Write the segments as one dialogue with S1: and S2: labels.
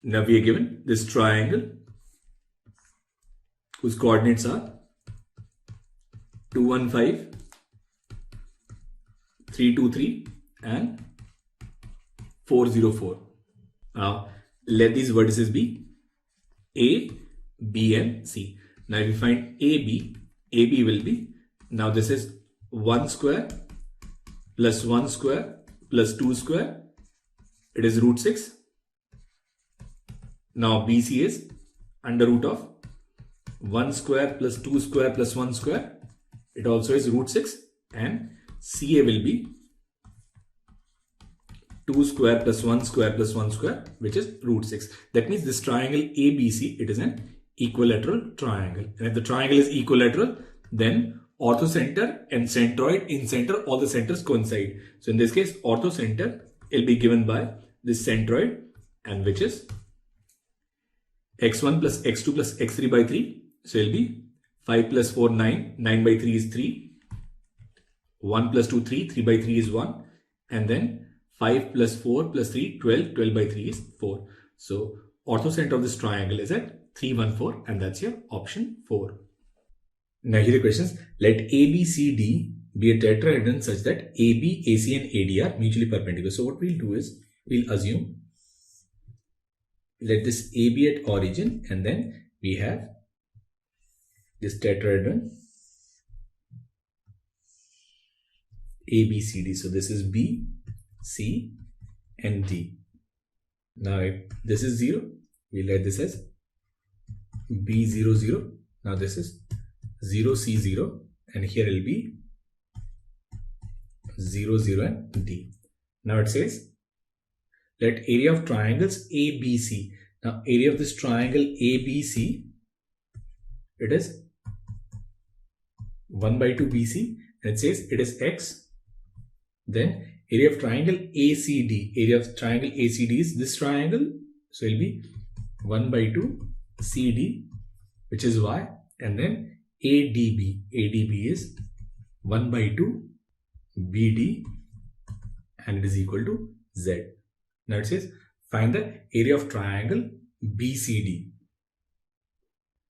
S1: Now we are given this triangle whose coordinates are 215, 323 and 404. Now let these vertices be A, B and C. Now if we find AB will be, now this is 1 square plus 1 square plus 2 square, it is root 6. Now BC is under root of 1 square plus 2 square plus 1 square, it also is root 6, and CA will be 2 square plus 1 square plus 1 square, which is root 6. That means this triangle ABC, it is an equilateral triangle. And if the triangle is equilateral, then orthocenter and centroid in center, all the centers coincide. So in this case, orthocenter will be given by this centroid, and which is x1 plus x2 plus x3 by 3. So it will be 5 plus 4, 9. 9 by 3 is 3. 1 plus 2, 3. 3 by 3 is 1. And then 5 plus 4 plus 3, 12. 12 by 3 is 4. So orthocenter of this triangle is at 3, 1, 4, and that's your option 4. Now here are the questions. Let ABCD be a tetrahedron such that AB, AC and AD are mutually perpendicular. So what we'll do is, we'll assume, let this A be at origin, and then we have this tetrahedron ABCD. So this is B, C and D. Now if this is 0, we'll write this as B0, 0. Now this is 0, C0, and here will be 0, 0 and D. Now it says, let area of triangles ABC. Now area of this triangle ABC, it is 1 by 2 BC, and it says it is X. Then area of triangle ACD. Area of triangle ACD is this triangle, so it will be 1 by 2 CD, which is Y, and then ADB. ADB is 1 by 2 BD, and it is equal to Z. Now it says find the area of triangle BCD.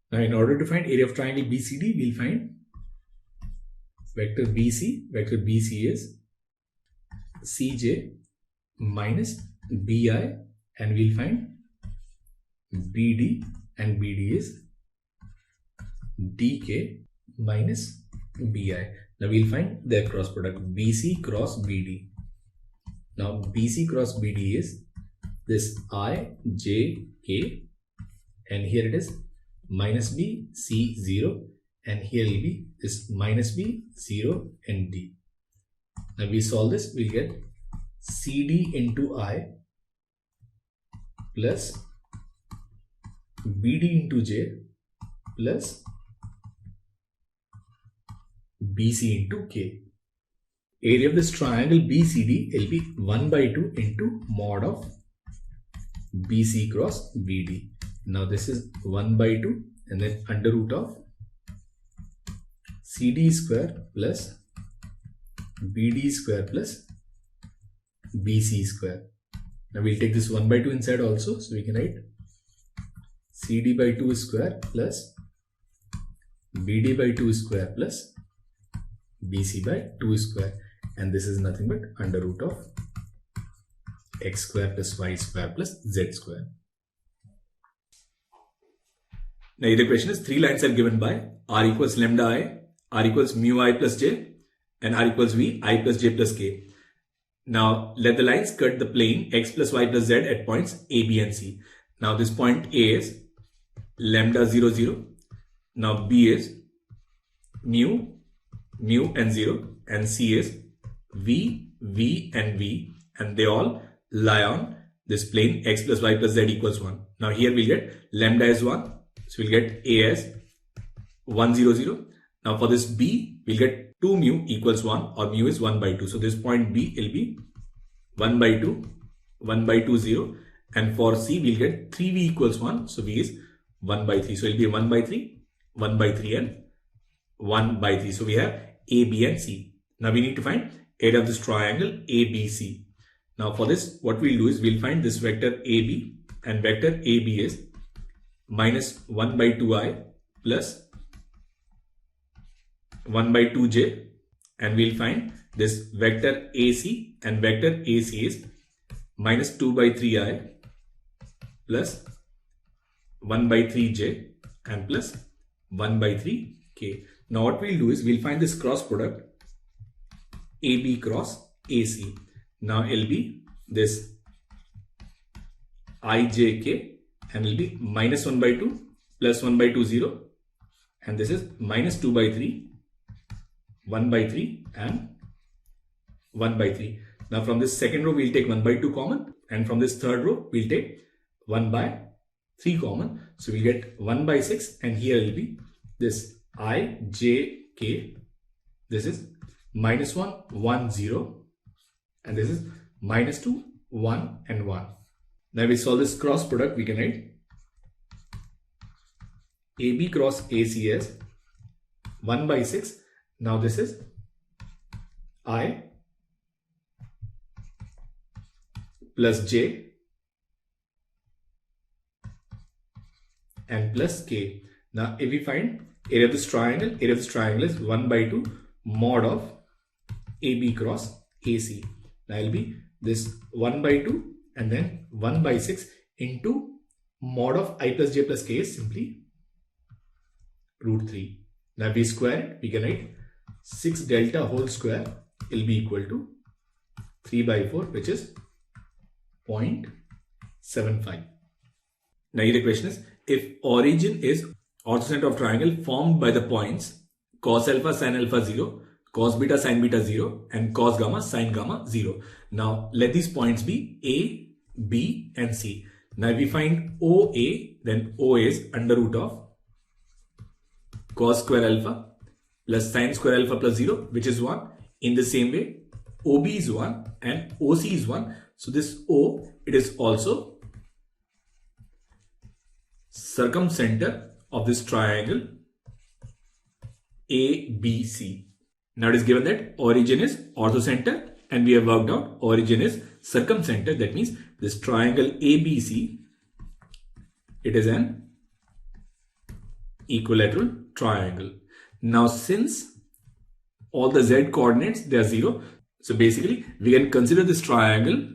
S1: Now in order to find area of triangle BCD, we'll find vector BC. Vector BC is CJ minus BI, and we'll find BD, and BD is DK minus BI. Now we'll find their cross product BC cross BD. Now BC cross BD is this I, J, K, and here it is minus B, C, 0, and here will be this minus B, 0 and D. Now we solve this, we'll get CD into I plus BD into J plus BC into K. Area of this triangle BCD will be 1 by 2 into mod of BC cross BD. Now this is 1 by 2 and then under root of CD square plus BD square plus BC square. Now we'll take this 1 by 2 inside also, so we can write CD by 2 square plus BD by 2 square plus BC by 2 square, and this is nothing but under root of x square plus y square plus z square. Now the question is, three lines are given by r equals lambda I, r equals mu I plus j, and r equals v I plus j plus k. Now let the lines cut the plane x plus y plus z at points a, b and c. Now this point A is lambda 0, 0. Now B is mu and 0, and C is v and v, and they all lie on this plane x plus y plus z equals 1. Now here we'll get lambda is 1, so we'll get A as 1, 0, 0. Now for this B, we'll get 2 mu equals 1, or mu is 1 by 2. So this point B will be 1 by 2, 1 by 2, 0. And for C, we'll get 3v equals 1. So V is 1 by 3. So it will be 1 by 3, 1 by 3 and 1 by 3. So we have A, B and C. Now we need to find area of this triangle ABC. Now for this, what we'll do is we'll find this vector AB. and vector AB is minus 1 by 2i plus 1 by 2j, and we'll find this vector AC, and vector AC is minus 2 by 3i plus 1 by 3j and plus 1 by 3k. Now what we'll do is we'll find this cross product AB cross AC. Now it'll be this ijk, and will be minus 1 by 2 plus 1 by 2 0, and this is minus 2 by 3, 1 by 3 and 1 by 3. Now from this second row we'll take 1 by 2 common, and from this third row we'll take 1 by 3 common. So we'll get 1 by 6, and here will be this ijk, this is minus 1 1 0, and this is minus 2 1 and 1. Now we solve this cross product, we can write AB cross AC as 1 by 6. Now this is I plus J and plus K. Now if we find area of this triangle, area of this triangle is 1 by 2 mod of AB cross AC. Now it will be this 1 by 2 and then 1 by 6 into mod of I plus J plus K is simply root 3. Now if we square it, we can write 6 delta whole square will be equal to 3 by 4, which is 0.75. Now here the question is, if origin is orthocenter of triangle formed by the points cos alpha sin alpha 0, cos beta sin beta 0 and cos gamma sin gamma 0. Now let these points be A, B and C. Now if we find OA, then OA is under root of cos square alpha plus sin square alpha plus 0, which is 1. In the same way, OB is 1 and OC is 1. So this O, it is also circumcenter of this triangle ABC. Now it is given that origin is orthocenter, and we have worked out origin is circumcenter. That means this triangle ABC, it is an equilateral triangle. Now since all the z coordinates, they are 0, so basically we can consider this triangle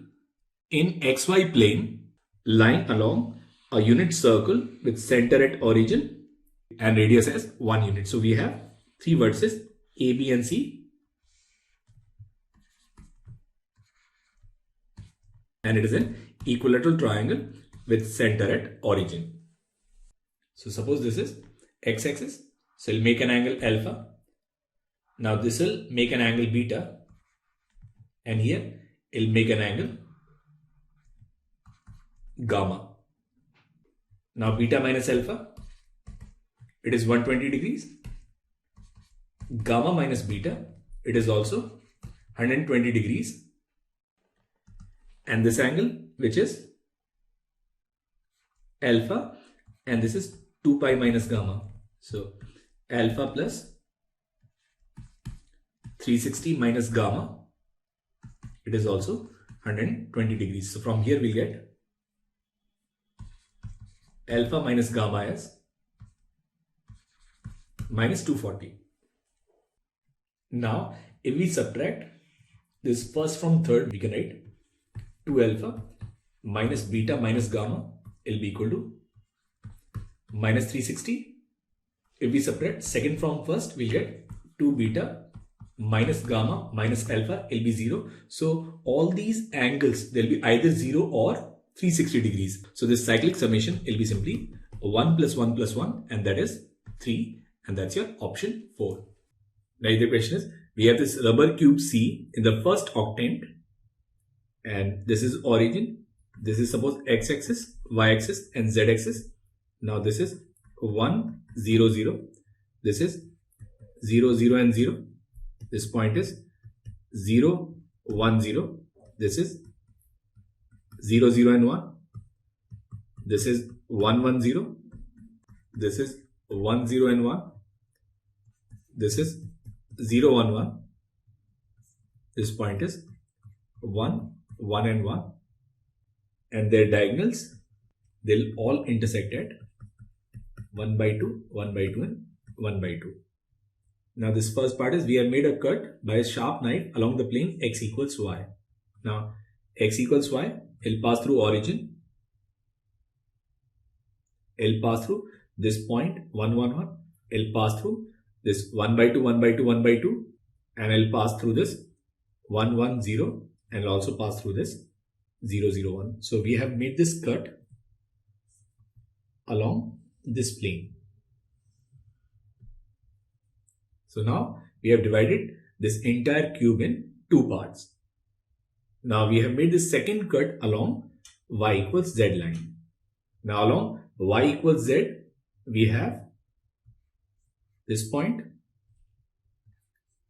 S1: in xy plane lying along a unit circle with center at origin and radius as 1 unit. So we have 3 vertices A, B and C, and it is an equilateral triangle with center at origin. So suppose this is x-axis, so we'll make an angle alpha. Now this will make an angle beta, and here it'll make an angle gamma. Now beta minus alpha, it is 120 degrees. Gamma minus beta, it is also 120 degrees. And this angle, which is alpha, and this is 2 pi minus gamma. So alpha plus 360 minus gamma, it is also 120 degrees. So from here we'll get alpha minus gamma as minus 240. Now if we subtract this first from third, we can write 2 alpha minus beta minus gamma will be equal to minus 360. If we subtract second from first, we'll get 2 beta minus gamma minus alpha will be 0. So all these angles, they'll be either 0 or 360 degrees. So this cyclic summation will be simply 1 plus 1 plus 1, and that is 3, and that's your option 4. Now the question is, we have this rubber cube C in the first octant, and this is origin. This is suppose x-axis, y-axis and z-axis. Now this is 1 0 0, this is 0 0 and 0, this point is 0 1 0, this is 0 0 and 1, this is 1 1 0, this is 1 0 and 1, this is 0 1 1, this point is 1 1 and 1, and their diagonals they'll all intersect at 1 by 2, 1 by 2 and 1 by 2. Now this first part is we have made a cut by a sharp knife along the plane x equals y. Now x equals y, it'll pass through origin, it'll pass through this point 1 1 1, it'll pass through this 1 by 2 1 by 2 1 by 2, and it'll pass through this 1 1 0, and it'll also pass through this 0 0 1. So we have made this cut along this plane. So now we have divided this entire cube in two parts. Now we have made the second cut along y equals z line. Now along y equals z, we have this point,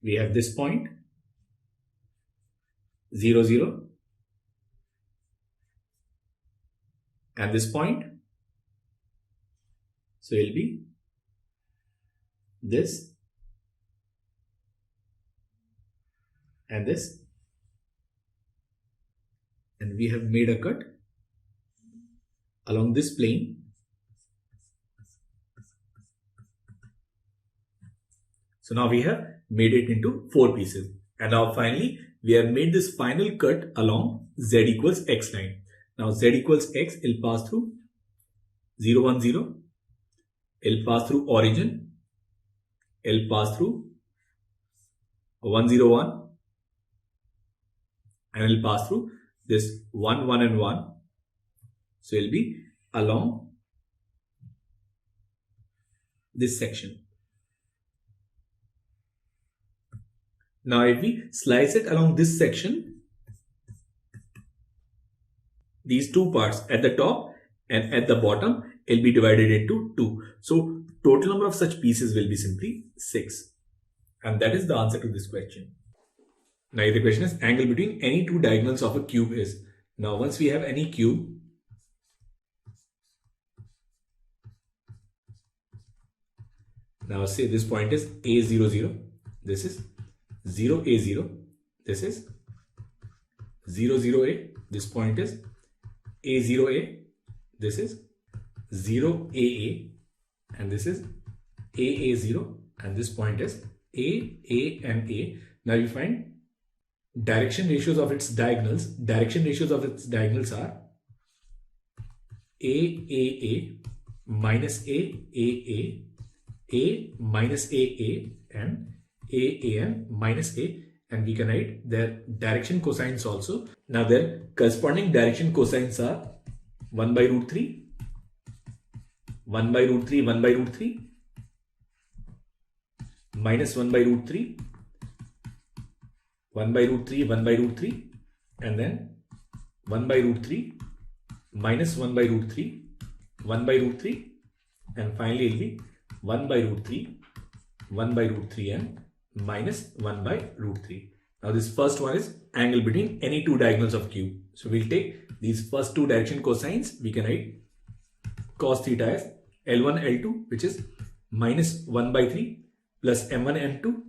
S1: we have this point 0 0, and this point. So it will be this and this, and we have made a cut along this plane. So now we have made it into 4 pieces, and now finally we have made this final cut along z equals x line. Now z equals x, it will pass through 0 1 0, it will pass through origin, it will pass through 1 0 1, and it will pass through this 1 1 and 1. So it will be along this section. Now if we slice it along this section, these two parts at the top and at the bottom, it will be divided into 2. So total number of such pieces will be simply 6. And that is the answer to this question. Now the question is, angle between any two diagonals of a cube is. Now once we have any cube, now say this point is A0 0, this is 0 A0, this is 0 0 A, this point is A0 A, this is 0 AA, and this is AA0, and this point is A and A. Now you find direction ratios of its diagonals. Direction ratios of its diagonals are A minus A minus AA, and A minus A, and we can write their direction cosines also. Now their corresponding direction cosines are 1 by root 3, 1 by root 3, 1 by root 3, minus 1 by root 3, 1 by root 3, 1 by root 3, and then 1 by root 3, minus 1 by root 3, 1 by root 3, and finally it will be 1 by root 3, 1 by root 3, and minus 1 by root 3. Now this first one is angle between any two diagonals of cube. So we'll take these first two direction cosines. We can write cos theta as L1 L2, which is minus 1 by 3, plus M1 M2,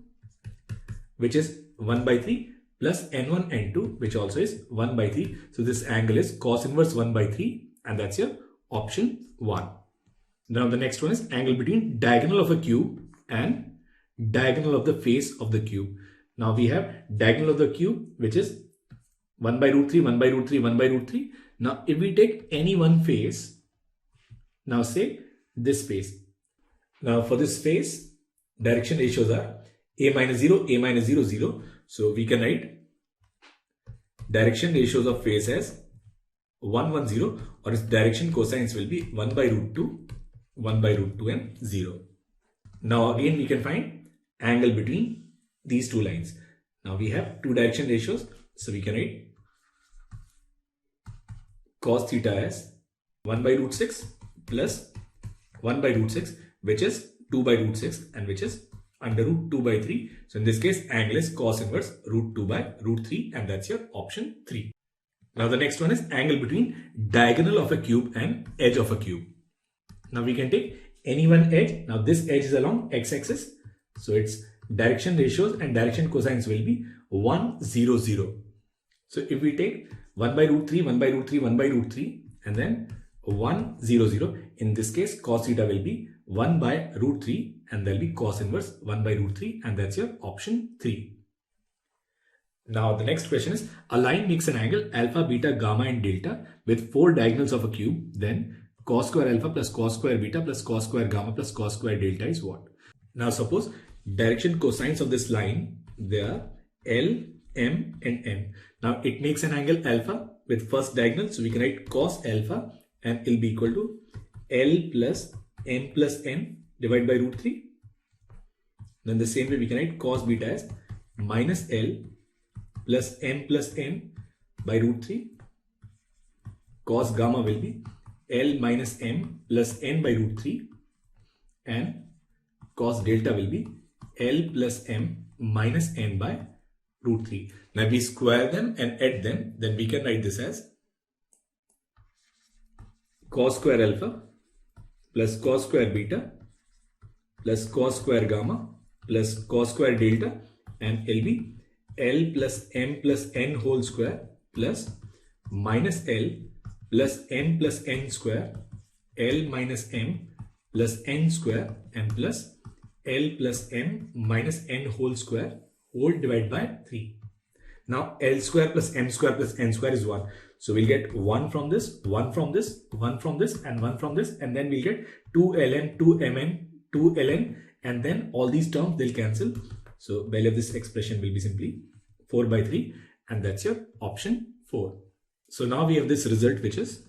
S1: which is 1 by 3, plus N1 N2, which also is 1 by 3. So this angle is cos inverse 1 by 3, and that's your option 1. Now the next one is angle between diagonal of a cube and diagonal of the face of the cube. Now we have diagonal of the cube, which is 1 by root 3, 1 by root 3, 1 by root 3. Now if we take any one face, now say this face. Now for this face, direction ratios are A minus 0, 0. So we can write direction ratios of face as 1 1 0, or its direction cosines will be 1 by root 2, 1 by root 2, and 0. Now again we can find angle between these two lines. Now we have two direction ratios, so we can write cos theta as 1 by root 6 plus 1 by root 6, which is 2 by root 6, and which is under root 2 by 3. So in this case, angle is cos inverse root 2 by root 3, and that's your option 3. Now the next one is angle between diagonal of a cube and edge of a cube. Now we can take any one edge. Now this edge is along x-axis, so its direction ratios and direction cosines will be 1 0 0. So if we take 1 by root 3, 1 by root 3, 1 by root 3, and then 1, 0, 0. In this case, cos theta will be 1 by root 3 and there will be cos inverse 1 by root 3 and that's your option 3. Now the next question is, a line makes an angle alpha, beta, gamma and delta with 4 diagonals of a cube. Then cos square alpha plus cos square beta plus cos square gamma plus cos square delta is what? Now suppose direction cosines of this line, they are L, M and N. Now it makes an angle alpha with first diagonal. So we can write cos alpha and it will be equal to L plus M plus N divided by root 3. Then the same way we can write cos beta as minus L plus M plus N by root 3. Cos gamma will be L minus M plus N by root 3. And cos delta will be L plus M minus N by root 3. Now if we square them and add them, then we can write this as cos square alpha plus cos square beta plus cos square gamma plus cos square delta, and it will be L plus M plus N whole square plus minus L plus M plus N square, L minus M plus N square and plus L plus M minus N whole square whole divided by 3. Now L square plus M square plus N square is 1. So we'll get 1 from this, 1 from this, 1 from this and 1 from this, and then we'll get 2ln, 2mn, 2ln, and then all these terms they'll cancel. So value of this expression will be simply 4 by 3 and that's your option 4. So now we have this result which is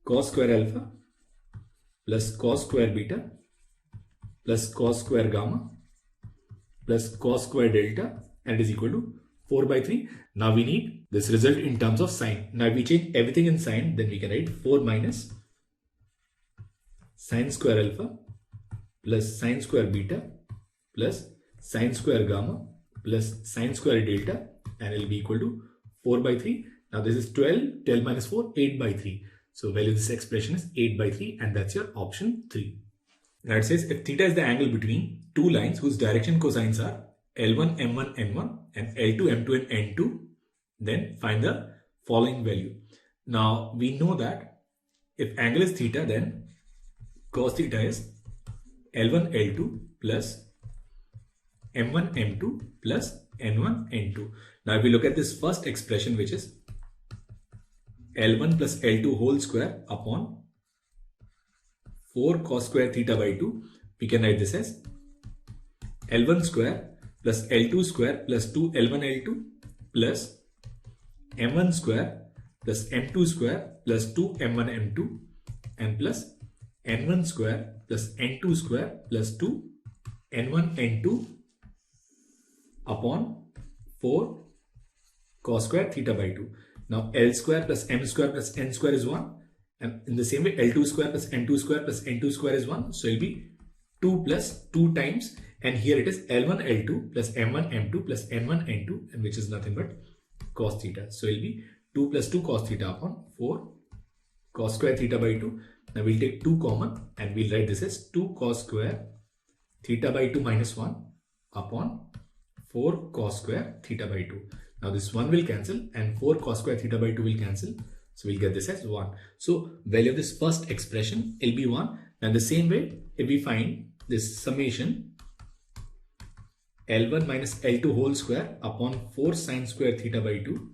S1: cos square alpha plus cos square beta plus cos square gamma plus cos square delta, and it is equal to 4 by 3. Now we need this result in terms of sign. Now if we change everything in sign, then we can write 4 minus sin square alpha plus sin square beta plus sin square gamma plus sin square delta, and it will be equal to 4 by 3. Now this is 12, 12 minus 4, 8 by 3. So value of this expression is 8 by 3 and that's your option 3. Now it says if theta is the angle between two lines whose direction cosines are L1, M1, N1 and L2, M2 and N2, then find the following value. Now we know that if angle is theta, then cos theta is L1, L2 plus M1, M2 plus N1, N2. Now if we look at this first expression which is L1 plus L2 whole square upon 4 cos square theta by 2, we can write this as L1 square plus L2 square plus 2 L1 L2 plus M1 square plus M2 square plus 2 M1 M2 and plus N1 square plus N2 square plus 2 N1 N2 upon 4 cos square theta by 2. Now L square plus M square plus N square is 1, and in the same way L2 square plus N2 square plus N2 square is 1. So it will be 2 plus 2 times, and here it is L1 L2 plus M1 M2 plus N1 N2, and which is nothing but cos theta. So it will be 2 plus 2 cos theta upon 4 cos square theta by 2. Now we'll take 2 common and we'll write this as 2 cos square theta by 2 minus 1 upon 4 cos square theta by 2. Now this 1 will cancel and 4 cos square theta by 2 will cancel. So we'll get this as 1. So value of this first expression will be 1. And the same way, if we find this summation L1 minus L2 whole square upon 4 sin square theta by 2,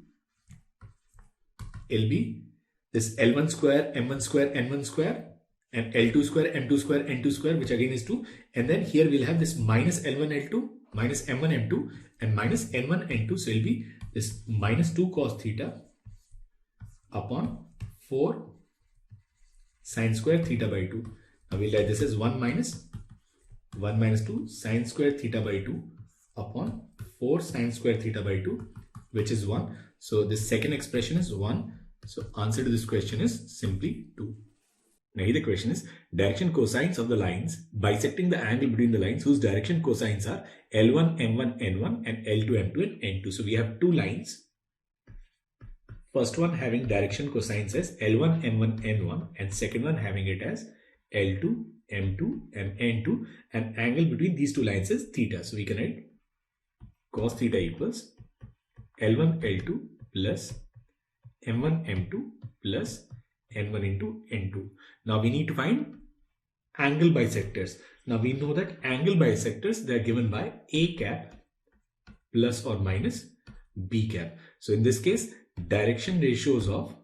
S1: it'll be this L1 square, M1 square, N1 square and L2 square, M2 square, N2 square, which again is 2. And then here we'll have this minus L1 L2 minus M1 M2 and minus N1 N2. So it'll be this minus 2 cos theta upon 4 sin square theta by 2. Now we'll write this as 1 minus 2 sin square theta by 2 upon 4 sin square theta by 2, which is 1. So this second expression is 1. So answer to this question is simply 2. Now here the question is direction cosines of the lines bisecting the angle between the lines whose direction cosines are L1, M1, N1 and L2, M2 and N2. So we have two lines. First one having direction cosines as L1, M1, N1 and second one having it as L2, M2 and N2, and angle between these two lines is theta. So we can write cos theta equals L1, L2 plus m1 m2 plus n1 into n2. Now we need to find angle bisectors. Now we know that angle bisectors, they are given by a cap plus or minus b cap. So in this case, direction ratios of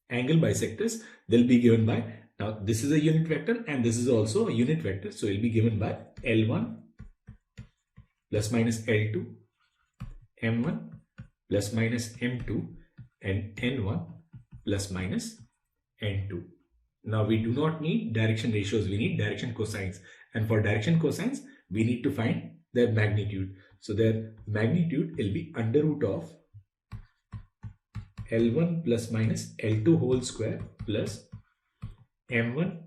S1: angle bisectors, they'll be given by, now this is a unit vector and this is also a unit vector, so it will be given by L1 plus minus L2, M1 plus minus M2 and N1 plus minus N2. Now we do not need direction ratios, we need direction cosines, and for direction cosines we need to find their magnitude. So their magnitude will be under root of L1 plus minus L2 whole square plus M1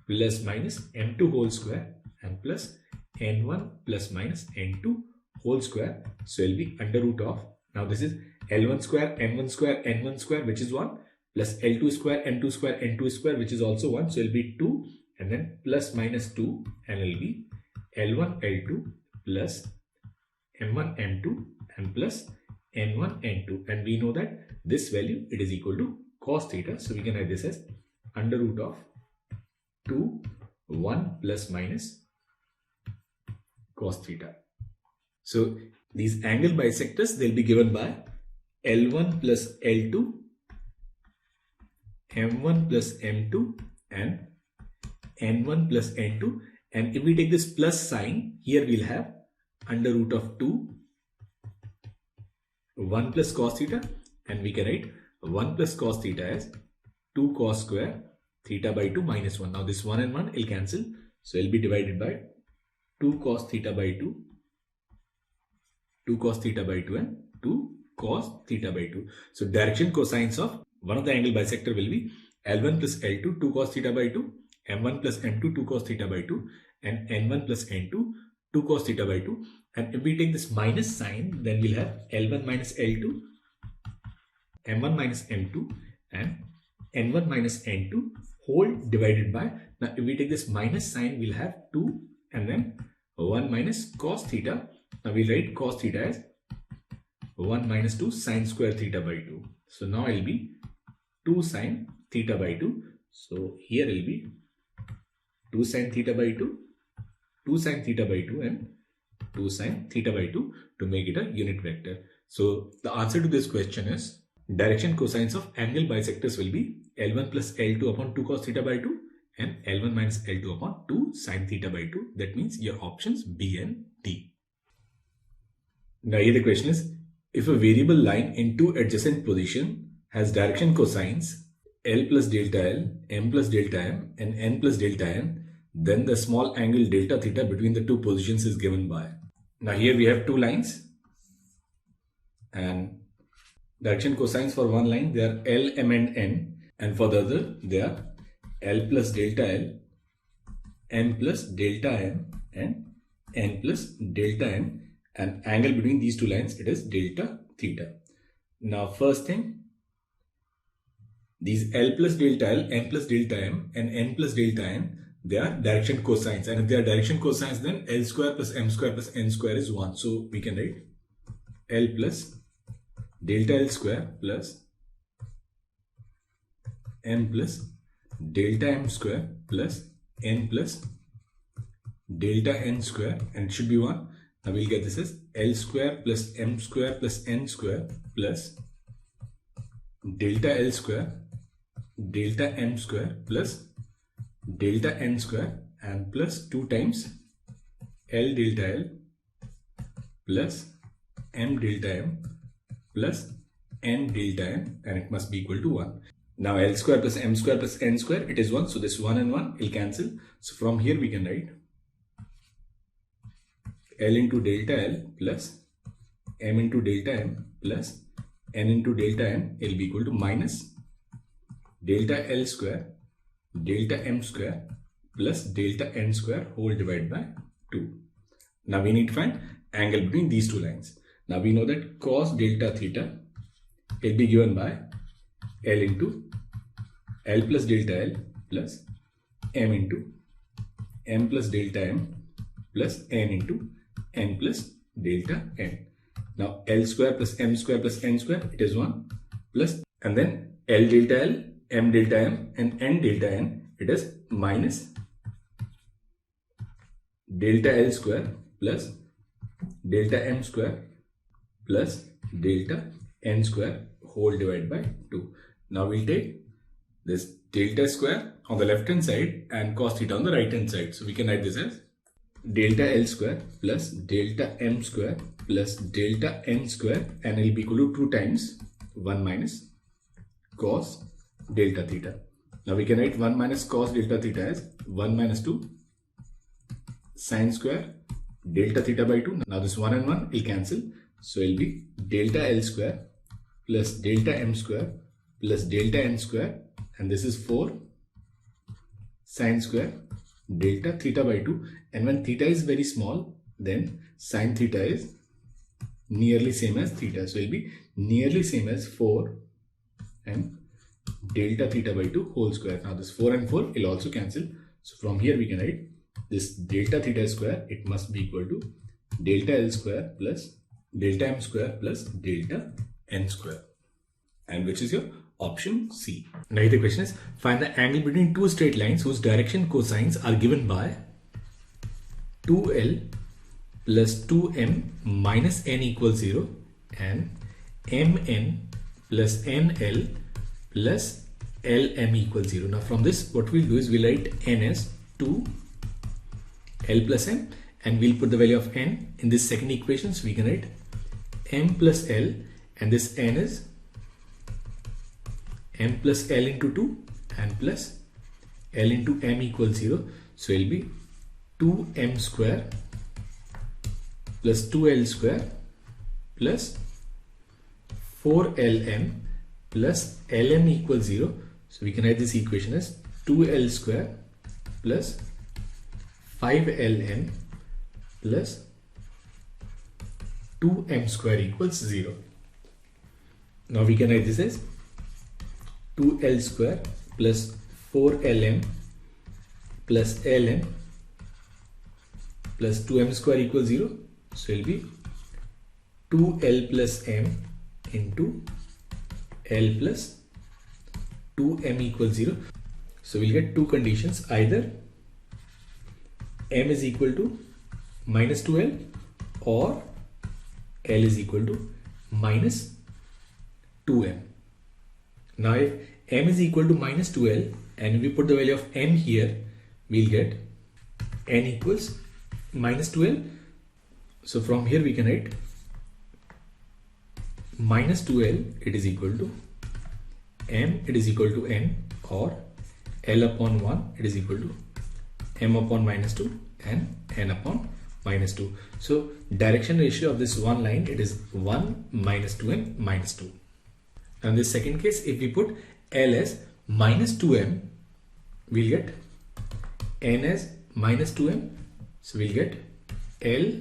S1: plus minus M2 whole square and plus N1 plus minus N2 whole square. So it will be under root of, now this is L1 square, M1 square, N1 square, which is 1, plus L2 square, N2 square, N2 square, which is also 1. So it will be 2 and then plus minus 2, and it will be L1 L2 plus M1 M2 and plus N1 N2. And we know that this value, it is equal to cos theta. So we can write this as under root of 2, 1 plus minus cos theta. So these angle bisectors, they'll be given by L1 plus L2, M1 plus M2 and N1 plus N2. And if we take this plus sign, here we'll have under root of 2, 1 plus cos theta, and we can write 1 plus cos theta as 2 cos square theta by 2 minus 1. Now this 1 and 1 will cancel, so it will be divided by 2 cos theta by 2, 2 cos theta by 2 and 2 cos theta by 2. So direction cosines of one of the angle bisector will be L1 plus L2, 2 cos theta by 2, M1 plus M2, 2 cos theta by 2 and N1 plus N2, 2 cos theta by 2. And if we take this minus sign, then we'll have L1 minus L2, M1 minus M2 and N1 minus N2 whole divided by, now if we take this minus sign, we'll have 2 and then 1 minus cos theta. Now we'll write cos theta as 1 minus 2 sine square theta by 2. So now it will be 2 sine theta by 2. So here it will be 2 sine theta by 2, 2 sine theta by 2 and 2 sine theta by 2 to make it a unit vector. So the answer to this question is direction cosines of angle bisectors will be L1 plus L2 upon 2 cos theta by 2 and L1 minus L2 upon 2 sine theta by 2. That means your options B and D. Now here the question is, if a variable line in two adjacent positions has direction cosines L plus delta L, M plus delta M and N plus delta N, then the small angle delta theta between the two positions is given by. Now here we have two lines and direction cosines for one line, they are L, M and N, and for the other they are L plus delta L, M plus delta M and N plus delta N, and angle between these two lines, it is delta theta. Now first thing, these L plus delta L, M plus delta M and N plus delta N, they are direction cosines, and if they are direction cosines, then L square plus M square plus N square is 1. So we can write L plus delta L square plus M plus delta M square plus N plus delta N square, and it should be 1. Now we'll get this as L square plus M square plus N square plus delta L square delta M square plus delta N square and plus 2 times L delta L plus M delta M plus N delta N, and it must be equal to 1. Now L square plus M square plus N square, it is 1. So this 1 and 1 will cancel. So from here we can write L into delta L plus M into delta M plus N into delta N will be equal to minus delta L square delta M square plus delta N square whole divided by 2. Now we need to find angle between these two lines. Now we know that cos delta theta will be given by L into L plus delta L plus M into M plus delta M plus N into N plus delta N. Now L square plus M square plus N square, it is 1. plus, and then L delta L, M delta M, and N delta N, it is minus delta L square plus delta M square plus delta N square whole divided by 2. Now we'll take this delta square on the left hand side and cos theta on the right hand side. So we can write this as delta L square plus delta M square plus delta N square, and it will be equal to 2 times 1 minus cos delta theta. Now we can write 1 minus cos delta theta as 1 minus 2 sine square delta theta by 2. Now this 1 and 1 will cancel. So it will be delta L square plus delta M square plus delta N square, and this is 4 sine square delta theta by 2. And when theta is very small, then sine theta is nearly same as theta. So it will be nearly same as 4 and delta theta by 2 whole square. Now this 4 and 4 will also cancel. So from here we can write this delta theta square, it must be equal to delta L square plus delta M square plus delta N square, and which is your option C. Now the question is, find the angle between two straight lines whose direction cosines are given by 2L plus 2M minus N equals 0 and Mn plus NL plus Lm equals 0. Now from this, what we'll do is we'll write N as 2L plus M, and we'll put the value of N in this second equation. So we can write M plus L, and this N is M plus L into 2 and plus L into M equals 0. So it will be 2M square plus 2L square plus 4LM plus Lm equals 0. So we can write this equation as 2L square plus 5Lm plus 2M square equals 0. Now we can write this as 2L square plus 4Lm plus Lm plus 2M square equals 0. So it will be 2L plus M into L plus 2M equals 0. So we'll get two conditions, either M is equal to minus 2L or L is equal to minus 2M. Now if M is equal to minus 2L and we put the value of M here, we'll get N equals minus 2L. So from here we can write minus 2L, it is equal to M, it is equal to N, or L upon 1, it is equal to M upon minus 2 and N upon minus 2. So direction ratio of this one line, it is 1 minus 2M minus 2. Now in this second case, if we put L as minus 2M, we'll get N as minus 2M. So we'll get L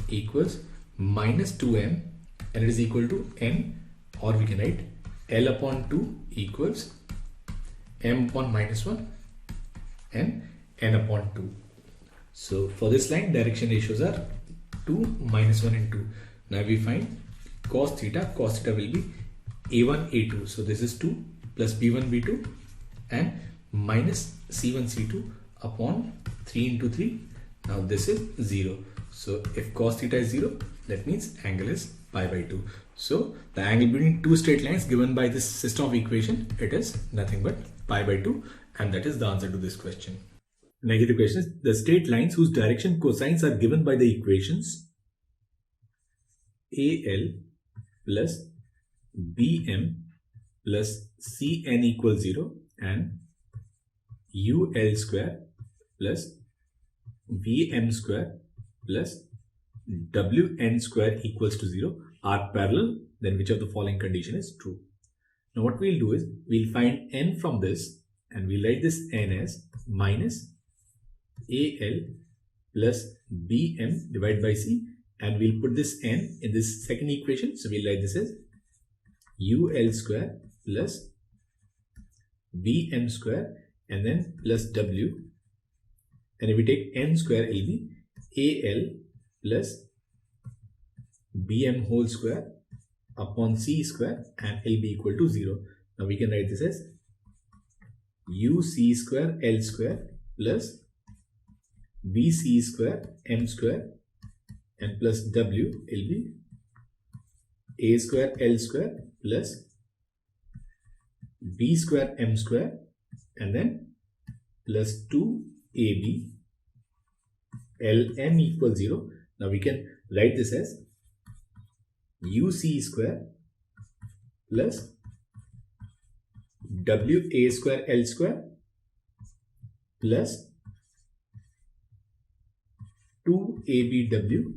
S1: equals minus 2M, and it is equal to N, or we can write L upon 2 equals M upon minus 1 and N upon 2. So for this line, direction ratios are 2, minus 1 and 2. Now we find cos theta will be A1, A2. So this is 2 plus B1, B2 and minus C1, C2 upon 3 into 3. Now this is 0. So if cos theta is 0, that means angle is pi by 2. So the angle between two straight lines given by this system of equation, it is nothing but pi by 2, and that is the answer to this question. Negative question is, the straight lines whose direction cosines are given by the equations AL plus BM plus CN equals 0 and UL square plus VM square plus WN square equals to 0 are parallel, then which of the following condition is true? Now what we'll do is, we'll find N from this and we'll write this N as minus AL plus BM divided by C, and we'll put this N in this second equation. So we'll write this as UL square plus BM square and then plus W, and if we take N square, it will be AL plus BM whole square upon c square and L be equal to 0. Now we can write this as uc square L square plus bc square m square and plus w will be a square L square plus b square m square and then plus 2ab Lm equals 0. Now we can write this as uc square plus wa square L square plus 2abw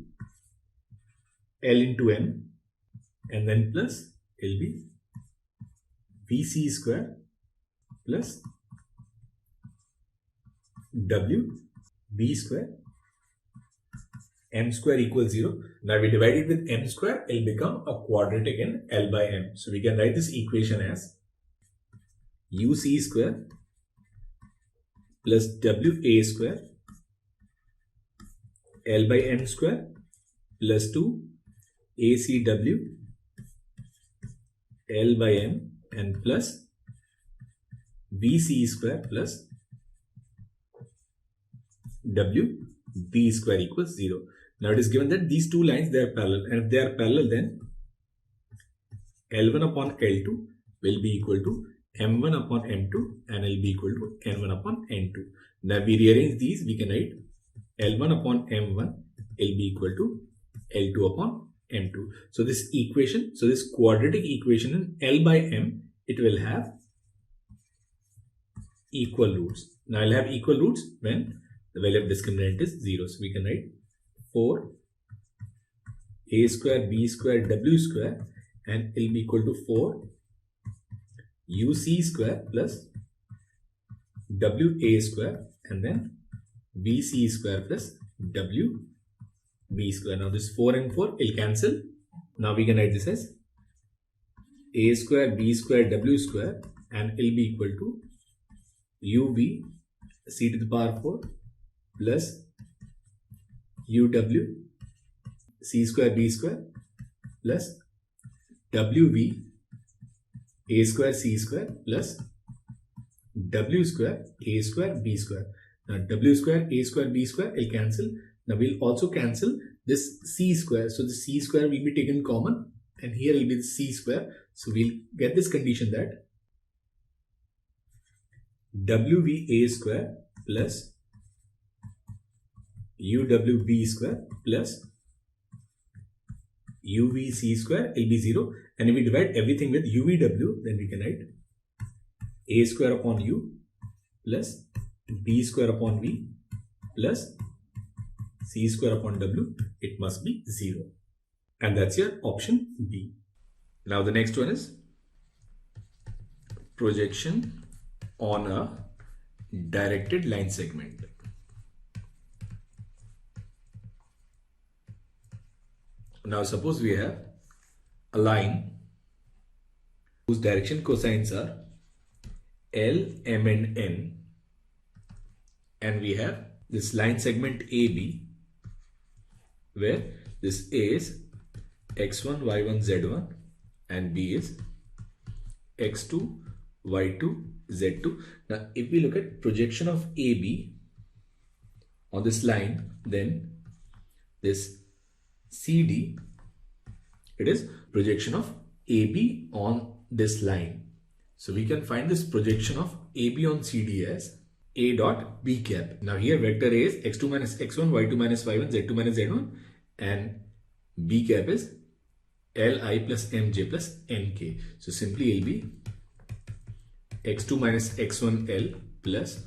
S1: L into m and then plus will be vc square plus w b square m square equals 0. Now we divide it with m square, it will become a quadratic in L by m. So we can write this equation as uc square plus wa square L by m square plus 2 acw L by m and plus vc square plus w b square equals 0. Now it is given that these two lines, they are parallel, and if they are parallel, then L1 upon L2 will be equal to M1 upon M2 and will be equal to N1 upon N2. Now we rearrange these, we can write L1 upon M1 will be equal to L2 upon M2. So this equation, so this quadratic equation in L by M, it will have equal roots. Now I'll have equal roots when the value of discriminant is 0. So we can write 4 a square b square w square and it will be equal to 4 uc square plus wa square and then bc square plus w b square. Now this 4 and 4 will cancel. Now we can write this as a square b square w square and it will be equal to ub c to the power 4 plus uw c square b square plus wv a square c square plus w square a square b square. Now w square a square b square will cancel. Now we'll also cancel this c square. So the c square will be taken common and here will be the c square. So we'll get this condition that wva square plus uwb square plus uvc square will be 0, and if we divide everything with uvw, then we can write a square upon u plus b square upon v plus c square upon w. It must be 0, and that's your option B. Now the next one is projection on a directed line segment. Now suppose we have a line whose direction cosines are L, M and N, and we have this line segment AB where this A is x1, y1, z1 and B is x2, y2, z2. Now if we look at projection of AB on this line, then this CD, it is projection of AB on this line. So we can find this projection of AB on CD as A dot B cap. Now here vector A is x2 minus x1, y2 minus y1, z2 minus z1, and B cap is Li plus Mj plus Nk. So simply it will be x2 minus x1 L plus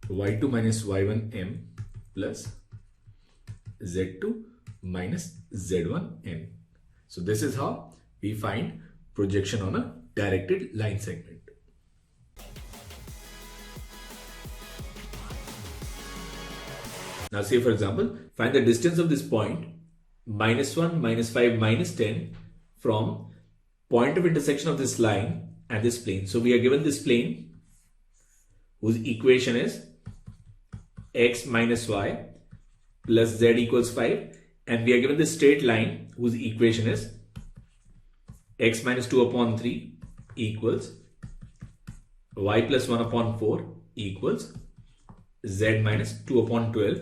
S1: y2 minus y1 M plus z2 minus z1 N. So this is how we find projection on a directed line segment. Now say for example, find the distance of this point -1, -5, -10 from point of intersection of this line and this plane. So we are given this plane whose equation is x minus y plus z equals 5, and we are given this straight line whose equation is x minus 2 upon 3 equals y plus 1 upon 4 equals z minus 2 upon 12.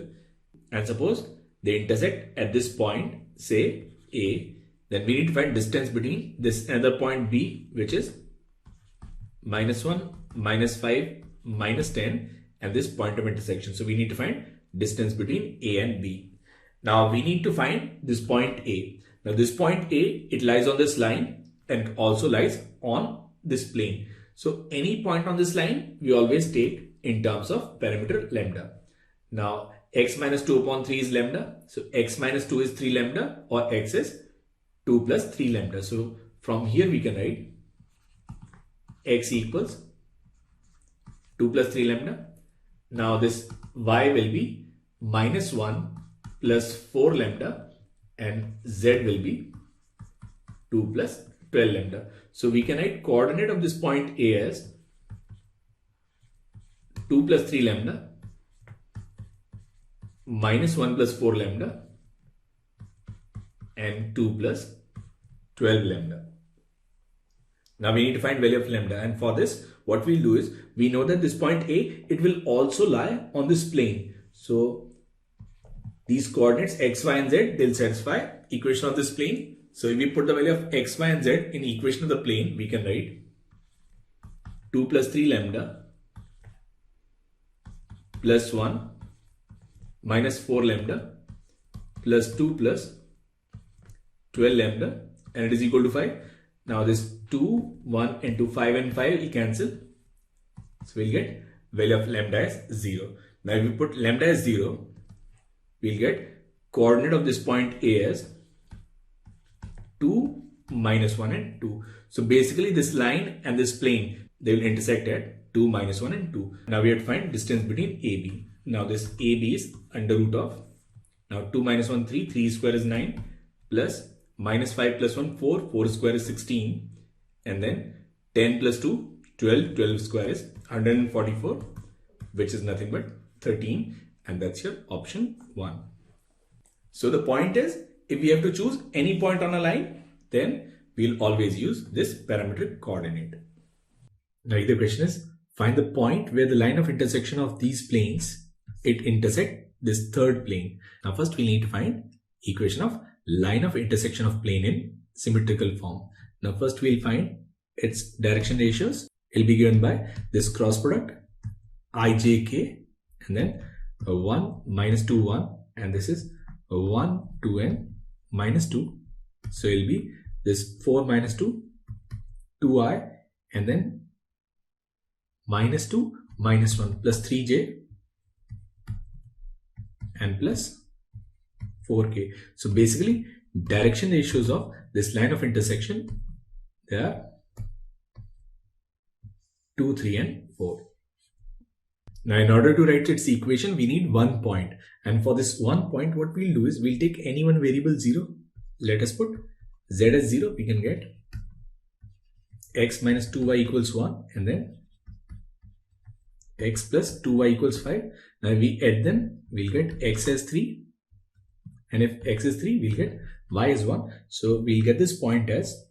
S1: And suppose they intersect at this point, say A, then we need to find distance between this another point B, which is minus 1, minus 5, minus 10, and this point of intersection. So we need to find distance between A and B. Now we need to find this point A. Now this point A, it lies on this line and it also lies on this plane. So any point on this line, we always take in terms of parameter lambda. Now x minus 2 upon 3 is lambda. So x minus 2 is 3 lambda, or x is 2 plus 3 lambda. So from here we can write x equals 2 plus 3 lambda. Now this y will be minus 1 plus 4 lambda and z will be 2 plus 12 lambda. So we can write coordinate of this point A as 2 plus 3 lambda minus 1 plus 4 lambda and 2 plus 12 lambda. Now we need to find value of lambda, and for this what we'll do is, we know that this point A, it will also lie on this plane. So these coordinates x, y and z, they'll satisfy equation of this plane. So if we put the value of x, y and z in equation of the plane, we can write 2 plus 3 lambda plus 1 minus 4 lambda plus 2 plus 12 lambda, and it is equal to 5. Now this 2, 1 into 5 and 5 will cancel. So we'll get value of lambda as 0. Now if we put lambda as 0, we'll get coordinate of this point A as 2, minus 1 and 2. So basically this line and this plane, they will intersect at 2, minus 1 and 2. Now we have to find distance between AB. Now this AB is under root of, now 2 minus 1, 3, 3 square is 9, plus minus 5 plus 1, 4, 4 square is 16, and then 10 plus 2, 12, 12 square is 144, which is nothing but 13, and that's your option 1. So the point is, if we have to choose any point on a line, then we'll always use this parametric coordinate. Now the question is, find the point where the line of intersection of these planes, it intersect this third plane. Now first we need to find equation of line of intersection of plane in symmetrical form. Now first we'll find its direction ratios. It will be given by this cross product ijk, and then 1 minus 2 1, and this is 1 2 and minus 2. So it will be this 4 minus 2 2i, and then minus 2 minus 1 plus 3j and plus 4k. So basically direction ratios of this line of intersection, they are 2, 3 and 4. Now in order to write its equation, we need one point, and for this one point what we'll do is, we'll take any one variable 0. Let us put z as 0. We can get x minus 2y equals 1, and then x plus 2y equals 5. Now if we add them, we'll get x as 3, and if x is 3, we'll get y is 1. So we'll get this point as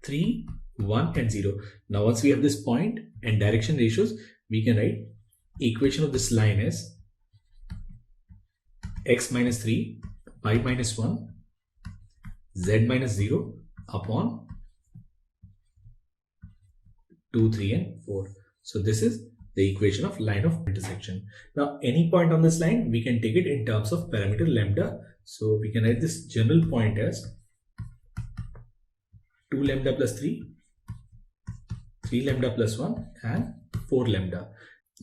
S1: 3, 1 and 0. Now once we have this point and direction ratios, we can write equation of this line as x minus 3, y minus 1, z minus 0 upon 2, 3 and 4. So this is the equation of line of intersection. Now any point on this line, we can take it in terms of parameter lambda. So we can write this general point as 2 lambda plus 3, 3 lambda plus 1 and 4 lambda.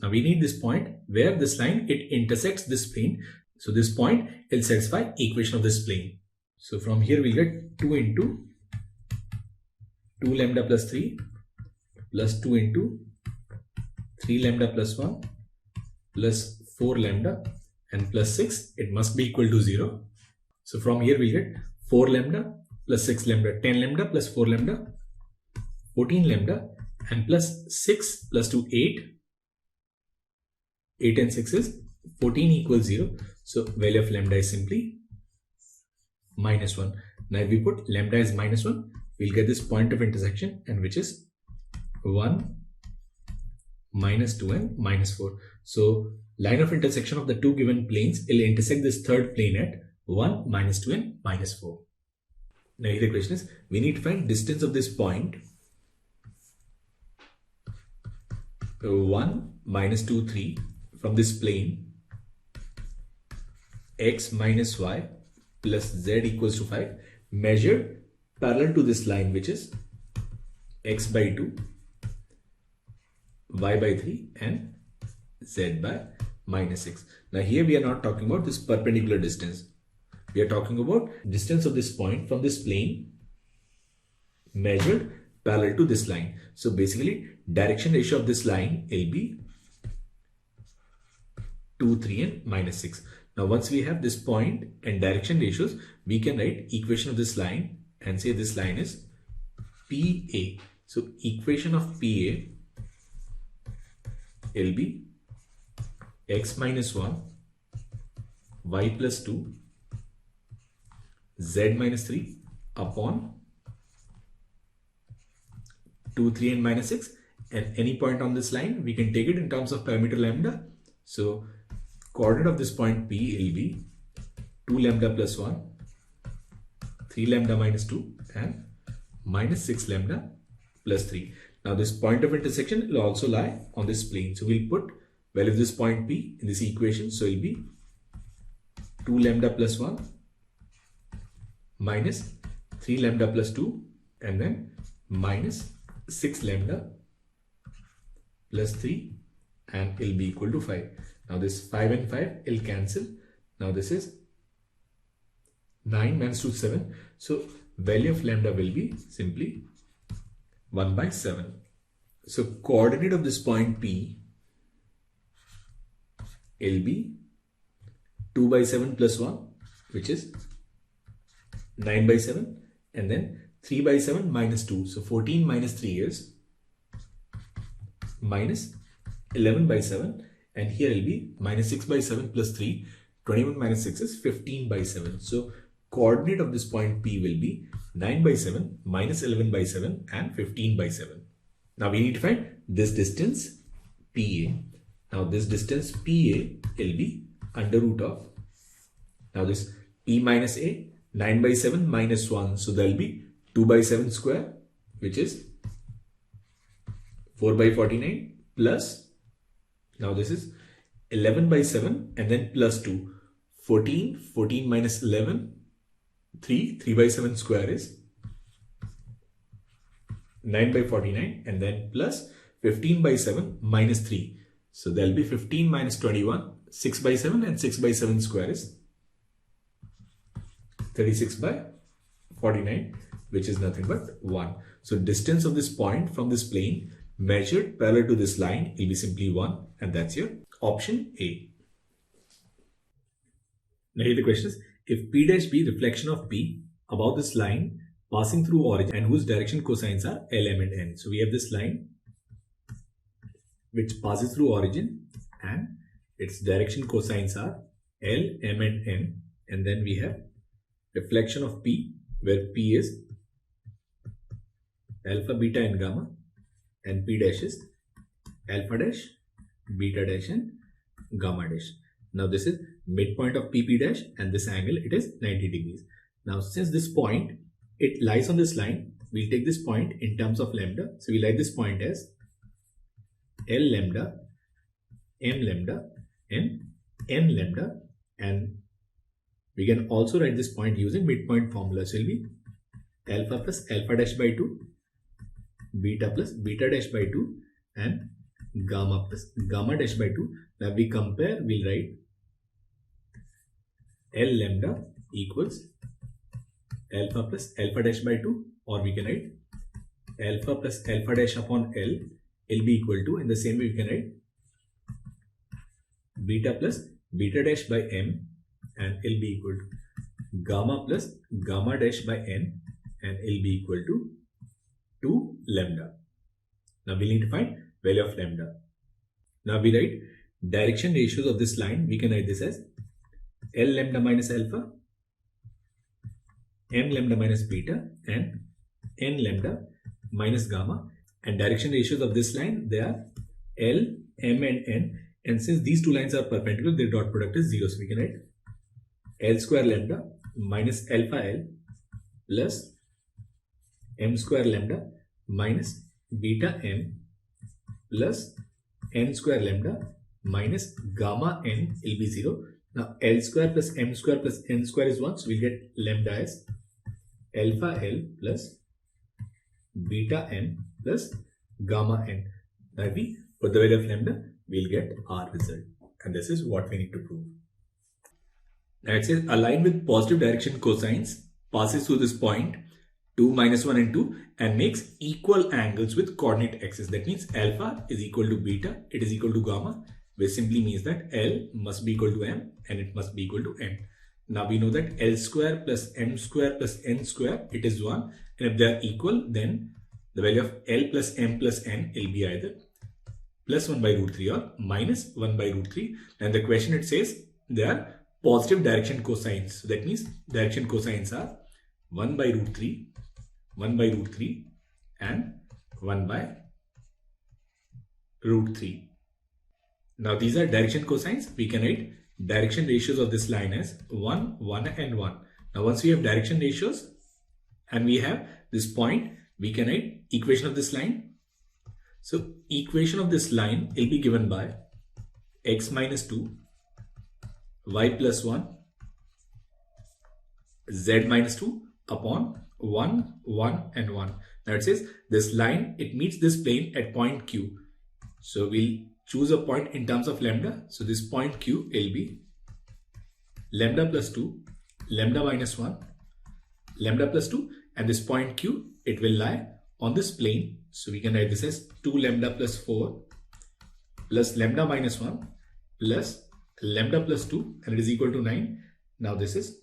S1: Now we need this point where this line, it intersects this plane. So this point will satisfy equation of this plane. So from here we get 2 into 2 lambda plus 3 plus 2 into 3 lambda plus 1 plus 4 lambda and plus 6. It must be equal to 0. So from here we get 4 lambda plus 6 lambda, 10 lambda plus 4 lambda, 14 lambda, and plus 6 plus 2, 8. 8 and 6 is 14 equals 0. So value of lambda is simply minus 1. Now if we put lambda is minus 1, we'll get this point of intersection, and which is 1, minus 2 and minus 4. So line of intersection of the two given planes will intersect this third plane at 1, minus 2 and minus 4. Now here the question is, we need to find distance of this point 1, minus 2, 3 from this plane x minus y plus z equals to 5 measured parallel to this line, which is x by 2, y by 3 and z by minus 6. Now here we are not talking about this perpendicular distance. We are talking about distance of this point from this plane measured parallel to this line. So basically direction ratio of this line will be 2, 3 and minus 6. Now once we have this point and direction ratios, we can write equation of this line and say this line is PA. So equation of PA will be x minus 1, y plus 2, z minus 3 upon 2, 3 and minus 6, and any point on this line we can take it in terms of parameter lambda. So coordinate of this point P will be 2 lambda plus 1, 3 lambda minus 2 and minus 6 lambda plus 3. Now this point of intersection will also lie on this plane. So we'll put value of this point P in this equation. So it will be 2 lambda plus 1 minus 3 lambda plus 2 and then minus 6 lambda plus 3 and it will be equal to 5. Now this 5 and 5 will cancel. Now this is 9 minus 2 7. So value of lambda will be simply 1 by 7. So coordinate of this point P will be 2 by 7 plus 1, which is 9 by 7, and then 3 by 7 minus 2. So 14 minus 3 is minus 11 by 7, and here will be minus 6 by 7 plus 3. 21 minus 6 is 15 by 7. So coordinate of this point P will be 9 by 7, minus 11 by 7 and 15 by 7. Now we need to find this distance PA. Now this distance PA will be under root of, now this P minus A, 9 by 7 minus 1. So there will be 2 by 7 square, which is 4 by 49 plus, now this is 11 by 7 and then plus 2. 14, 14 minus 11, 3 by 7 square is 9 by 49 and then plus 15 by 7 minus 3. So there will be 15 minus 21, 6 by 7 and 6 by 7 square is 36 by 49, which is nothing but 1. So distance of this point from this plane measured parallel to this line will be simply 1, and that's your option A. Now here the question is, if P dash be reflection of P above this line passing through origin and whose direction cosines are L, M and N. So we have this line which passes through origin and its direction cosines are L, M and N, and then we have reflection of P where P is alpha, beta and gamma, and P dash is alpha dash, beta dash and gamma dash. Now this is midpoint of PP dash, and this angle it is 90 degrees. Now since this point it lies on this line, we'll take this point in terms of lambda. So we write this point as L lambda, M lambda and N lambda, and we can also write this point using midpoint formula. So it will be alpha plus alpha dash by 2, beta plus beta dash by 2 and gamma plus gamma dash by 2. Now we compare, we'll write L lambda equals alpha plus alpha dash by 2, or we can write alpha plus alpha dash upon L will be equal to, in the same way we can write beta plus beta dash by M and L be equal to gamma plus gamma dash by N and L be equal to 2 lambda. Now we need to find value of lambda. Now we write direction ratios of this line. We can write this as L lambda minus alpha, M lambda minus beta and n lambda minus gamma, and direction ratios of this line, they are L, M and N, and since these two lines are perpendicular, their dot product is 0. So we can write L square lambda minus alpha L plus M square lambda minus beta M plus N square lambda minus gamma N will be 0. Now L square plus M square plus N square is 1, so we'll get lambda as alpha L plus beta M plus gamma N. Now if we put the value of lambda, we'll get our result, and this is what we need to prove. Now it says a line with positive direction cosines passes through this point 2, minus 1 and 2 and makes equal angles with coordinate axis. That means alpha is equal to beta, it is equal to gamma, which simply means that L must be equal to M and it must be equal to N. Now we know that L square plus M square plus N square, it is 1, and if they are equal, then the value of L plus M plus N will be either plus 1 by root 3 or minus 1 by root 3. And the question, it says they are positive direction cosines. So that means direction cosines are 1 by root 3, 1 by root 3 and 1 by root 3. Now these are direction cosines. We can write direction ratios of this line as 1, 1 and 1. Now once we have direction ratios and we have this point, we can write equation of this line. So equation of this line will be given by x minus 2, y plus 1, z minus 2 upon 1, 1 and 1. Now it says this line, it meets this plane at point Q. So we'll choose a point in terms of lambda. So this point Q will be lambda plus 2, lambda minus 1, lambda plus 2, and this point Q, it will lie on this plane. So we can write this as 2 lambda plus 4 plus lambda minus 1 plus lambda plus 2, and it is equal to 9. Now this is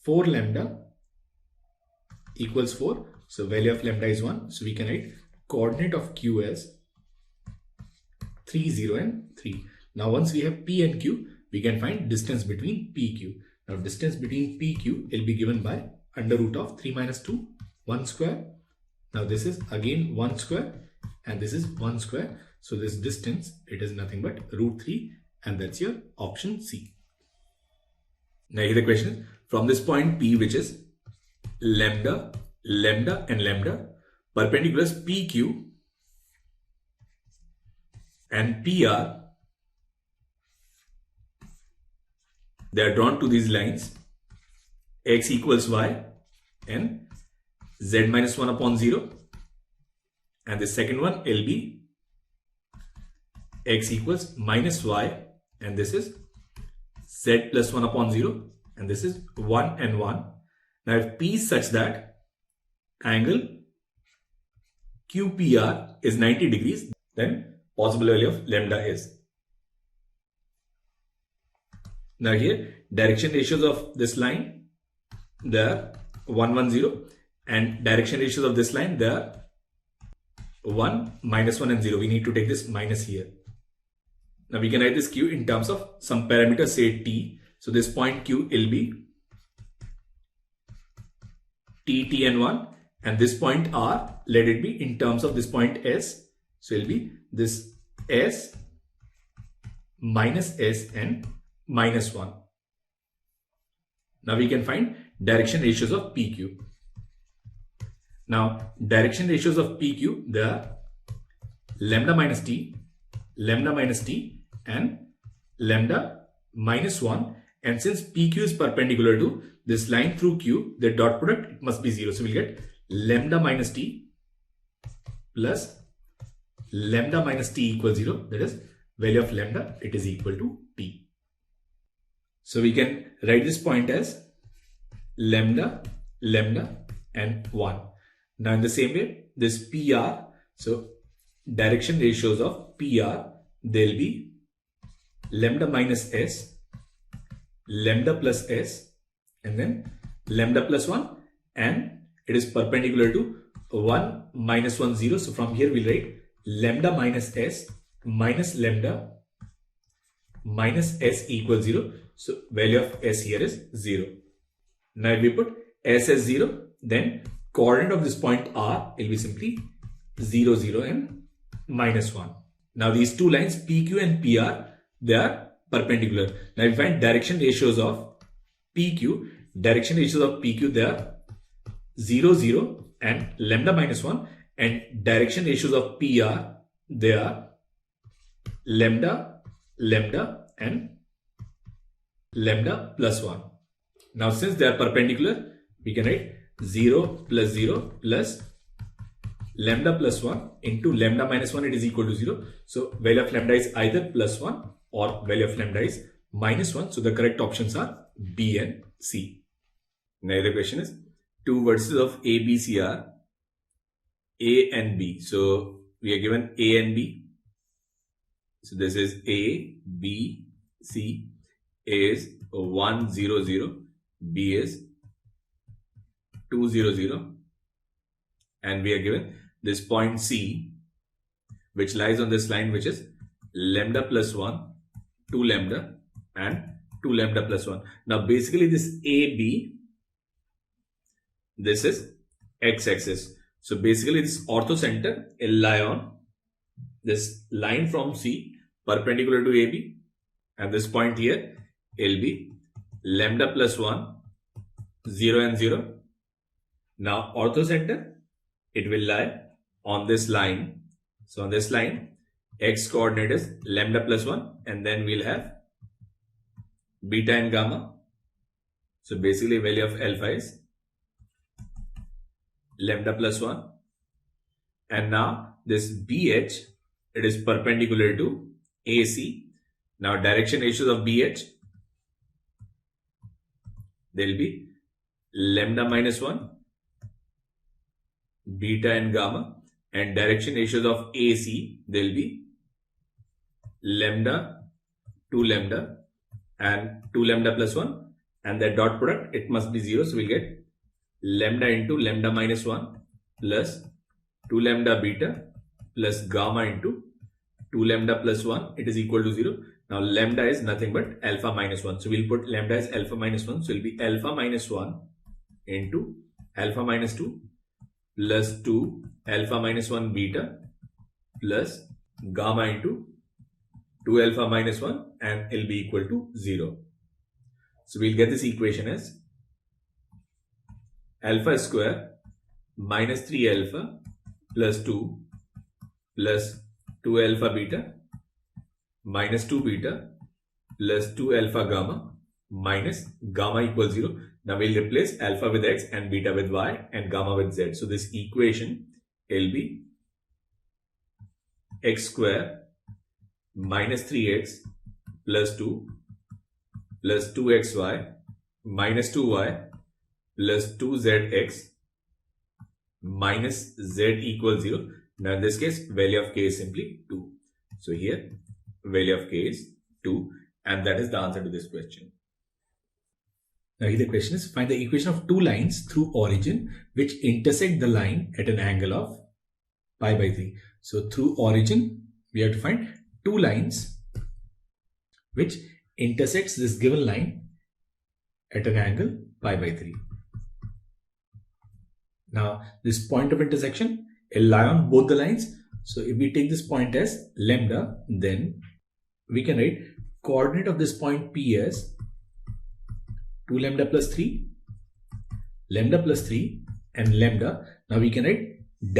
S1: 4 lambda equals 4. So value of lambda is 1. So we can write coordinate of Q as 3, 0 and 3. Now once we have P and Q, we can find distance between PQ. Now distance between PQ will be given by under root of 3 minus 2, 1 square. Now this is again 1 square and this is 1 square. So this distance, it is nothing but root 3, and that's your option C. Now here the question is, from this point P, which is lambda, lambda and lambda, perpendiculars PQ and PR, they are drawn to these lines x equals y and z minus 1 upon 0, and the second one will be x equals minus y, and this is z plus 1 upon 0, and this is 1 and 1. Now if P is such that angle QPR is 90 degrees, then possible value of lambda is. Now here direction ratios of this line, they are 1, 1, 0, and direction ratios of this line, they are 1, minus 1 and 0. We need to take this minus here. Now we can write this Q in terms of some parameter, say T. So this point Q will be T, T and 1, and this point R, let it be in terms of this point S. So it will be this S minus S and minus 1. Now we can find direction ratios of PQ. Now direction ratios of PQ, they are lambda minus T and lambda minus 1, and since PQ is perpendicular to this line through Q, the dot product, it must be 0. So we'll get lambda minus T plus lambda minus T equals 0. That is value of lambda, it is equal to T. So we can write this point as lambda, lambda and 1. Now in the same way, this PR, so direction ratios of PR, they'll be lambda minus S, lambda plus S, and then lambda plus 1, and it is perpendicular to 1, minus 1, 0. So from here we'll write lambda minus S minus lambda minus S equals 0. So value of S here is 0. Now if we put S as 0, then coordinate of this point R will be simply 0, 0 and -1. Now these two lines PQ and PR, they are perpendicular. Now we find direction ratios of PQ. Direction ratios of PQ, they are 0, 0 and lambda -1, and direction ratios of PR, they are lambda, lambda and lambda +1. Now since they are perpendicular, we can write 0 plus 0 plus lambda +1 into lambda -1, it is equal to 0. So value of lambda is either +1 or value of lambda is -1. So the correct options are B and C. Now the question is, two vertices of A, B, C are A and B. So we are given A and B. So this is A, B, C. A is 1, 0, 0. B is 2, 0, 0. And we are given this point C, which lies on this line, which is lambda +1, 2 lambda and 2 lambda +1. Now basically this AB, this is x-axis. So basically this orthocenter will lie on this line from C perpendicular to AB, and this point here will be lambda +1, 0 and 0. Now orthocenter, it will lie on this line. So on this line, x coordinate is lambda +1, and then we'll have beta and gamma. So basically value of alpha is lambda +1, and now this BH, it is perpendicular to AC. Now direction ratios of BH, there will be lambda -1, beta and gamma, and direction ratios of AC, there will be lambda, 2 lambda and 2 lambda +1, and that dot product, it must be 0. So we'll get lambda into lambda -1 plus 2 lambda beta plus gamma into 2 lambda +1, it is equal to 0. Now lambda is nothing but alpha -1. So we'll put lambda as alpha -1. So it will be alpha -1 into alpha -2 plus 2 alpha -1 beta plus gamma into 2 alpha -1, and it will be equal to 0. So we'll get this equation as alpha square minus 3 alpha plus 2 plus 2 alpha beta minus 2 beta plus 2 alpha gamma minus gamma equals 0. Now we'll replace alpha with x and beta with y and gamma with z. So this equation will be x square minus 3x plus 2 plus 2xy minus 2y plus 2zx minus z equals 0. Now in this case, value of k is simply 2. So here value of k is 2, and that is the answer to this question. Now here the question is, find the equation of two lines through origin which intersect the line at an angle of pi/3. So through origin, we have to find two lines which intersects this given line at an angle pi/3. Now this point of intersection will lie on both the lines. So if we take this point as lambda, then we can write coordinate of this point P as 2 lambda plus 3, lambda plus 3 and lambda. Now we can write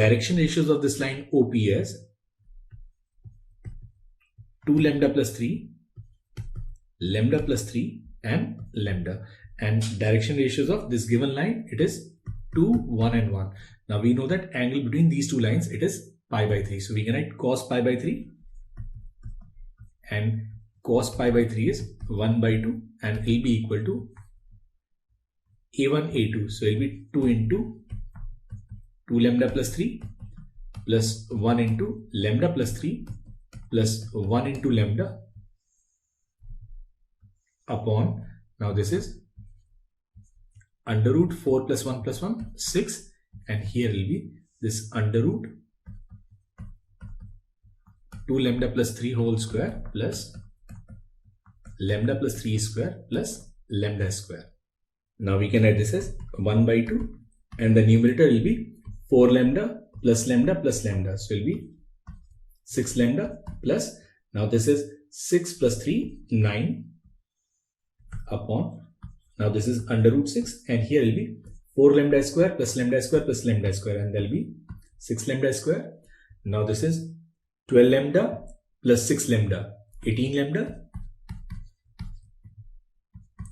S1: direction ratios of this line OP as 2 lambda plus 3, lambda plus 3 and lambda. And direction ratios of this given line, it is 2, 1 and 1. Now we know that angle between these two lines, it is pi/3. So we can write cos pi/3, and cos pi/3 is 1/2, and it will be equal to a1 a2. So it will be 2 into 2 lambda plus 3 plus 1 into lambda plus 3 plus 1 into lambda upon, now this is under root 4 plus 1 plus 1, 6, and here will be this under root 2 lambda plus 3 whole square plus lambda plus 3 square plus lambda square. Now we can write this as 1/2 and the numerator will be 4 lambda plus lambda plus lambda. So it will be 6 lambda plus, now this is 6 plus 3, 9 upon, now this is under root 6, and here will be 4 lambda square plus lambda square plus lambda square, and there will be 6 lambda square. Now this is 12 lambda plus 6 lambda, 18 lambda,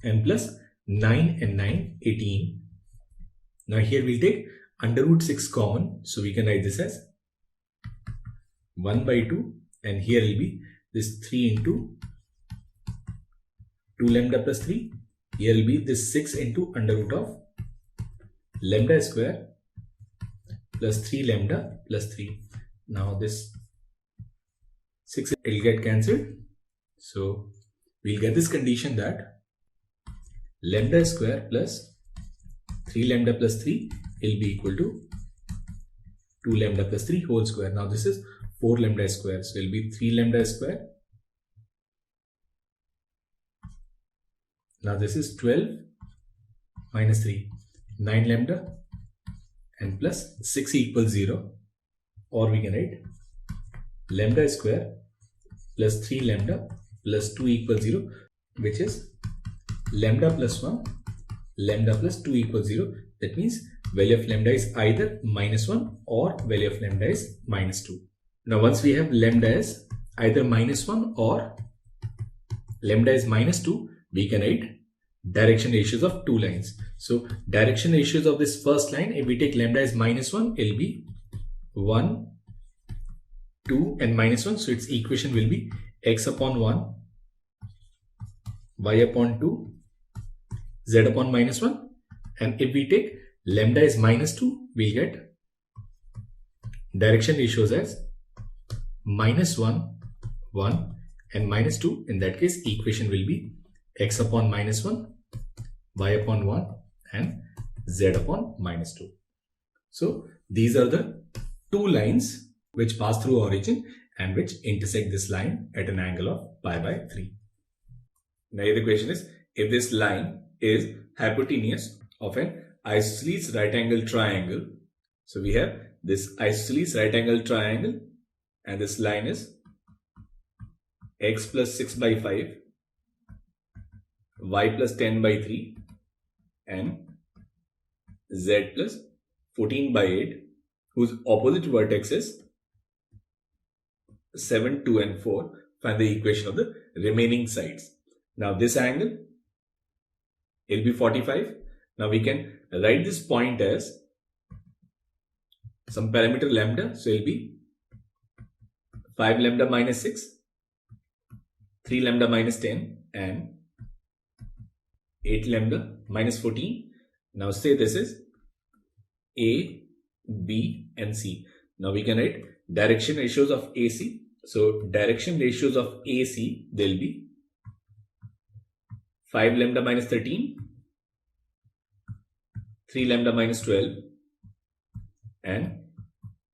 S1: and plus 9 and 9, 18. Now here we'll take under root 6 common, so we can write this as 1 by 2, and here will be this 3 into 2 lambda plus 3. Here will be this 6 into under root of lambda square plus 3 lambda plus 3. Now this 6 will get cancelled. So we'll get this condition that lambda square plus 3 lambda plus 3 will be equal to 2 lambda plus 3 whole square. Now this is 4 lambda square, so it will be 3 lambda square. Now this is 12 minus 3, 9 lambda, and plus 6 equals 0, or we can write lambda square plus 3 lambda plus 2 equals 0, which is lambda plus 1, lambda plus 2 equals 0. That means value of lambda is either minus 1 or value of lambda is minus 2. Now once we have lambda as either minus 1 or lambda is minus 2, we can write direction ratios of two lines. So direction ratios of this first line, if we take lambda as minus 1, it will be 1, 2 and minus 1. So its equation will be x upon 1, y upon 2, z upon minus 1. And if we take lambda as minus 2, we get direction ratios as minus 1, 1 and minus 2. In that case, equation will be x upon minus 1, y upon 1 and z upon minus 2. So these are the two lines which pass through origin and which intersect this line at an angle of pi by 3. Now the question is, if this line is hypotenuse of an isosceles right angle triangle, so we have this isosceles right angle triangle and this line is x plus 6 by 5, y plus 10 by 3 and z plus 14 by 8, whose opposite vertex is 7, 2 and 4. Find the equation of the remaining sides. Now this angle, it will be 45. Now we can write this point as some parameter lambda. So it will be 5 lambda minus 6, 3 lambda minus 10 and 8 lambda minus 14. Now say this is A, B and C. Now we can write direction ratios of AC. So direction ratios of AC, they will be 5 lambda minus 13, 3 lambda minus 12 and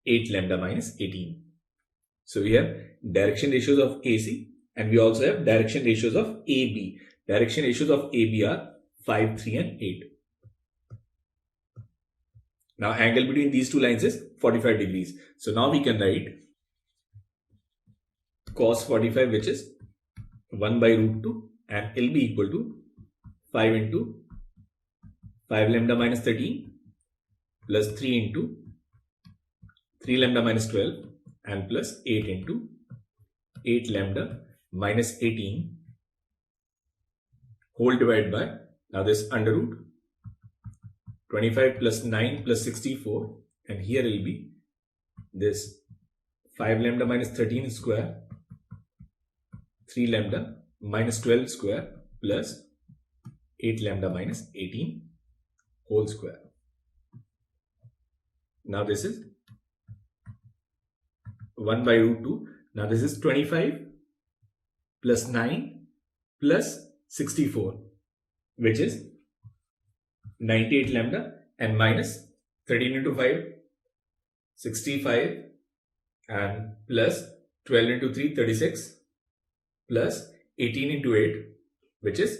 S1: 8 lambda minus 18. So we have direction ratios of AC and we also have direction ratios of AB. Direction ratios of AB are 5, 3 and 8. Now angle between these two lines is 45 degrees. So now we can write cos 45, which is 1 by root 2 and it will be equal to 5 into 5 lambda minus 13 plus 3 into 3 lambda minus 12 and plus 8 into 8 lambda minus 18 whole divided by, now this under root 25 plus 9 plus 64, and here will be this 5 lambda minus 13 square, 3 lambda minus 12 square plus 8 lambda minus 18 whole square. Now this is 1 by root 2. Now this is 25 plus 9 plus 64, which is 98 lambda and minus 13 into 5, 65 and plus 12 into 3, 36 plus 18 into 8, which is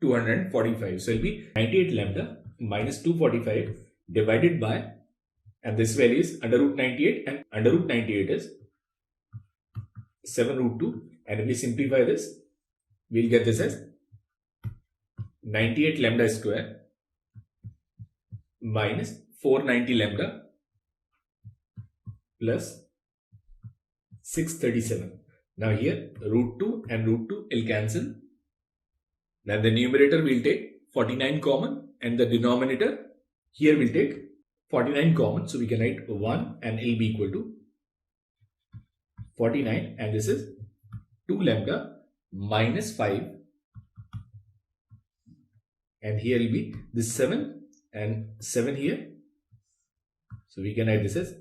S1: 245. So it will be 98 lambda minus 245, divided by, and this value is under root 98, and under root 98 is 7 root 2, and if we simplify this, we'll get this as 98 lambda square minus 490 lambda plus 637. Now here root 2 and root 2 will cancel. Then the numerator will take 49 common, and the denominator here will take 49 common. So we can write 1 and it'll be equal to 49, and this is 2 lambda minus 5, and here will be this 7 and 7 here. So we can write this as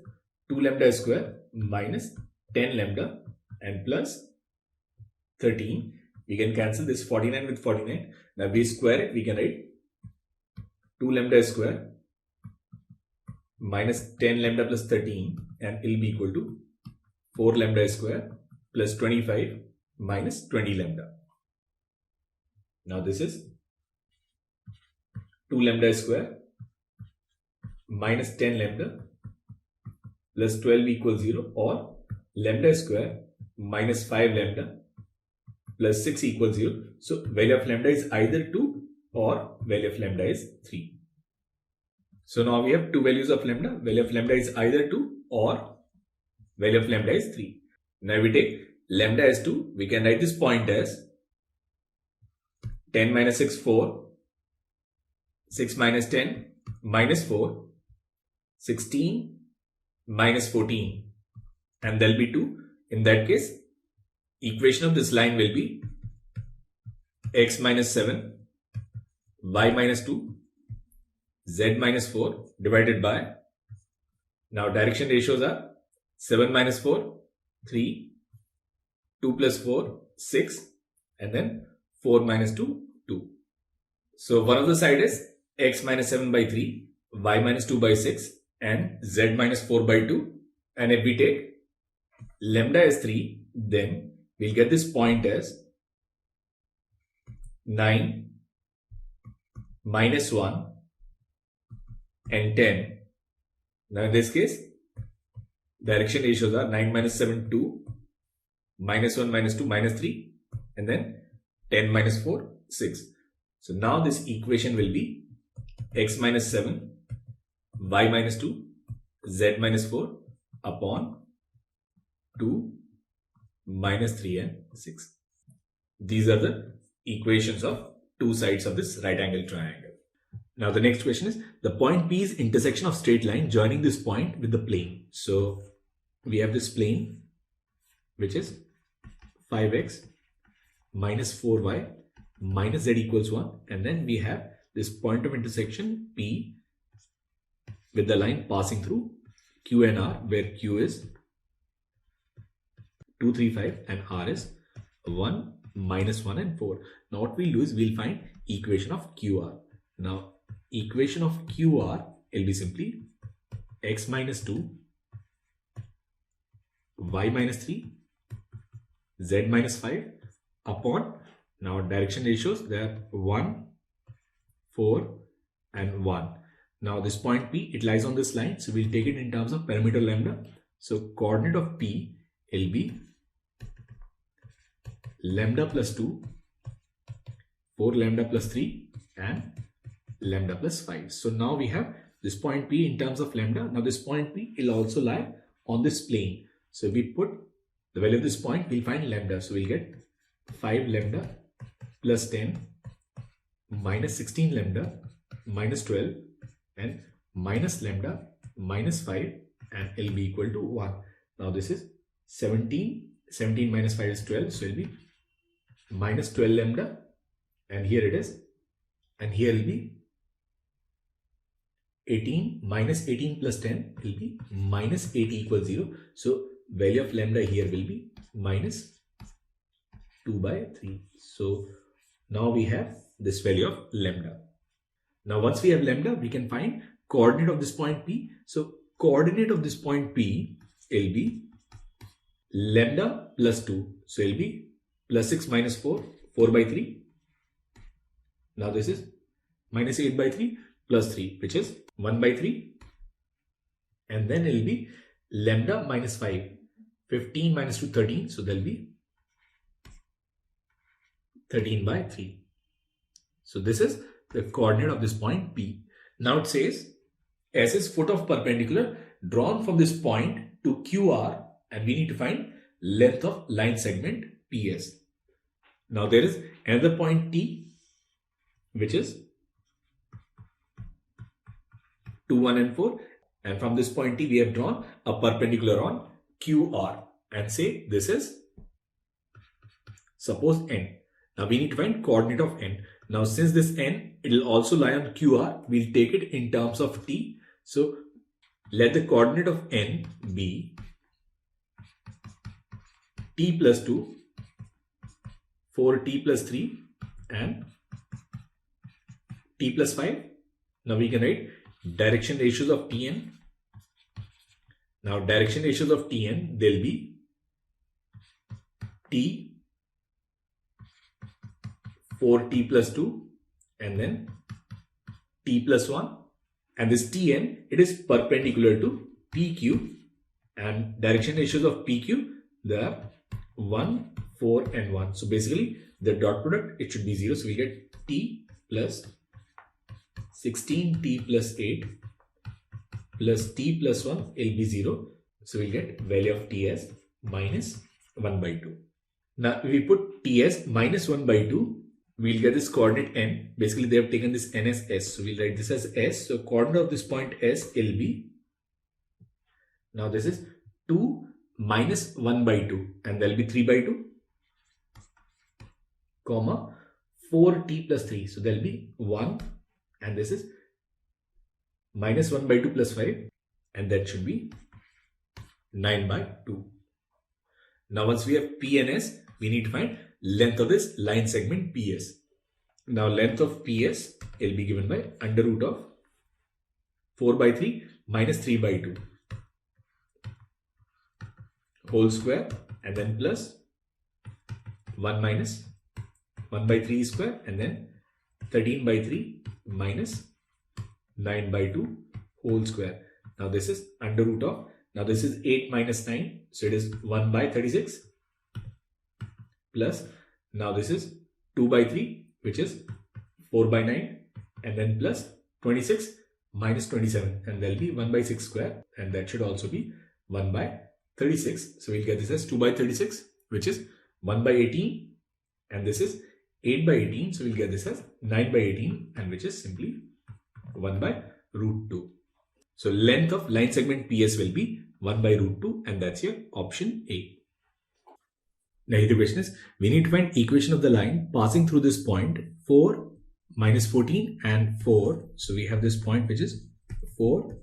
S1: 2 lambda square minus 10 lambda and plus 13. We can cancel this 49 with 49. Now we square it, we can write 2 lambda square minus 10 lambda plus 13, and it will be equal to 4 lambda square plus 25 minus 20 lambda. Now this is 2 lambda square minus 10 lambda plus 12 equals 0, or lambda square minus 5 lambda plus 6 equals 0. So value of lambda is either 2 or value of lambda is 3. So now we have two values of lambda. Value of lambda is either 2 or value of lambda is 3. Now we take lambda as 2. We can write this point as 10 minus 6, 4. 6 minus 10, minus 4. 16 minus 14. And there will be 2. In that case, equation of this line will be x minus 7, y minus 2, z minus 4 divided by, now direction ratios are 7 minus 4, 3, 2 plus 4, 6, and then 4 minus 2, 2. So one of the side is x minus 7 by 3, y minus 2 by 6, and z minus 4 by 2. And if we take lambda as 3, then we'll get this point as 9 minus 1 and 10. Now in this case, direction ratios are 9 minus 7, 2, minus 1 minus 2 minus 3, and then 10 minus 4, 6. So now this equation will be x minus 7, y minus 2, z minus 4 upon 2 minus 3 and 6. These are the equations of two sides of this right angle triangle. Now the next question is, the point P is intersection of straight line joining this point with the plane. So we have this plane which is 5x minus 4y minus z equals 1, and then we have this point of intersection P with the line passing through Q and R, where Q is 2, 3, 5 and R is 1, minus 1 and 4. Now what we'll do is we'll find equation of QR. Now equation of QR will be simply x minus 2, y minus 3, z minus 5 upon, now direction ratios, they are 1, 4 and 1. Now this point P, it lies on this line, so we'll take it in terms of perimeter lambda. So coordinate of P will be lambda plus 2, 4 lambda plus 3 and lambda plus 5. So now we have this point P in terms of lambda. Now this point P will also lie on this plane. So if we put the value of this point, we'll find lambda. So we'll get 5 lambda plus 10 minus 16 lambda minus 12 and minus lambda minus 5, and it'll be equal to 1. Now this is 17 minus 5 is 12, so it'll be minus 12 lambda, and here it is, and here will be 18 minus 18 plus 10 will be minus 8 equals 0. So value of lambda here will be minus 2 by 3. So now we have this value of lambda. Now once we have lambda, we can find coordinate of this point P. So coordinate of this point P will be lambda plus 2. So it will be plus 6 minus 4, 4 by 3. Now this is minus 8 by 3 plus 3, which is 1 by 3, and then it will be lambda minus 5. 15 minus 2, 13, so there will be 13 by 3. So this is the coordinate of this point P. Now it says S is foot of perpendicular drawn from this point to QR, and we need to find length of line segment PS. Now there is another point T, which is 2, 1 and 4, and from this point T we have drawn a perpendicular on QR, and say this is suppose N. Now we need to find coordinate of N. Now since this N, it will also lie on QR, we'll take it in terms of T. So let the coordinate of N be T plus 2, 4T plus 3 and T plus 5. Now we can write direction ratios of Tn. Now direction ratios of Tn, they'll be T 4T plus 2 and then T plus 1, and this Tn, it is perpendicular to PQ, and direction ratios of PQ, they are 1, 4 and 1. So basically the dot product, it should be 0. So we get T plus 16T plus 8 plus T plus 1 will be 0. So we'll get value of T as minus 1 by 2. Now if we put T as minus 1 by 2, we'll get this coordinate N. Basically they have taken this N as S. So we'll write this as S. So coordinate of this point S will be, now this is 2 minus 1 by 2, and there will be 3 by 2, comma 4T plus 3. So there will be 1, and this is minus 1 by 2 plus 5, and that should be 9 by 2. Now once we have P and S, we need to find length of this line segment PS. Now length of PS will be given by under root of 4 by 3 minus 3 by 2 whole square, and then plus 1 minus 1 by 3 square, and then 13 by 3 minus 9 by 2 whole square. Now this is under root of, now this is 8 minus 9, so it is 1 by 36 plus, now this is 2 by 3, which is 4 by 9, and then plus 26 minus 27, and there will be 1 by 6 square, and that should also be 1 by 36. So we'll get this as 2 by 36, which is 1 by 18, and this is 8 by 18, so we'll get this as 9 by 18, and which is simply 1 by root 2. So length of line segment PS will be 1 by root 2, and that's your option A. Now the question is, we need to find equation of the line passing through this point 4, minus 14 and 4. So we have this point which is 4,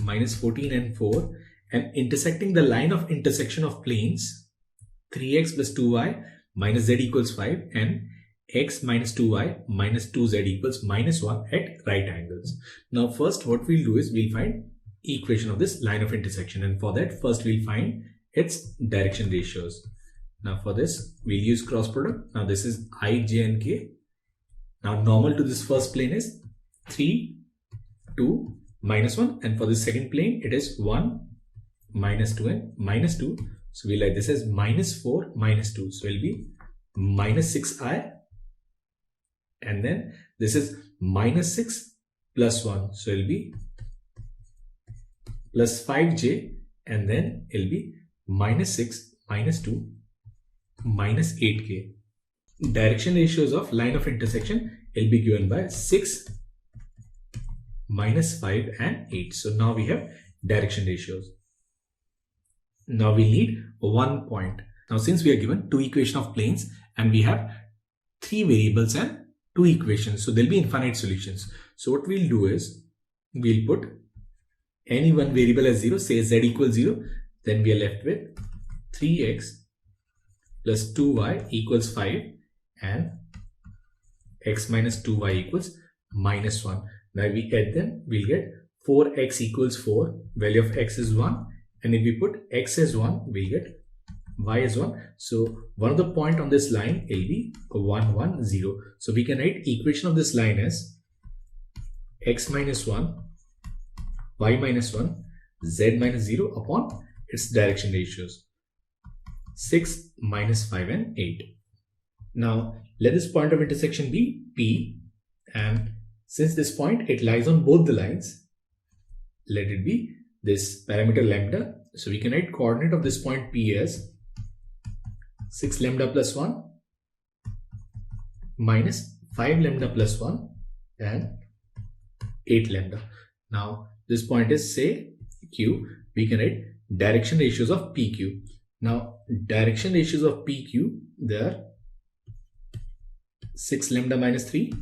S1: minus 14 and 4, and intersecting the line of intersection of planes 3x plus 2y minus z equals 5 and x minus 2y minus 2z equals minus 1 at right angles. Now first what we'll do is we'll find equation of this line of intersection, and for that first we'll find its direction ratios. Now for this we'll use cross product. Now this is I, j and k. Now normal to this first plane is 3, 2, minus 1, and for the second plane it is 1, minus 2 and minus 2. So we'll write this as minus 4, minus 2. So it will be minus 6i, and then this is minus 6 plus 1. So it will be plus 5j, and then it will be minus 6, minus 2, minus 8k. Direction ratios of line of intersection will be given by 6, minus 5 and 8. So now we have direction ratios. Now we need one point. Now since we are given two equations of planes and we have three variables and two equations, so there will be infinite solutions. So what we'll do is we'll put any one variable as 0, say z equals 0, then we are left with 3x plus 2y equals 5 and x minus 2y equals minus 1. Now we add them, we'll get 4x equals 4, value of x is 1, and if we put x as 1, we'll get y as 1. So one of the point on this line will be 1, 1, 0. So we can write equation of this line as x minus 1, y minus 1, z minus 0 upon its direction ratios. 6, minus 5 and 8. Now let this point of intersection be P, and since this point it lies on both the lines, let it be this parameter lambda. So we can write coordinate of this point P as 6 lambda plus 1 minus 5 lambda plus 1 and 8 lambda. Now this point is say Q. We can write direction ratios of PQ. Now direction ratios of PQ, they are 6 lambda minus 3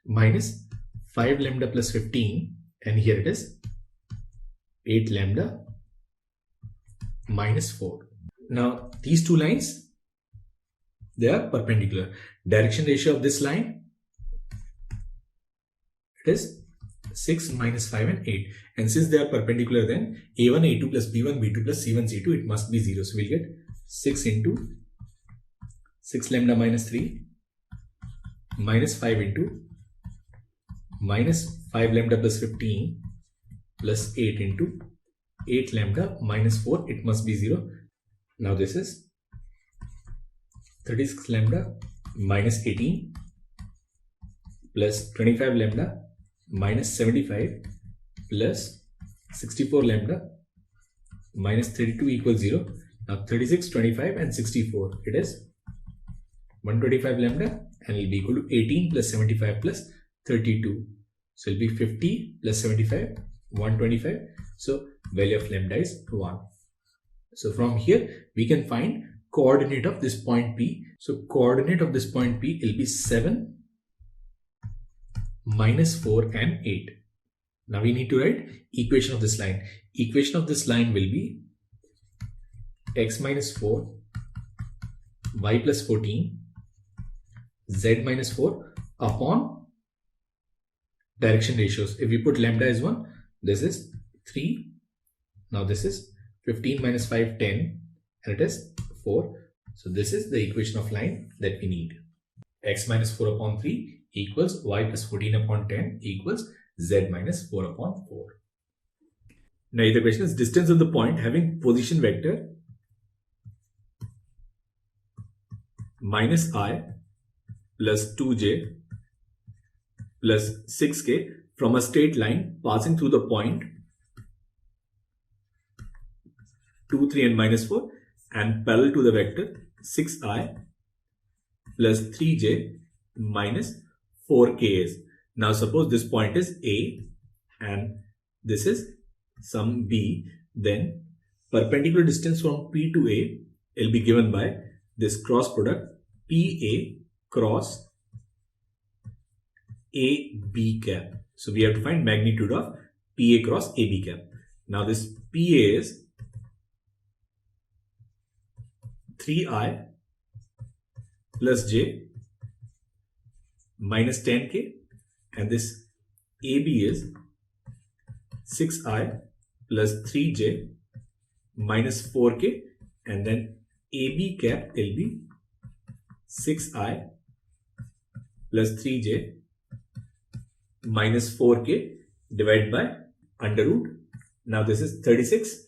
S1: minus 5 lambda plus 15, and here it is 8 lambda minus 4. Now these two lines, they are perpendicular. Direction ratio of this line, it is 6 minus 5 and 8, and since they are perpendicular, then a1 a2 plus b1 b2 plus c1 c2, it must be 0. So we'll get 6 into 6 lambda minus 3 minus 5 into minus 5 lambda plus 15 plus 8 into 8 lambda minus 4, it must be 0. Now this is 36 lambda minus 18 plus 25 lambda minus 75 plus 64 lambda minus 32 equals 0. Now 36, 25 and 64, it is 125 lambda, and it will be equal to 18 plus 75 plus 32. So it will be 50 plus 75, 125. So value of lambda is 1. So from here we can find coordinate of this point P. So coordinate of this point P will be 7, minus 4 and 8. Now we need to write equation of this line. Equation of this line will be x minus 4, y plus 14, z minus 4 upon direction ratios. If we put lambda as 1, this is 3. Now this is 15 minus 5, 10, and it is 4. So this is the equation of line that we need. X minus 4 upon 3 equals y plus 14 upon 10 equals z minus 4 upon 4. Now the question is distance of the point having position vector minus I plus 2j plus 6k from a straight line passing through the point 2, 3 and minus 4 and parallel to the vector 6i plus 3j minus 4k is. Now suppose this point is A and this is some B, then perpendicular distance from P to A will be given by this cross product PA cross AB cap. So we have to find magnitude of PA cross AB cap. Now this PA is 3i plus j minus 10k, and this AB is 6i plus 3j minus 4k, and then AB cap will be 6i plus 3j minus 4k divided by under root. Now this is 36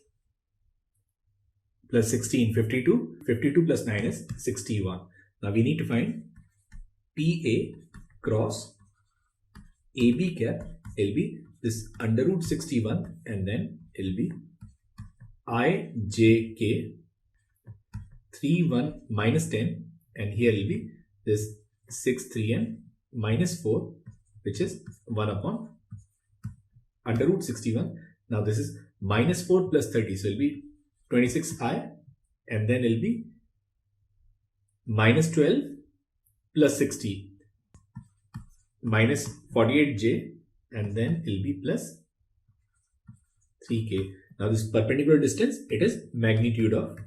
S1: plus 16, 52. 52 plus 9 is 61. Now we need to find PA cross AB cap will be this under root 61, and then it will be IJK 3, 1 minus 10, and here will be this 6, 3 and minus 4, which is 1 upon under root 61. Now this is minus 4 plus 30, so it will be 26i, and then it will be minus 12 plus 60 minus 48j, and then it will be plus 3k. Now this perpendicular distance, it is magnitude of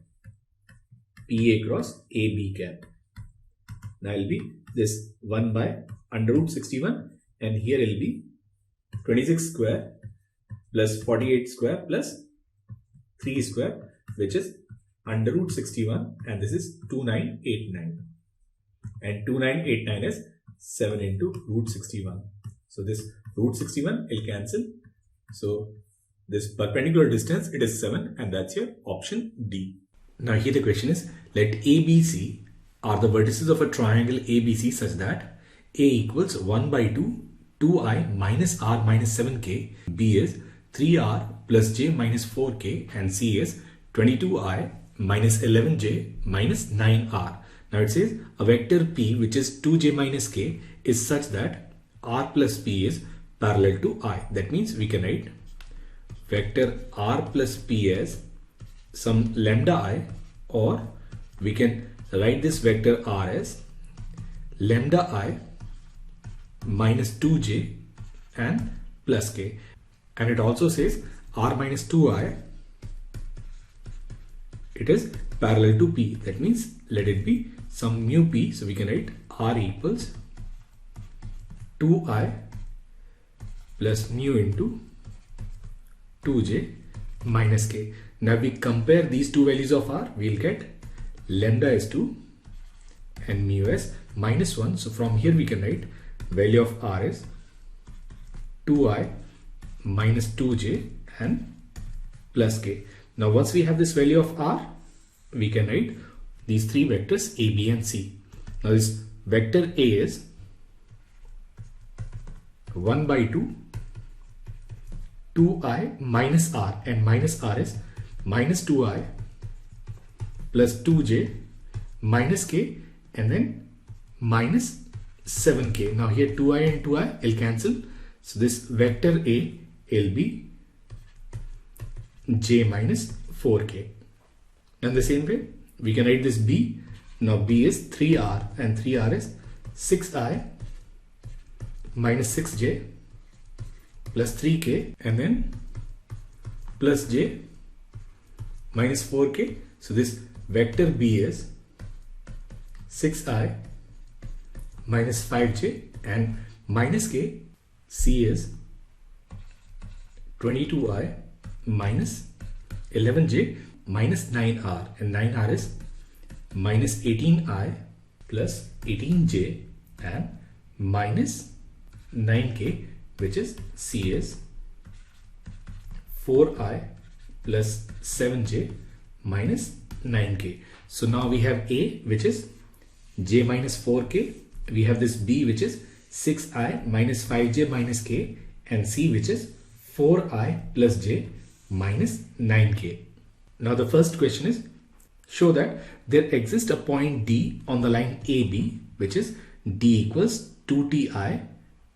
S1: PA cross AB cap. Now it will be this 1 by under root 61, and here it will be 26 square plus 48 square plus 3 square, which is under root 61, and this is 2989, and 2989 is 7 into root 61. So this root 61 will cancel. So this perpendicular distance, it is 7, and that's your option D. Now here the question is, let ABC are the vertices of a triangle ABC such that A equals 1 by 2, 2i minus r minus 7k, B is 3r plus j minus 4k, and C is 22i minus 11j minus 9r. Now it says a vector P which is 2j minus k is such that r plus P is parallel to I. That means we can write vector r plus P as some lambda I, or we can write this vector r as lambda I minus 2j and plus k. And it also says r minus 2i, it is parallel to P. That means let it be some mu P. So we can write r equals 2i plus mu into 2j minus k. Now we compare these two values of r, we'll get lambda is 2 and mu is minus 1. So from here we can write value of r is 2i minus 2j and plus k. Now once we have this value of r, we can write these three vectors a, b and c. Now this vector a is 1 by 2, 2i minus r, and minus r is minus 2i plus 2j minus k, and then minus 7k. Now here 2i and 2i will cancel. So this vector A will be j minus 4k. And the same way we can write this B. Now B is 3r, and 3r is 6i minus 6j plus 3k, and then plus j minus 4k. So this vector B is 6i minus 5j and minus k. C is 22i minus 11j minus 9r, and 9r is minus 18i plus 18j and minus 9k, which is C is 4i plus 7j minus 9k. So now we have A, which is j minus 4k. We have this B, which is 6i minus 5j minus k, and C, which is 4i plus j minus 9k. Now the first question is, show that there exists a point D on the line AB, which is D equals 2ti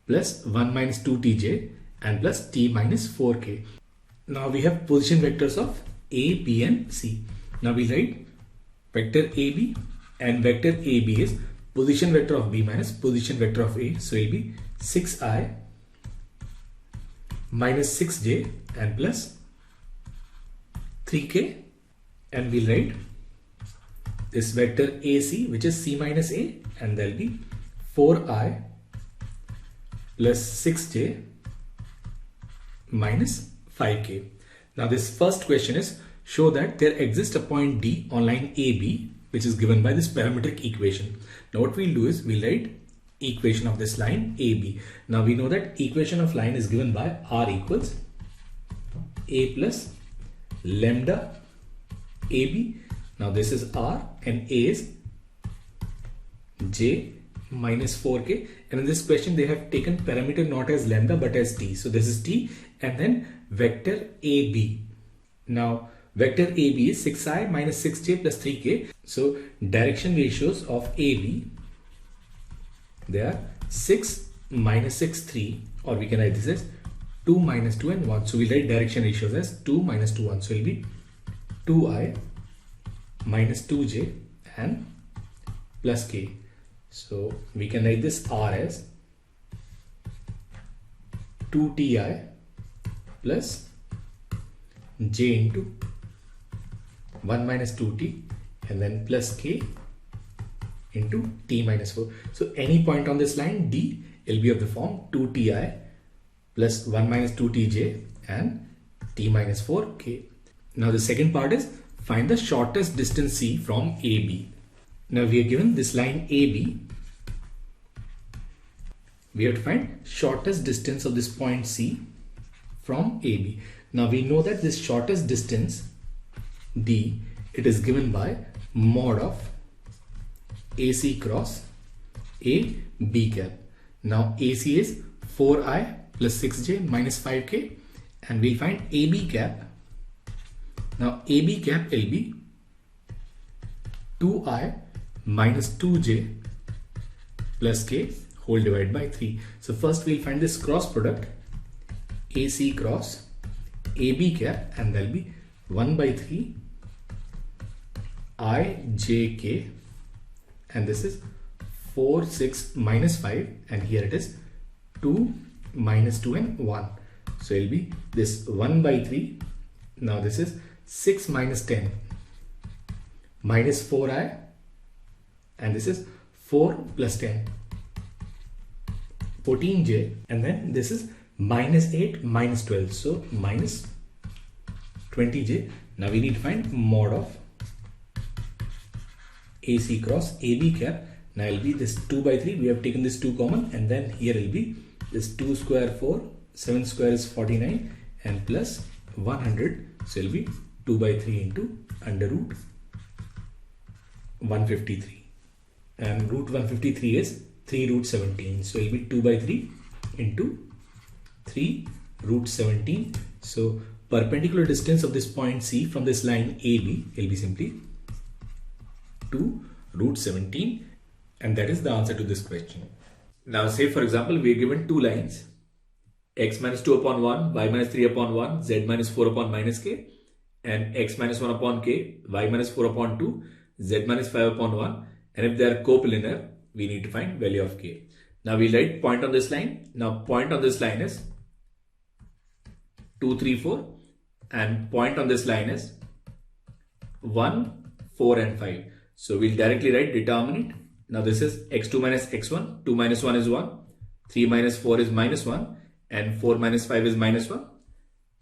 S1: plus 1 minus 2tj and plus t minus 4k. Now we have position vectors of A, B and C. Now we write vector AB, and vector AB is position vector of B minus position vector of A. So it will be 6i minus 6j and plus 3k, and we'll write this vector AC, which is C minus A, and there will be 4i plus 6j minus 5k. Now this first question is, show that there exists a point D on line AB, which is given by this parametric equation. Now what we'll do is we'll write equation of this line AB. Now we know that equation of line is given by R equals A plus lambda AB. Now this is R and A is j minus 4k, and in this question they have taken parameter not as lambda but as t. So this is t, and then vector AB. Now vector AB is 6i minus 6j plus 3k. So direction ratios of AB, they are 6 minus 6 3, or we can write this as 2 minus 2 and 1. So we write direction ratios as 2 minus 2 1. So it will be 2i minus 2j and plus k. So we can write this R as 2ti plus j into 1 minus 2t and then plus k into t minus 4. So any point on this line D will be of the form 2ti plus 1 minus 2tj and t minus 4k. Now the second part is find the shortest distance C from AB. Now we are given this line AB,
S2: We have to find shortest distance of this point C from AB. Now we know that this shortest distance D, it is given by mod of AC cross AB cap. Now AC is 4i plus 6j minus 5k, and we'll find AB cap. Now AB cap will be 2i minus 2j plus k whole divided by 3. So first we'll find this cross product AC cross AB cap, and that'll be 1 by 3 ijk, and this is 4, 6 minus 5, and here it is 2 minus 2 and 1. So it'll be this 1 by 3. Now this is 6 minus 10 minus 4i, and this is 4 plus 10 14j, and then this is minus 8 minus 12, so minus 20j. Now we need to find mod of AC cross AB cap. Now it will be this 2 by 3, we have taken this 2 common, and then here it will be this 2 square 4, 7 square is 49, and plus 100, so it will be 2 by 3 into under root 153, and root 153 is 3 root 17, so it will be 2 by 3 into 3 root 17. So perpendicular distance of this point C from this line AB will be simply 2 root 17, and that is the answer to this question. Now say for example we are given two lines, x minus 2 upon 1, y minus 3 upon 1, z minus 4 upon minus k, and x minus 1 upon k, y minus 4 upon 2, z minus 5 upon 1, and if they are coplanar, we need to find value of k. Now we write point on this line. Now point on this line is 2, 3, 4, and point on this line is 1, 4 and 5. So we'll directly write determinant. Now this is x2 minus x1, 2 minus 1 is 1, 3 minus 4 is minus 1, and 4 minus 5 is minus 1.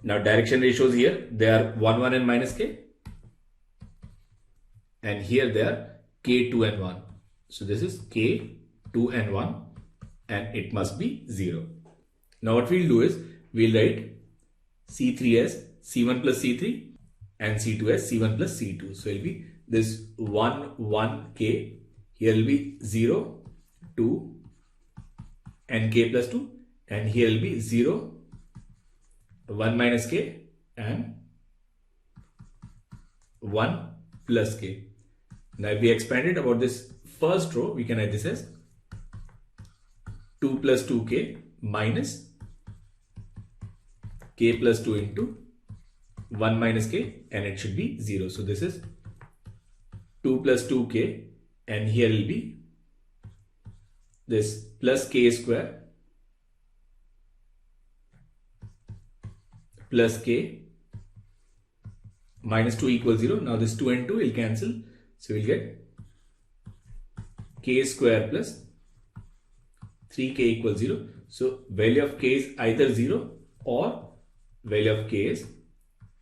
S2: Now direction ratios here, they are 1, 1 and minus k, and here they are k, 2 and 1. So this is k, 2 and 1, and it must be 0. Now what we'll do is, we'll write C3 as C1 plus C3 and C2 as C1 plus C2. So it'll be this 1, 1, k, here will be 0, 2 and k plus 2, and here will be 0, 1 minus k and 1 plus k. Now if we expand it about this first row, we can write this as 2 plus 2k minus k plus 2 into 1 minus k, and it should be 0. So this is 2 plus 2k, and here will be this plus k square plus k minus 2 equals 0. Now this 2 and 2 will cancel, so we'll get k square plus 3k equals 0. So value of k is either 0 or value of k is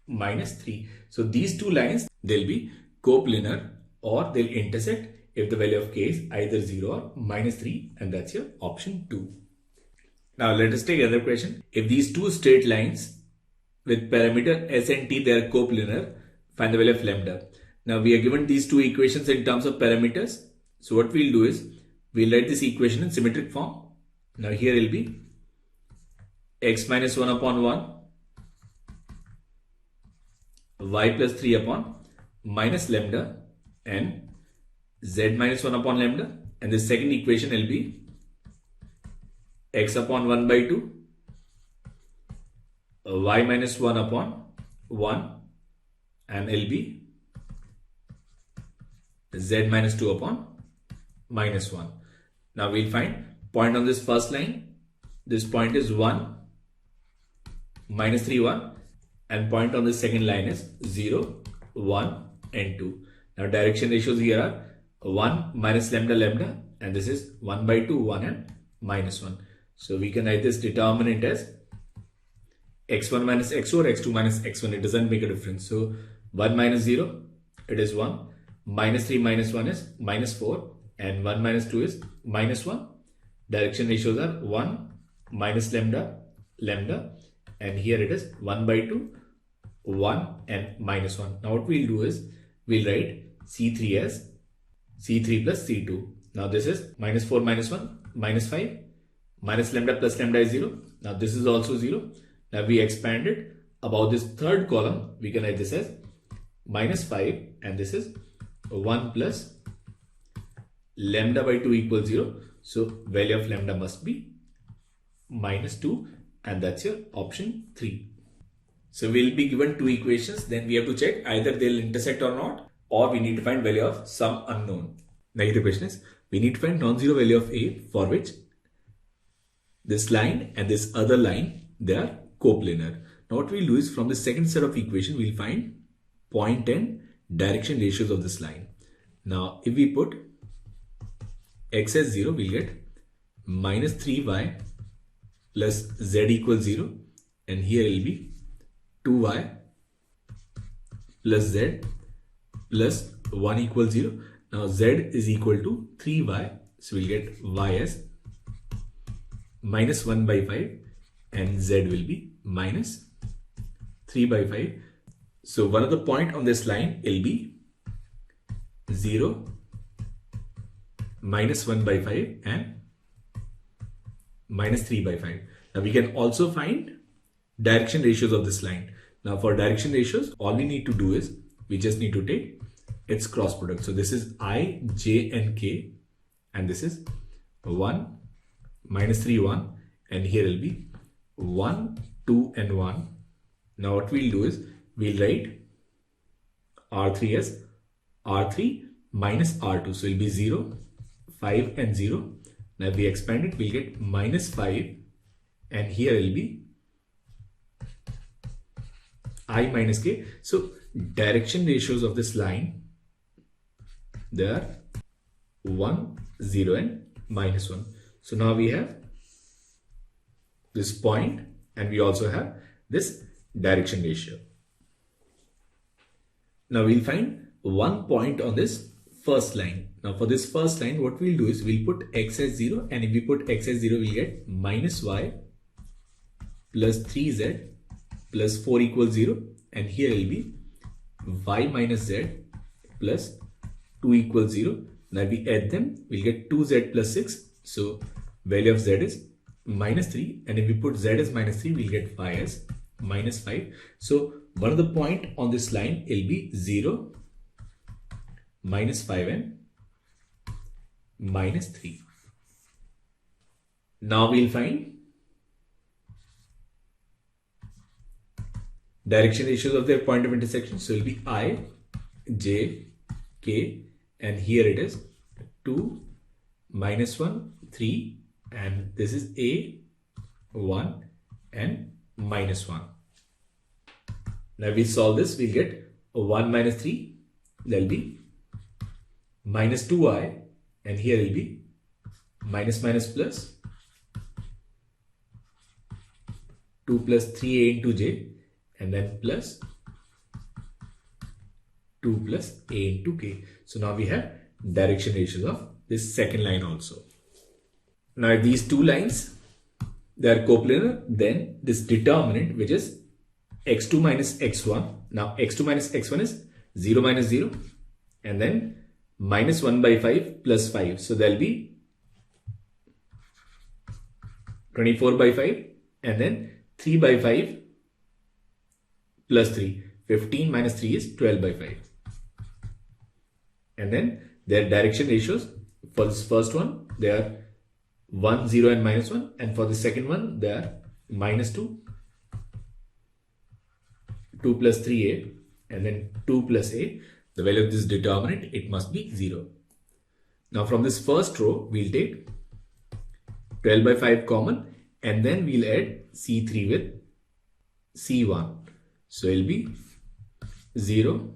S2: minus 3. So these two lines, they'll be coplanar or they'll intersect if the value of k is either 0 or minus 3, and that's your option 2. Now let us take another question. If these two straight lines with parameter s and t, they are coplanar, find the value of lambda. Now we are given these two equations in terms of parameters. So what we'll do is, we'll write this equation in symmetric form. Now here will be x minus 1 upon 1, y plus 3 upon minus lambda, and z minus 1 upon lambda, and the second equation will be x upon 1 by 2, y minus 1 upon 1, and will be z minus 2 upon minus 1. Now we'll find point on this first line. This point is 1, minus 3, 1, and point on the second line is 0, 1 and 2. Now direction ratios here are 1 minus lambda lambda, and this is 1 by 2, 1 and minus 1. So we can write this determinant as x1 minus x2 or x2 minus x1. It doesn't make a difference. So 1 minus 0, it is 1. Minus 3 minus 1 is minus 4. And 1 minus 2 is minus 1. Direction ratios are 1 minus lambda, lambda, and here it is 1 by 2, 1 and minus 1. Now what we'll do is we'll write C3 as C3 plus C2. Now this is minus 4 minus 1 minus 5 minus lambda plus lambda is 0. Now this is also 0. Now we expand it. About this third column, we can write this as minus 5 and this is 1 plus lambda by 2 equals 0. So value of lambda must be minus 2 and that's your option 3. So we'll be given two equations, then we have to check either they'll intersect or not, or we need to find value of some unknown. Now the question is, we need to find non-zero value of A for which this line and this other line, they are coplanar. Now what we'll do is from the second set of equation, we'll find point and direction ratios of this line. Now if we put x as 0, we'll get minus 3y plus z equals 0, and here it will be 2y plus z plus 1 equals 0. Now z is equal to 3y, so we'll get y as minus 1 by 5 and z will be minus 3 by 5. So one of the point on this line will be 0, minus 1 by 5 and minus 3 by 5. Now we can also find direction ratios of this line. Now for direction ratios, all we need to do is we just need to take its cross product. So this is I, j and k, and this is 1, minus 3, 1, and here will be 1, 2 and 1. Now what we'll do is we'll write R3 as R3 minus R2. So it will be 0, 5 and 0. Now if we expand it, we'll get minus 5 and here it will be I minus k. So direction ratios of this line, they are 1, 0 and minus 1. So now we have this point and we also have this direction ratio. Now we'll find one point on this first line. Now for this first line, what we'll do is we'll put x as 0, and if we put x as 0, we'll get minus y plus 3z plus 4 equals 0, and here will be y minus z plus 2 equals 0. Now if we add them, we'll get 2z plus 6. So value of z is minus 3, and if we put z as minus 3, we'll get y as minus 5. So one of the point on this line will be 0, minus 5 and minus 3. Now we'll find direction ratios of their point of intersection. So it will be I, j, k, and here it is 2, minus 1, 3, and this is a, 1 and minus 1. Now we solve this, we'll get 1 minus 3, there will be minus 2i, and here will be minus minus plus 2 plus 3a into j, and then plus 2 plus a into k. So now we have direction ratios of this second line also. Now if these two lines, they are coplanar, then this determinant, which is x2 minus x1. Now x2 minus x1 is 0 minus 0, and then minus 1 by 5 plus 5. So there will be 24 by 5, and then 3 by 5 plus 3. 15 minus 3 is 12 by 5. And then their direction ratios, for this first one, they are 1, 0 and minus 1. And for the second one, they are minus 2, 2 plus 3a, and then 2 plus a. The value of this determinant, it must be 0. Now from this first row, we'll take 12 by 5 common, and then we'll add C3 with C1. So it'll be 0,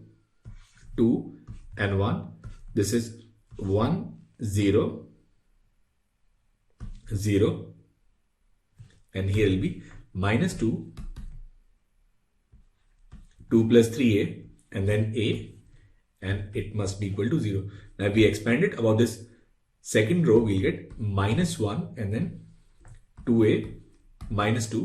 S2: 2 and 1. This is 1, 0, 0, and here will be minus 2, 2 plus 3a, and then a, and it must be equal to 0. Now if we expand it about this
S1: second row we'll get minus 1 and then 2a minus 2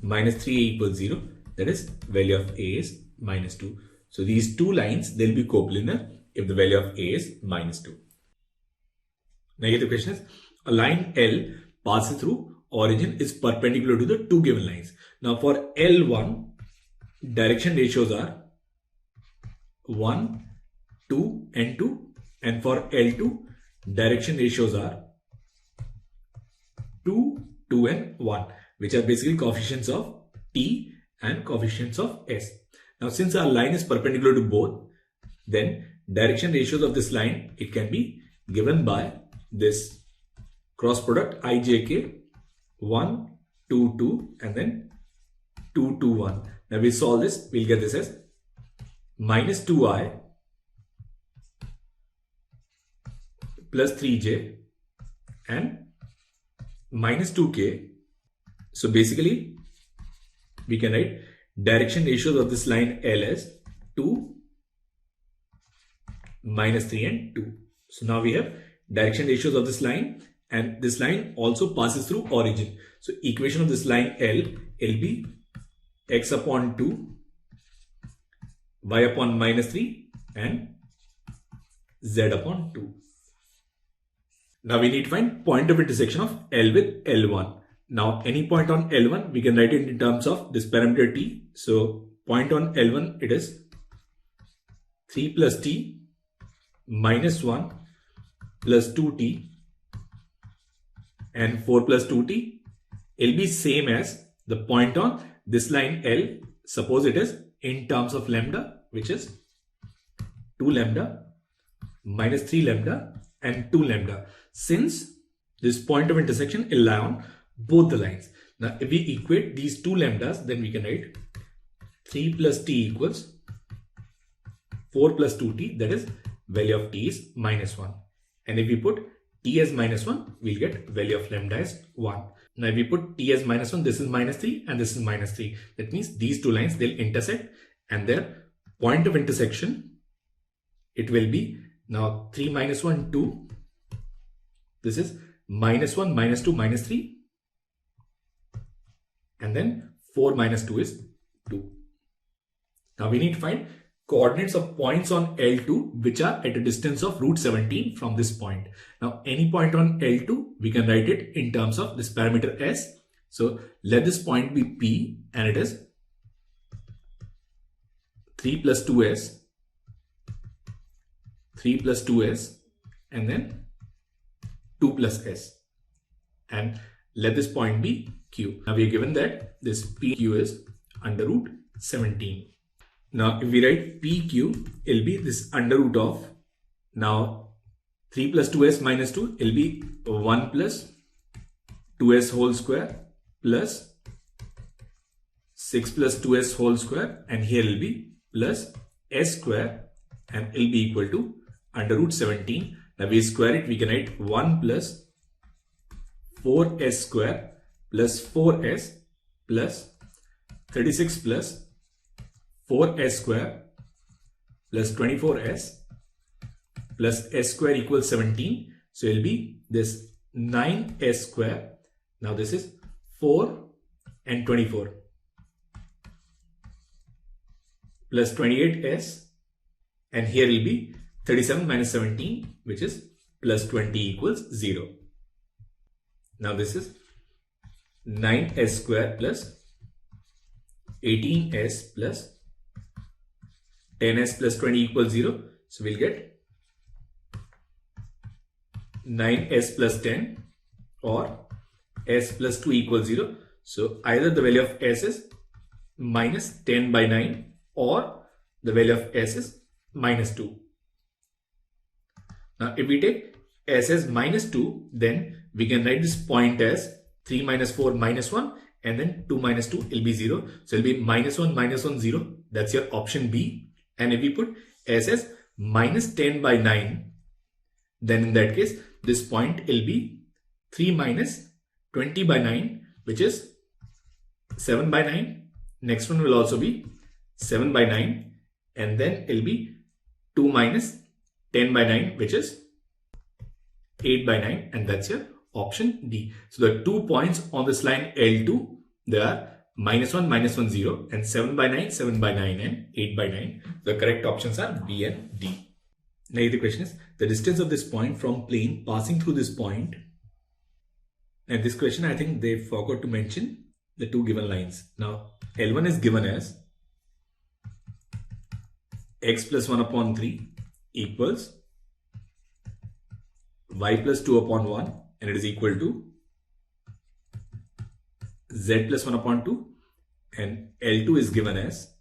S1: minus 3a equals 0. That is value of a is minus 2. So these two lines, they'll be coplanar if the value of a is minus 2. Now here the question is, a line L passes through origin is perpendicular to the two given lines. Now for L1, direction ratios are 1, 2 and 2, and for L2, direction ratios are 2, 2 and 1, which are basically coefficients of T and coefficients of S. Now since our line is perpendicular to both, then direction ratios of this line, it can be given by this cross product ijk 1, 2, 2 and then 2, 2, 1. Now we solve this, we'll get this as minus 2i plus 3j and minus 2k. So basically we can write direction ratios of this line L as 2, minus 3 and 2. So now we have direction ratios of this line, and this line also passes through origin. So equation of this line L will be x upon 2, y upon minus 3 and z upon 2. Now we need to find point of intersection of L with L1. Now any point on L1 we can write it in terms of this parameter t. So point on L1 it is 3 plus t minus 1 plus 2t and 4 plus 2t will be same as the point on this line L. Suppose it is in terms of lambda, which is 2 lambda minus 3 lambda and 2 lambda, since this point of intersection will lie on both the lines. Now if we equate these 2 lambdas, then we can write 3 plus t equals 4 plus 2t, that is value of t is minus 1. And if we put t as minus 1, we'll get value of lambda as 1. Now if we put t as minus 1, this is minus 3 and this is minus 3. That means these two lines, they'll intersect and their point of intersection, it will be now 3 minus 1, 2. This is minus 1, minus 2, minus 3. And then 4 minus 2 is 2. Now we need to find coordinates of points on L2 which are at a distance of root 17 from this point. Now any point on L2 we can write it in terms of this parameter S. So let this point be P and it is 3 plus 2s, 3 plus 2s and then 2 plus s, and let this point be Q. Now we are given that this PQ is under root 17. Now if we write PQ, it will be this under root of, now 3 plus 2s minus 2 will be 1 plus 2s whole square plus 6 plus 2s whole square, and here will be plus s square, and it will be equal to under root 17. Now we square it, we can write 1 plus 4s square plus 4s plus 36 plus 4s square plus 24s plus s square equals 17. So it will be this 9s square. Now this is 4 and 24 plus 28s, and here will be 37 minus 17, which is plus 20 equals 0. Now this is 9s square plus 18s plus 10s plus 20 equals 0. So we'll get 9s plus 10 or s plus 2 equals 0. So either the value of s is minus 10 by 9 or the value of s is minus 2. Now if we take s as minus 2, then we can write this point as 3 minus 4 minus 1, and then 2 minus 2 will be 0. So it will be minus 1, 0. That's your option B. And if we put s as minus 10 by 9, then in that case, this point will be 3 minus 20 by 9, which is 7 by 9. Next one will also be 7 by 9. And then it will be 2 minus 10 by 9, which is 8 by 9, and that's your option D. So the 2 points on this line L2, they are -1, -1, 0, and 7 by 9, 7 by 9, and 8 by 9. The correct options are B and D. Now the question is the distance of this point from plane passing through this point. And this question, I think they forgot to mention the two given lines. Now L1 is given as x plus 1 upon 3 equals y plus 2 upon 1, and it is equal to z plus 1 upon 2, and L2 is given as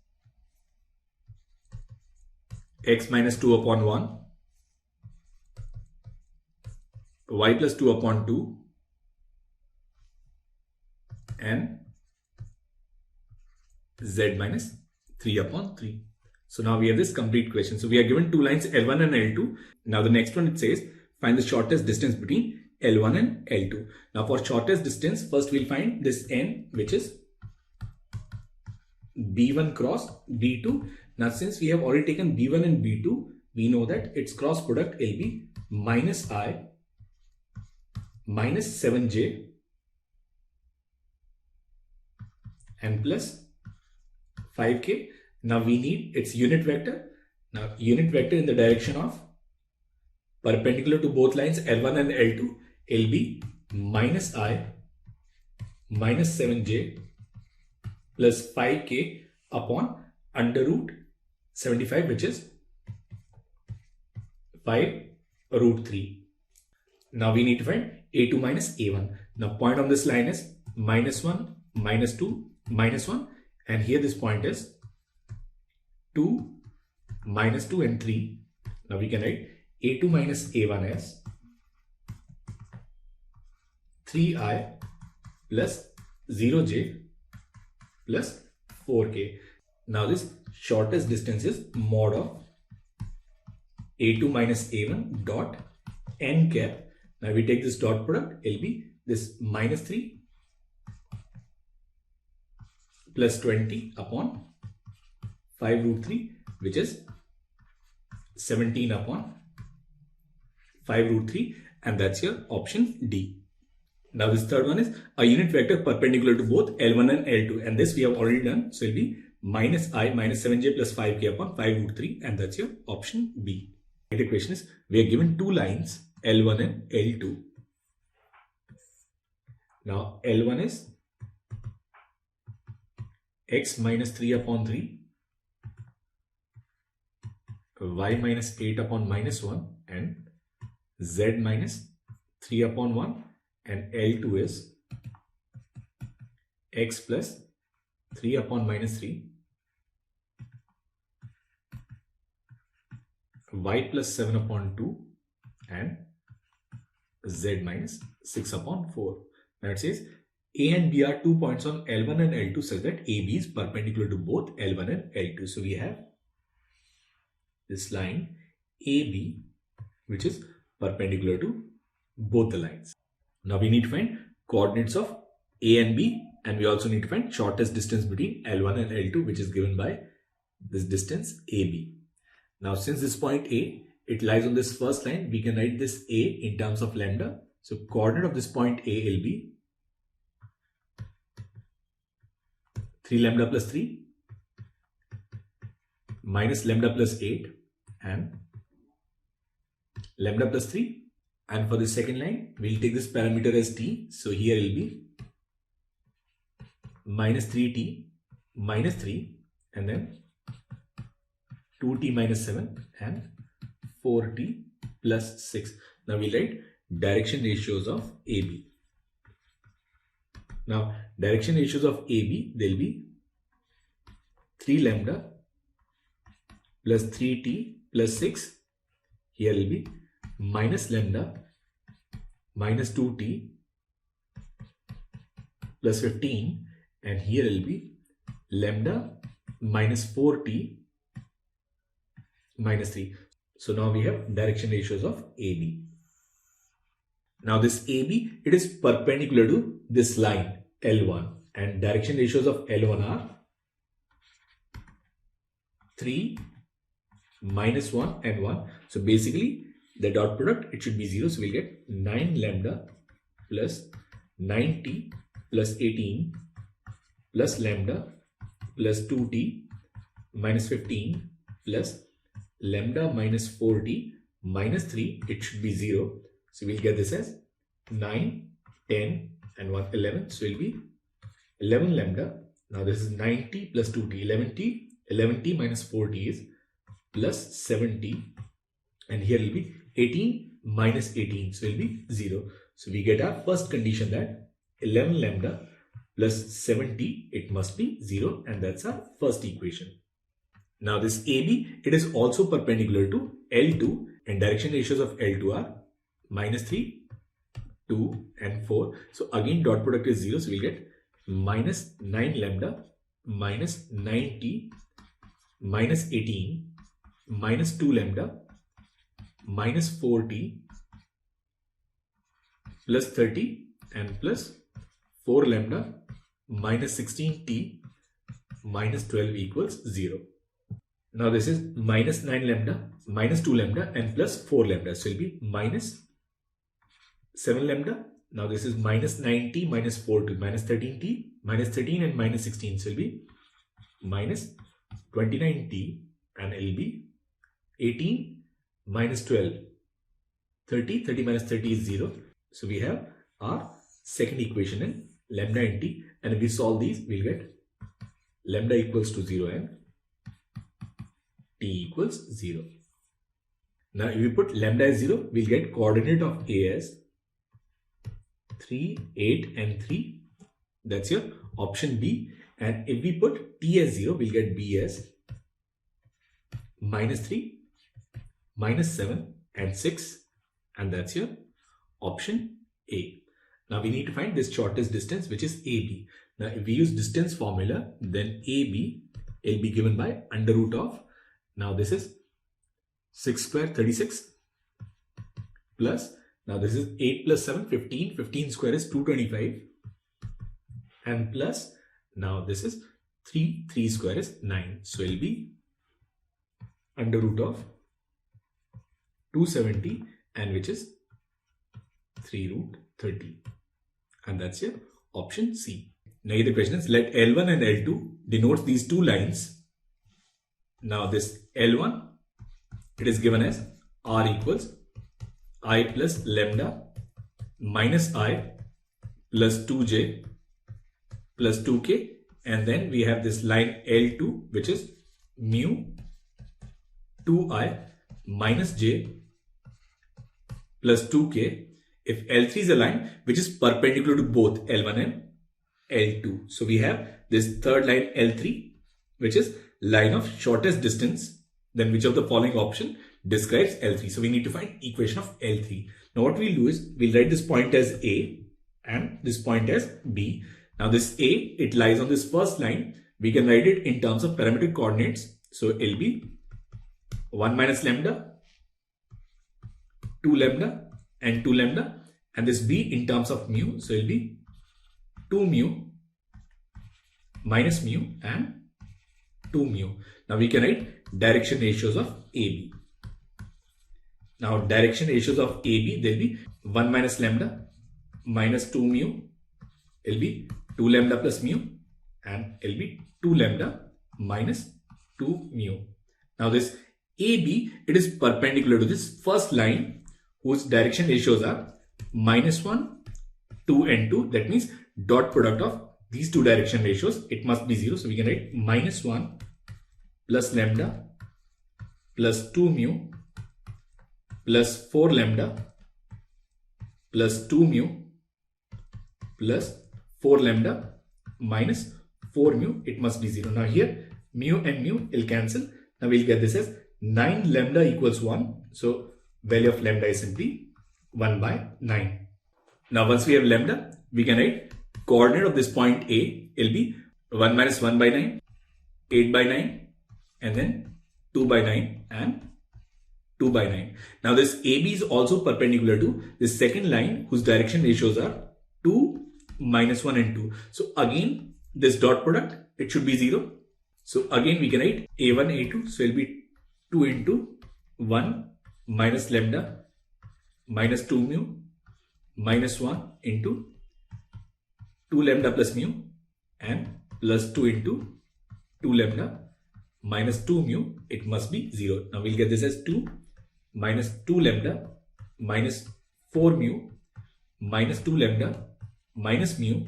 S1: x minus 2 upon 1, y plus 2 upon 2, and z minus 3 upon 3. So now we have this complete question. So we are given two lines L1 and L2. Now the next one, it says find the shortest distance between L1 and L2. Now for shortest distance, first we'll find this n, which is B1 cross B2. Now since we have already taken B1 and B2, we know that its cross product will be minus I minus 7j and plus 5k. Now we need its unit vector. Now unit vector in the direction of perpendicular to both lines L1 and L2 will be minus I minus 7j plus 5k upon under root 75, which is 5 root 3. Now we need to find A2 minus A1. Now point on this line is -1, -2, -1, and here this point is 2, -2 and 3. Now we can write A2 minus A1 as 3i plus 0j plus 4k. Now this shortest distance is mod of A2 minus A1 dot n cap. Now we take this dot product, it will be this -3 plus 20 upon 5 root 3, which is 17 upon 5 root 3, and that's your option D. Now this third one is a unit vector perpendicular to both L1 and L2, and this we have already done. So it will be minus I minus 7j plus 5k upon 5 root 3, and that's your option B. The question is we are given two lines L1 and L2. Now L1 is x minus 3 upon 3, y minus 8 upon -1, and z minus 3 upon 1, and L2 is x plus 3 upon -3, y plus 7 upon 2, and z minus 6 upon 4. Now it says A and B are 2 points on L1 and L2 such that AB is perpendicular to both L1 and L2. So we have this line AB, which is perpendicular to both the lines. Now we need to find coordinates of A and B, and we also need to find shortest distance between L1 and L2, which is given by this distance AB. Now since this point A, it lies on this first line, we can write this A in terms of lambda. So coordinate of this point A will be 3 lambda plus 3 minus lambda plus 8 and lambda plus 3. And for the second line, we'll take this parameter as t. So here will be minus 3t minus 3, and then 2t minus 7 and 4t plus 6. Now we'll write direction ratios of AB. Now direction ratios of AB, they'll be 3 lambda plus 3t plus 6. Here will be minus lambda minus 2t plus 15, and here will be lambda minus 4t minus 3. So now we have direction ratios of AB. Now this AB, it is perpendicular to this line L1, and direction ratios of L1 are 3, -1 and 1. So basically
S2: the dot product, it should be 0. So we'll get 9 lambda plus 9t plus 18 plus lambda plus 2t minus 15 plus lambda minus 4t minus 3, it should be 0. So we'll get this as 9, 10 and 1, 11. So it will be 11 lambda. Now this is 9t plus 2t, 11t minus 4t is plus 7t, and here it will be 18 minus 18, so it will be 0. So we get our first condition that 11 lambda plus 7t, it must be 0, and that's our first equation. Now this AB, it is also perpendicular to L2, and direction ratios of L2 are minus 3, 2 and 4. So again dot product is 0, so we'll get minus 9 lambda minus 9t minus 18 minus 2 lambda minus 4t plus 30 and plus 4 lambda minus 16t minus 12 equals 0. Now this is minus 9 lambda minus 2 lambda and plus 4 lambda. So it will be minus 7 lambda. Now this is minus 9t minus 4t minus 13t minus 13 and minus 16. So it will be minus 29t, and it will be 18 minus 12. 30 minus 30 is 0. So we have our second equation in lambda and t, and if we solve these, we'll get lambda equals to 0 and t equals 0. Now if we put lambda as 0, we'll get coordinate of A as 3, 8 and 3. That's your option B. And if we put t as 0, we'll get B as minus 3, minus 7 and 6. And that's your option A. Now we need to find this shortest distance, which is AB. Now if we use distance formula, then AB will be given by under root of, now this is 6 square 36 plus, now this is 8 plus 7 15, 15 square is 225 and plus, now this is 3 square is 9. So it will be under root of 270, and which is 3 root 30, and that's your option C. Now the question is, let L1 and L2 denote these two lines. Now this L1, it is given as R equals I plus lambda minus I plus 2j plus 2k, and then we have this line L2, which is mu 2i minus j plus 2k if L3 is a line which is perpendicular to both L1 and L2. So we have this third line L3, which is line of shortest distance. Then which of the following option describes L3? So we need to find equation of L3. Now what we'll do is we'll write this point as A and this point as B. Now this A, it lies on this first line. We can write it in terms of parametric coordinates. So it'll be 1 minus lambda, 2 lambda and 2 lambda, and this B in terms of mu. So it'll be 2 mu minus mu and 2 mu. Now we can write direction ratios of AB. Now direction ratios of AB, they'll be 1 minus lambda minus 2 mu, it'll be 2 lambda plus mu, and it'll be 2 lambda minus 2 mu. Now this AB, it is perpendicular to this first line whose direction ratios are minus 1, 2 and 2. That means dot product of these two direction ratios, it must be 0. So we can write minus 1 plus lambda plus 2 mu plus 4 lambda plus 2 mu plus 4 lambda minus 4 mu, it must be 0. Now here mu and mu will cancel. Now we'll get this as 9 lambda equals 1. So value of lambda is simply 1 by 9. Now once we have lambda, we can write coordinate of this point A will be 1 minus 1 by 9, 8 by 9, and then 2 by 9 and 2 by 9. Now this AB is also perpendicular to this second line whose direction ratios are 2, minus 1 and 2. So again this dot product, it should be 0. So again we can write A1, A2. So it will be 2 into 1 minus lambda
S1: minus 2 mu minus 1 into 2 lambda plus mu and plus 2 into 2 lambda minus 2 mu, it must be 0. Now we'll get this as 2 minus 2 lambda minus 4 mu minus 2 lambda minus mu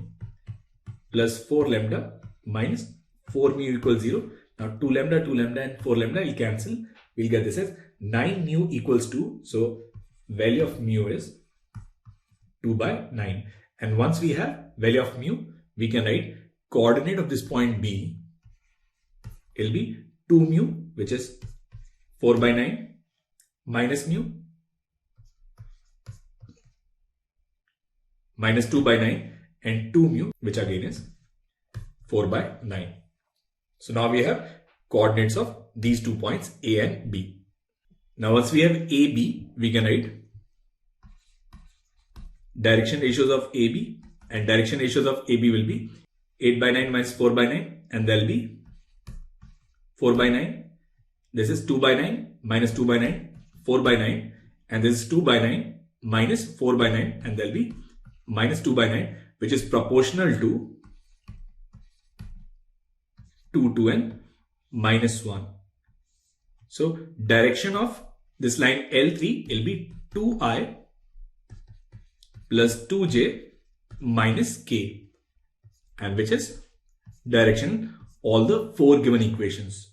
S1: plus 4 lambda minus 4 mu equals 0. Now 2 lambda and 4 lambda will cancel. We'll get this as 9 mu equals 2. So value of mu is 2 by 9. And once we have value of mu, we can write coordinate of this point B. It will be 2 mu, which is 4 by 9 minus mu minus 2 by 9 and 2 mu, which again is 4 by 9. So now we have coordinates of these 2 points A and B. Now once we have AB, we can write direction ratios of AB, and direction ratios of AB will be 8 by 9 minus 4 by 9, and there will be 4 by 9. This is 2 by 9 minus 2 by 9, 4 by 9, and this is 2 by 9 minus 4 by 9, and there will be minus 2 by 9, which is proportional to 2 to n minus 1. So direction of this line L3 will be 2i plus 2j minus k, and which is direction all the 4 given equations.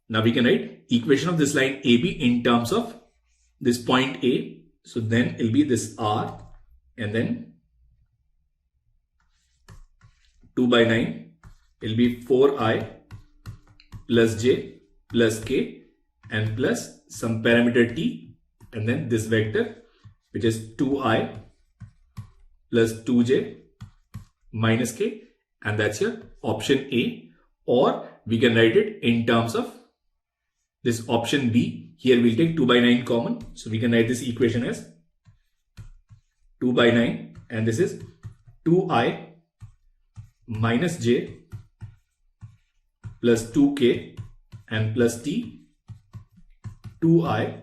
S1: Now we can write equation of this line AB in terms of this point A. So then it will be this R, and then 2 by 9 will be 4i plus j plus k and plus some parameter t, and then this vector, which is 2i plus 2j minus k, and that's your option A. Or we can write it in terms of this option B. Here we'll take 2 by 9 common, so we can write this equation as 2 by 9, and this is 2i minus j plus 2k and plus t, 2i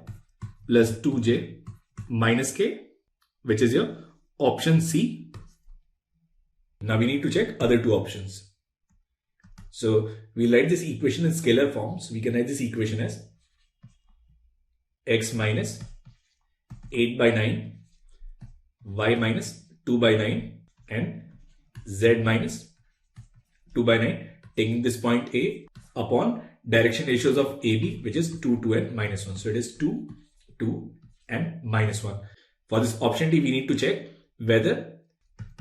S1: plus 2j minus k, which is your option C. Now we need to check other two options. So we write this equation in scalar form. So we can write this equation as x minus 8 by 9, y minus 2 by 9, and z minus 2 by 9, taking this point A upon direction ratios of AB, which is 2 to n minus 1. So it is 2, 2 and minus 1. For this option D, we need to check whether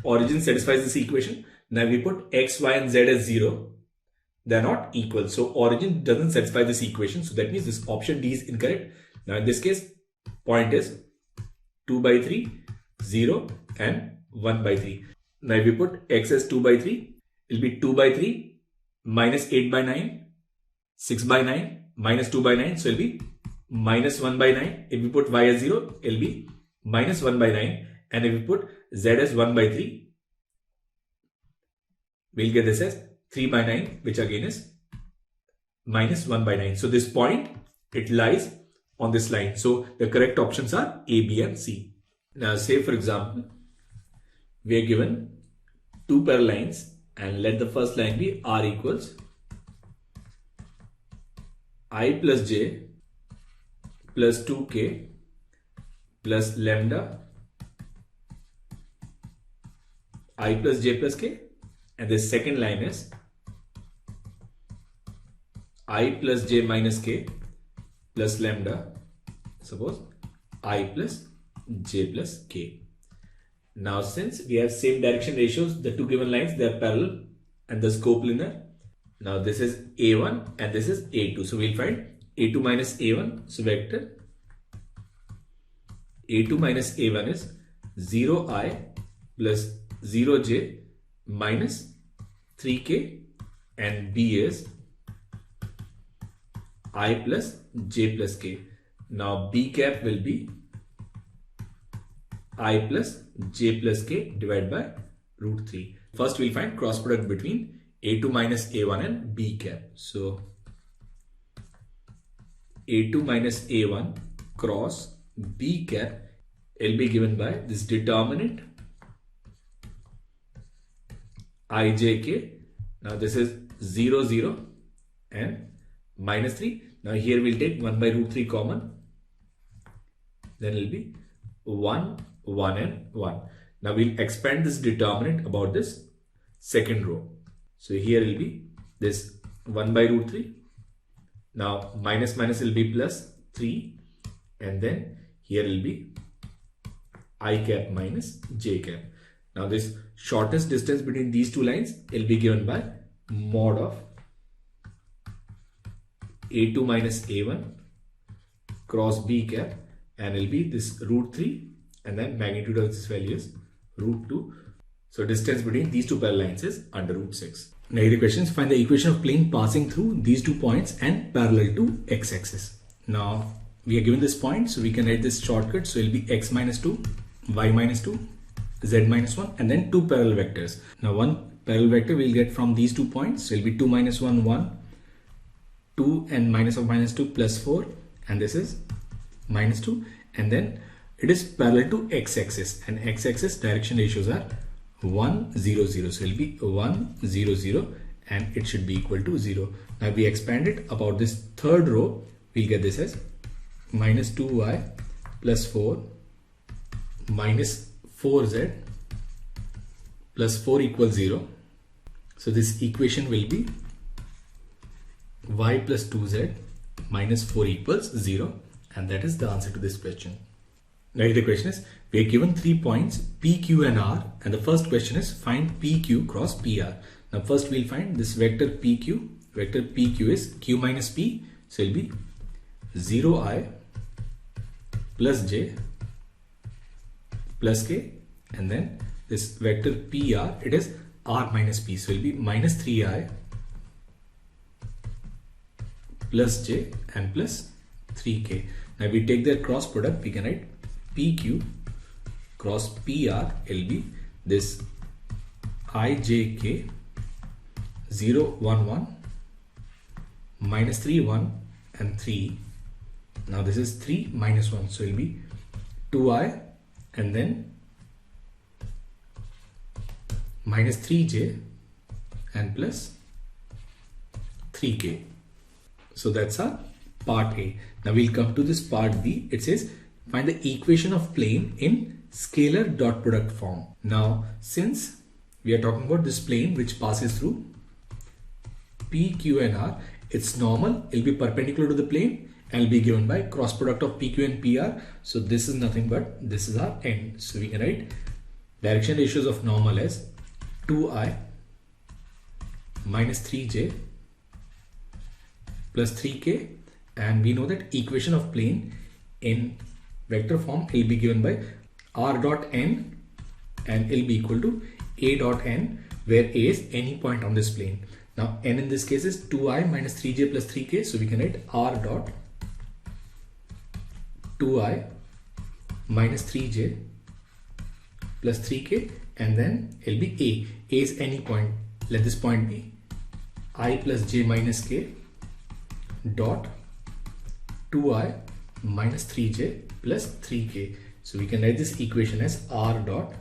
S1: origin satisfies this equation. Now we put x, y and z as 0. They are not equal. So origin doesn't satisfy this equation. So that means this option D is incorrect. Now in this case, point is 2 by 3, 0 and 1 by 3. Now if we put x as 2 by 3, it will be 2 by 3 minus 8 by 9, 6 by 9 minus 2 by 9. So it will be minus 1 by 9. If we put y as 0, it will be minus 1 by 9. And if we put z as 1 by 3, we'll get this as 3 by 9, which again is minus 1 by 9. So this point, it lies on this line. So the correct options are A, B and C. Now say for example, we are given two parallel lines, and let the first line be R equals I plus j plus 2k plus lambda I plus j plus k, and the second line is I plus j minus k plus lambda, suppose I plus j plus k. Now since we have same direction ratios, the two given lines, they are parallel and thus coplanar. Now this is A1 and this is A2. So we'll find A2 minus A1. So vector A2 minus A1 is 0i plus 0j minus 3k, and B is I plus j plus k. Now B cap will be I plus j plus k divided by root 3. First we'll find cross product between A2 minus A1 and B cap. So A2 minus A1 cross B cap will be given by this determinant ijk. Now this is 0, 0 and minus 3. Now here we'll take 1 by root 3 common. Then it will be 1, 1 and 1. Now we'll expand this determinant about this second row. So here will be this 1 by root 3. Now minus minus will be plus 3. And then here will be I cap minus j cap. Now this shortest distance between these two lines will be given by mod of a2 minus a1 cross b cap, and will be this root 3, and then magnitude of this value is root 2. So distance between these two parallel lines is under root 6. Now the questions, find the equation of plane passing through these 2 points and parallel to x-axis. Now we are given this point, so we can write this shortcut. So it will be x minus 2, y minus 2, z minus 1, and then 2 parallel vectors. Now one parallel vector we'll get from these 2 points. So it will be 2 minus 1, 1, 2 and minus of minus 2 plus 4, and this is minus 2, and then it is parallel to x-axis, and x-axis direction ratios are 1, 0, 0. So it will be 1, 0, 0, and it should be equal to 0. Now we expand it about this third row, we'll get this as minus 2y plus 4 minus 4z plus 4 equals 0. So this equation will be y plus 2z minus 4 equals 0, and that is the answer to this question. Now the question is, we are given 3 points P, Q and R, and the first question is find PQ cross PR. Now first we'll find this vector PQ. Vector PQ is Q minus P, so it will be 0i plus j plus k, and then this vector PR, it is R minus P, so it will be minus 3i plus j and plus 3k. Now we take their cross product, we can write PQ cross PR will be this ijk 0, 1, 1 minus 3, 1 and 3. Now this is 3 minus 1, so it will be 2i and then minus 3j and plus 3k. So that's our part A. Now we'll come to this part B. It says find the equation of plane in scalar dot product form. Now since we are talking about this plane which passes through P, Q and R, it's normal, it will be perpendicular to the plane and will be given by cross product of PQ and PR. So this is nothing but this is our end. So we can write direction ratios of normal as 2i minus 3j plus 3k, and we know that equation of plane in vector form will be given by r dot n, and it will be equal to a dot n, where a is any point on this plane. Now n in this case is 2i minus 3j plus 3k, so we can write r dot 2i minus 3j plus 3k, and then it will be a is any point. Let this point be I plus j minus k dot 2i minus 3j plus 3k. So we can write this equation as r dot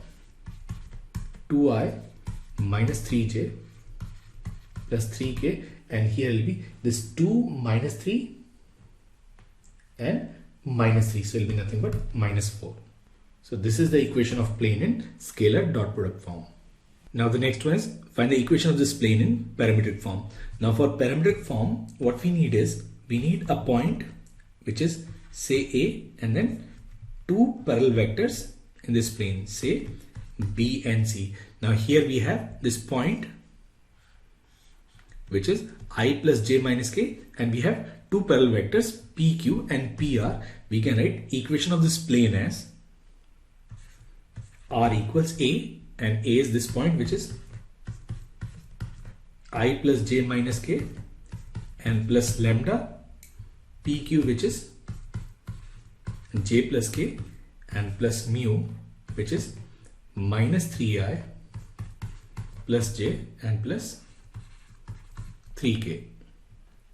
S1: 2i minus 3j plus 3k, and here will be this 2 minus 3 and minus 3, so it will be nothing but minus 4. So this is the equation of plane in scalar dot product form. Now the next one is find the equation of this plane in parametric form. Now for parametric form, what we need is we need a point which is say A, and then 2 parallel vectors in this plane, say B and C. Now here we have this point which is I plus j minus k, and we have 2 parallel vectors PQ and PR. We can write equation of this plane as R equals A, and A is this point which is I plus j minus k and plus lambda, PQ which is j plus k, and plus mu which is minus 3i plus j and plus 3k.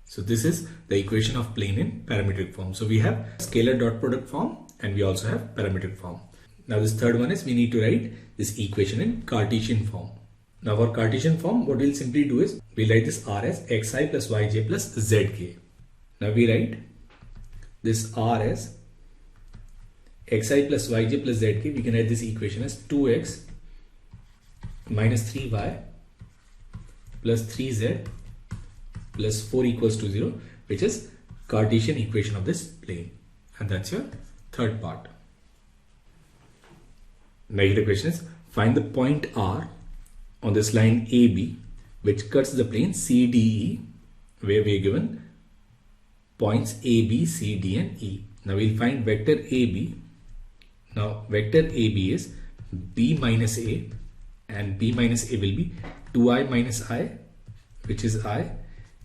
S1: So this is the equation of plane in parametric form. So we have scalar dot product form and we also have parametric form.
S2: Now this third one is we need to write this equation in Cartesian form. Now for Cartesian form, what we'll simply do is we'll write this R as xi plus yj plus zk. Now we write this R as xi plus yj plus zk. We can write this equation as 2x minus 3y plus 3z plus 4 equals to 0, which is Cartesian equation of this plane. And that's your third part. Now the question is, find the point R on this line AB which cuts the plane CDE, where we are given points A, B, C, D and E. Now we'll find vector AB. Now vector AB is B minus A, and B minus A will be 2i minus I, which is I,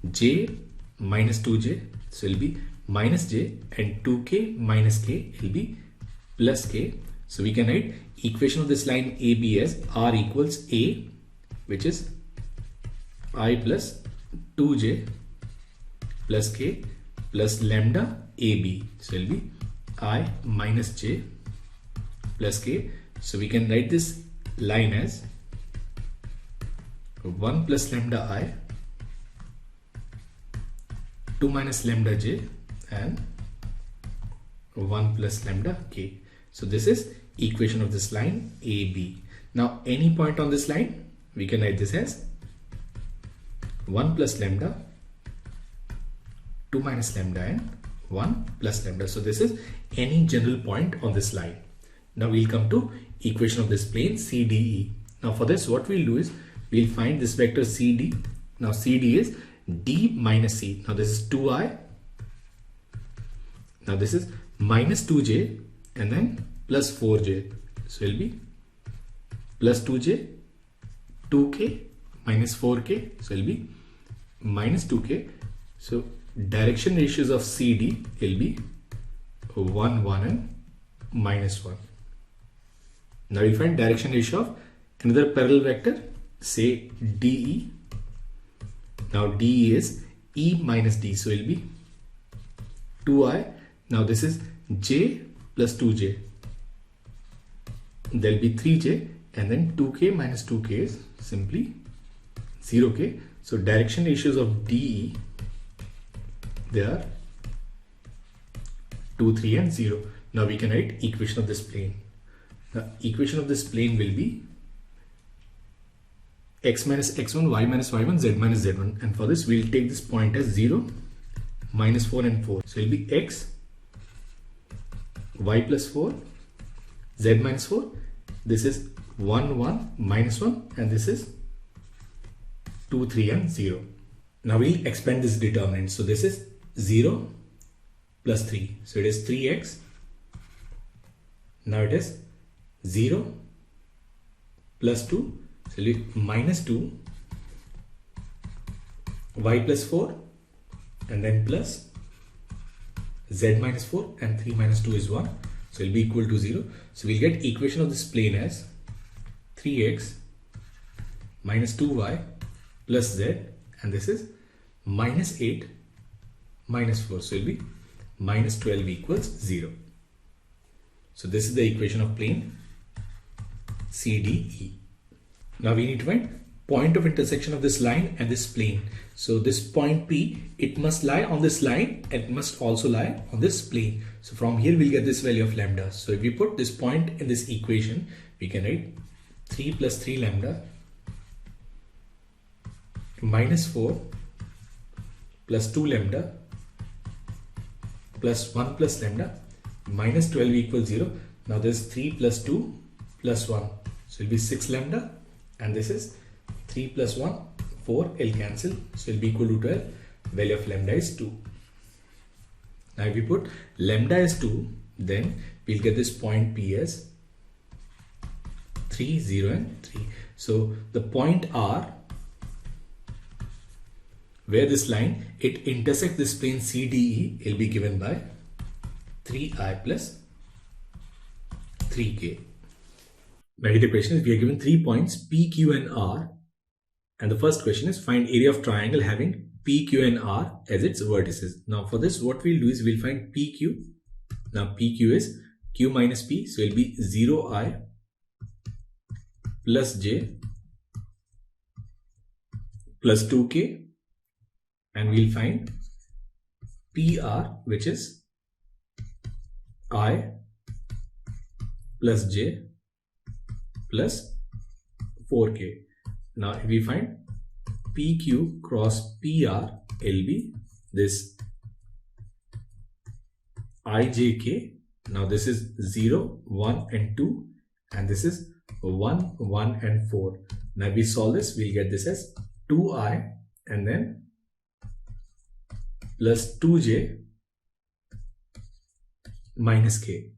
S2: j minus 2j, so it will be minus j, and 2k minus k will be plus k. So we can write equation of this line AB as R equals A, which is I plus 2j plus k plus lambda AB. So it will be I minus j plus k. So we can write this line as 1 plus lambda I, 2 minus lambda j, and 1 plus lambda k. So this is equation of this line AB. Now any point on this line, we can write this as 1 plus lambda, 2 minus lambda and 1 plus lambda. So this is any general point on this line. Now we'll come to equation of this plane CDE. Now for this, what we'll do is we'll find this vector CD. Now CD is D minus C. Now this is 2i. Now this is minus 2j and then plus 4j. So it will be plus 2j, 2k minus 4k. So it will be minus 2k. So direction ratios of CD will be 1, 1 and minus 1. Now we find direction ratio of another parallel vector, say DE. Now DE is E minus D, so it will be 2i. Now this is j plus 2j. There will be 3j, and then 2k minus 2k is simply 0k. So direction ratios of DE, they are 2, 3 and 0. Now we can write equation of this plane. The equation of this plane will be x minus x1, y minus y1, z minus z1. And for this, we'll take this point as 0, minus 4 and 4. So it will be x, y plus 4, z minus 4. This is 1, 1, minus 1. And this is 2, 3 and 0. Now we'll expand this determinant. So this is 0 plus 3. So it is 3x. Now it is 0 plus 2. So it will be minus 2, y plus 4, and then plus z minus 4, and 3 minus 2 is 1. So it will be equal to 0. So we'll get equation of this plane as 3x minus 2y plus z, and this is minus 8 minus 4. So it will be minus 12 equals 0. So this is the equation of plane CDE. Now we need to find point of intersection of this line and this plane. So this point P, it must lie on this line and it must also lie on this plane. So from here we'll get this value of lambda. So if we put this point in this equation, we can write 3 plus 3 lambda minus 4 plus 2 lambda plus 1 plus lambda minus 12 equals 0. Now this is 3 plus 2 plus 1. So it will be 6 lambda, and this is 3 plus 1, 4, L cancel. So it will be equal to 12. Value of lambda is 2. Now if we put lambda is 2, then we'll get this point P as 3, 0 and 3. So the point R, where this line, it intersects this plane CDE, will be given by 3i plus 3k. Now the question is, we are given 3 points P, Q and R, and the first question is find area of triangle having P, Q and R as its vertices. Now for this, what we'll do is we'll find PQ. Now PQ is
S1: q minus p, so it will be 0i plus j plus 2k, and we'll find PR, which is I plus j plus 4k. Now if we find PQ cross PR, will be this IJK. Now this is 0, 1 and 2, and this is 1, 1 and 4. Now if we solve this, we'll get this as 2i and then plus 2j minus k.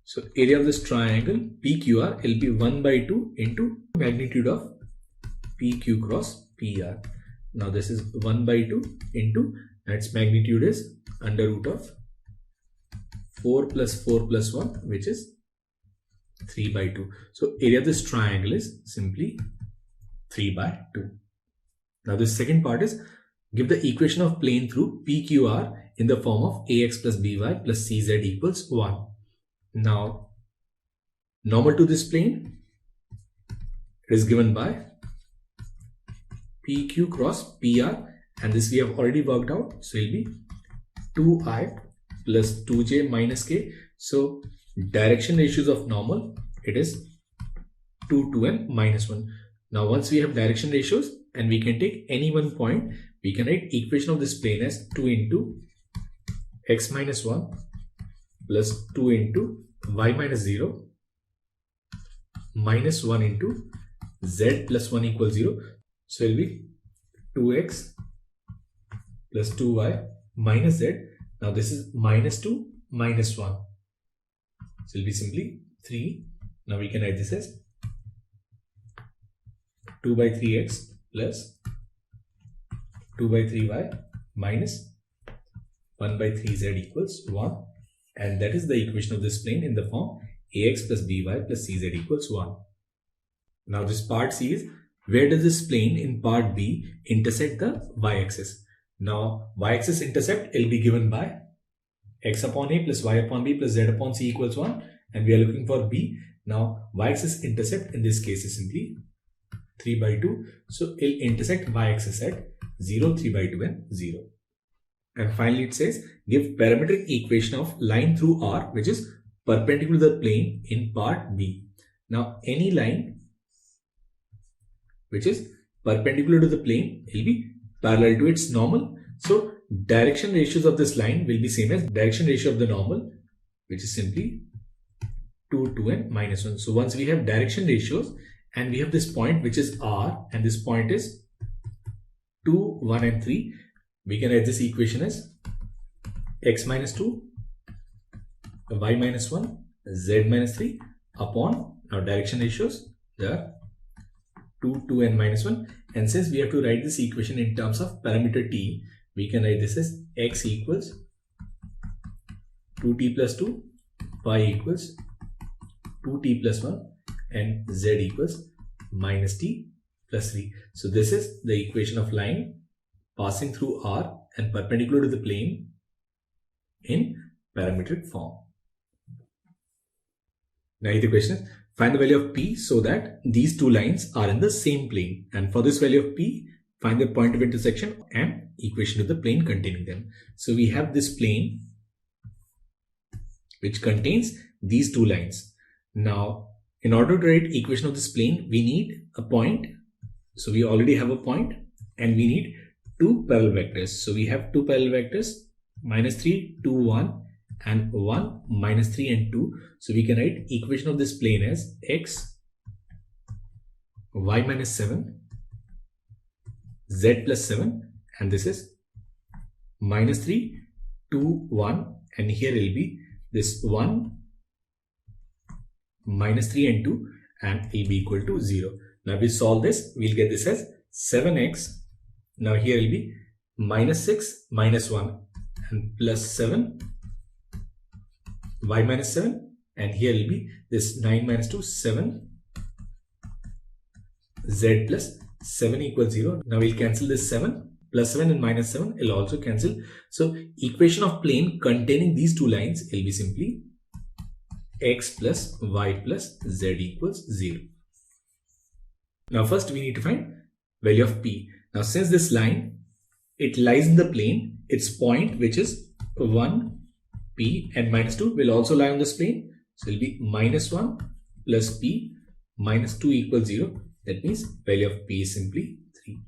S1: So area of this triangle PQR will be 1 by 2 into magnitude of PQ cross PR. Now this is 1 by 2 into, its magnitude is under root of 4 plus 4 plus 1, which is 3 by 2. So area of this triangle is simply 3 by 2. Now this second part is, give the equation of plane through PQR in the form of AX plus BY plus CZ equals 1. Now normal to this plane is given by PQ cross PR, and this we have already worked out, so it will be 2i plus 2j minus k. So direction ratios of normal, it is 2, 2 and minus 1. Now once we have direction ratios and we can take any one point, we can write equation of this plane as 2 into x minus 1 plus 2 into y minus 0 minus 1 into z plus 1 equals 0. So it will be 2x plus 2y minus z. Now this is minus 2 minus 1. So it will be simply 3. Now we can write this as 2 by 3x plus 2 by 3y minus 1 by 3z equals 1. And that is the equation of this plane in the form ax plus by plus cz equals 1. Now this part C is, where does this plane in part B intersect the y-axis? Now y-axis intercept will be given by x upon a plus y upon b plus z upon c equals 1, and we are looking for b. Now y-axis intercept in this case is simply 3 by 2. So it will intersect y-axis at 0, 3 by 2 and 0. And finally it says, give parametric equation of line through R which is perpendicular to the plane in part B. Now any line which is perpendicular to the plane will be parallel to its normal. So direction ratios of this line will be same as direction ratio of the normal, which is simply 2, 2 and minus 1. So once we have direction ratios and we have this point which is R and this point is 2, 1 and 3, we can write this equation as x minus 2, y minus 1, z minus 3 upon, now direction ratios, there are 2, 2 and minus 1. And since we have to write this equation in terms of parameter t, we can write this as x equals 2t plus 2, y equals 2t plus 1 and z equals minus t plus 3. So this is the equation of line passing through R and perpendicular to the plane in parametric form. Now the question is, find the value of P so that these two lines are in the same plane, and for this value of P, find the point of intersection and equation of the plane containing them. So we have this plane which contains these two lines. Now in order to write equation of this plane, we need a point. So we already have a point and we need two parallel vectors. So we have two parallel vectors, minus 3, 2, 1 and 1, minus 3 and 2. So we can write equation of this plane as x, y minus 7, z plus 7, and this is minus 3, 2, 1, and here will be this 1, minus 3 and 2, and will be equal to 0. Now if we solve this, we'll get this as 7x. Now here will be minus 6 minus 1 and plus 7, y minus 7, and here will be this 9 minus 2, 7, z plus 7 equals 0. Now we'll cancel this 7, plus 7 and minus 7 will also cancel. So equation of plane containing these two lines will be simply
S2: x plus y plus z equals 0. Now first we need to find value of p. Now since this line, it lies in the plane, its point which is 1, p and minus 2 will also lie on this plane. So it will be minus 1 plus p minus 2 equals 0. That means value of p is simply 3.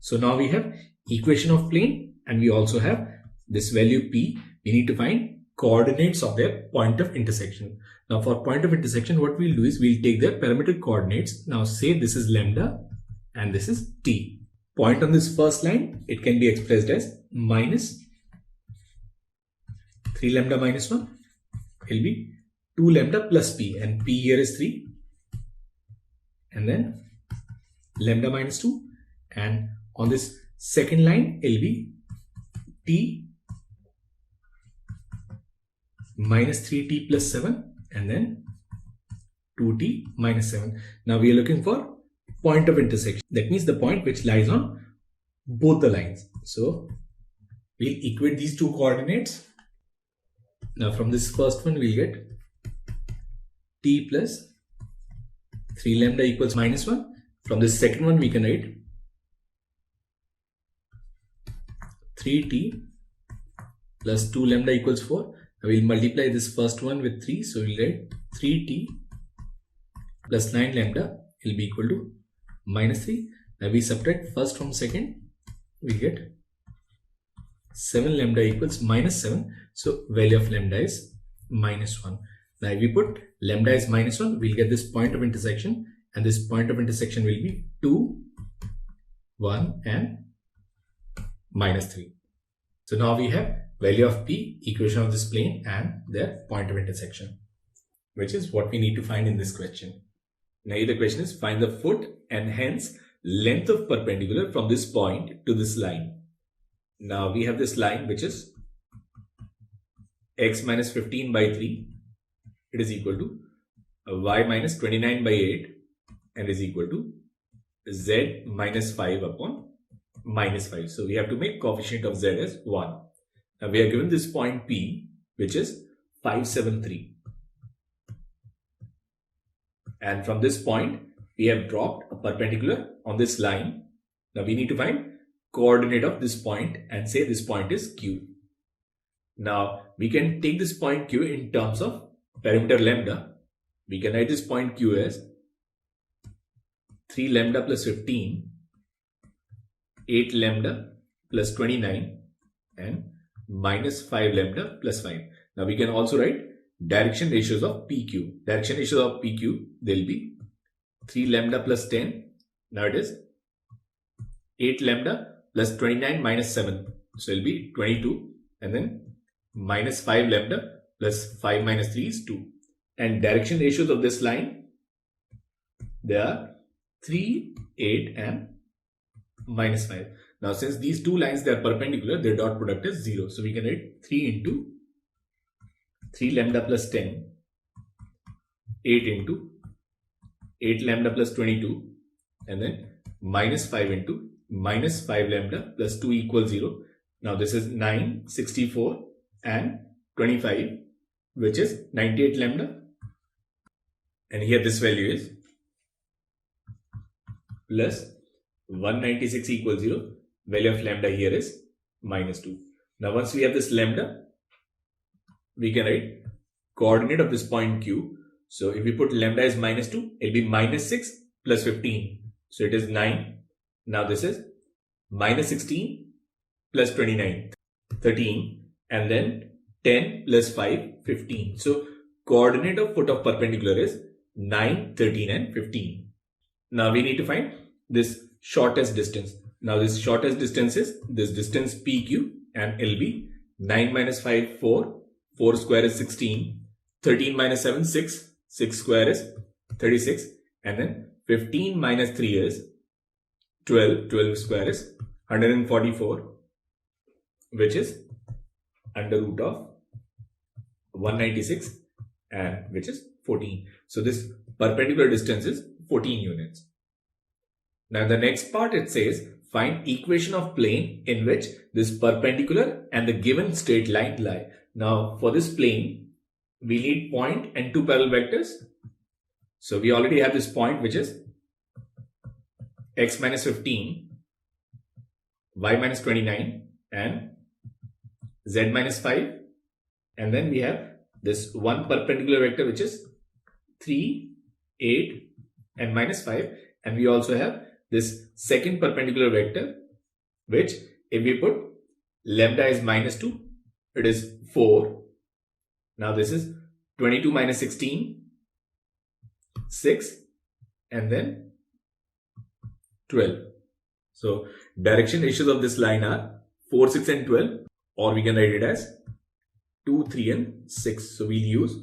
S2: So now we have equation of plane and we also have this value p. We need to find coordinates of their point of intersection. Now for point of intersection, what we'll do is we'll take their parametric coordinates. Now say this is lambda and this is t. Point on this first line, it can be expressed as minus 3 lambda minus 1 will be 2 lambda plus p, and p here is 3, and then lambda minus 2, and on this second line it will be t minus 3t plus 7 and then 2t minus 7. Now we are looking for point of intersection. That means the point which lies on both the lines. So we'll equate these two coordinates. Now from this first one we'll get t plus 3 lambda equals minus 1. From this second one we can write 3t plus 2 lambda equals 4. Now we'll multiply this first one with 3. So we'll write 3t plus 9 lambda will be equal to minus 3. Now we subtract first from second. We get 7 lambda equals minus 7. So value of lambda is minus 1. Now if we put lambda is minus 1, we'll get this point of intersection, and this point of intersection will be 2, 1 and minus 3. So now we have value of p, equation of this plane and their point of intersection, which is what we need to find in this question. Now the question is find the foot and hence length of perpendicular from this point to this line. Now we have this line which is x minus 15 by 3. It is equal to y minus 29 by 8 and is equal to z minus 5 upon minus 5. So we have to make coefficient of z as 1. Now we are given this point P which is 5, 7, 3. And from this point we have dropped a perpendicular on this line. Now we need to find coordinate of this point and say this point is Q. Now we can take this point Q in terms of perimeter lambda. We can write this point Q as 3 lambda plus 15, 8 lambda plus 29 and minus 5 lambda plus 5. Now we can also write direction ratios of PQ. Direction ratios of PQ, they will be 3 lambda plus 10. Now it is 8 lambda plus 29 minus 7. So it will be 22, and then minus 5 lambda plus 5 minus 3 is 2. And direction ratios of this line, they are 3, 8 and minus 5. Now since these two lines, they are perpendicular, their dot product is 0. So we can write 3 into 3 lambda plus 10, 8 into 8 lambda plus 22, and then minus 5 into minus 5 lambda plus 2 equals 0. Now this is 9, 64 and 25, which is 98 lambda. And here this value is plus 196 equals 0. Value of lambda here is minus 2. Now once we have this lambda, we can write coordinate of this point Q. So if we put lambda is minus 2, it will be minus 6 plus 15. So it is 9. Now this is minus 16 plus 29, 13, and then 10 plus 5, 15. So coordinate of foot of perpendicular is 9, 13 and 15. Now we need to find this shortest distance. Now this shortest distance is this distance PQ, and it will be 9 minus 5, 4. 4 square is 16. 13 minus 7, 6. 6 square is 36. And then 15 minus 3 is 12. 12 square is 144, which is under root of 196 and which is 14. So this perpendicular distance is 14 units. Now the next part, it says find equation of plane in which this perpendicular and the given straight line lie. Now for this plane,
S1: we need point and two parallel vectors. So we already have this point, which is x minus 15, y minus 29, and z minus 5. And then we have this one perpendicular vector, which is 3, 8, and minus 5. And we also have this second perpendicular vector, which if we put lambda is minus 2, it is 4. Now this is 22 minus 16, 6, and then 12. So direction ratios of this line are 4, 6, and 12, or we can write it as 2, 3, and 6. So we'll use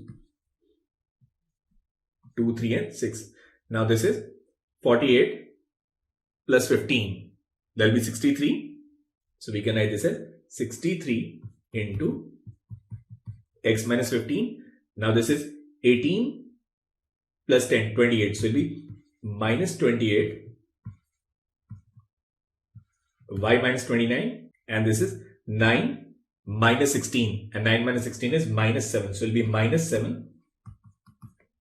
S1: 2, 3, and 6. Now this is 48 plus 15. That will be 63. So we can write this as 63 into x minus 15. Now this is 18 plus 10, 28. So it will be minus 28, y minus 29, and this is 9 minus 16, and 9 minus 16 is minus 7. So it will be minus 7,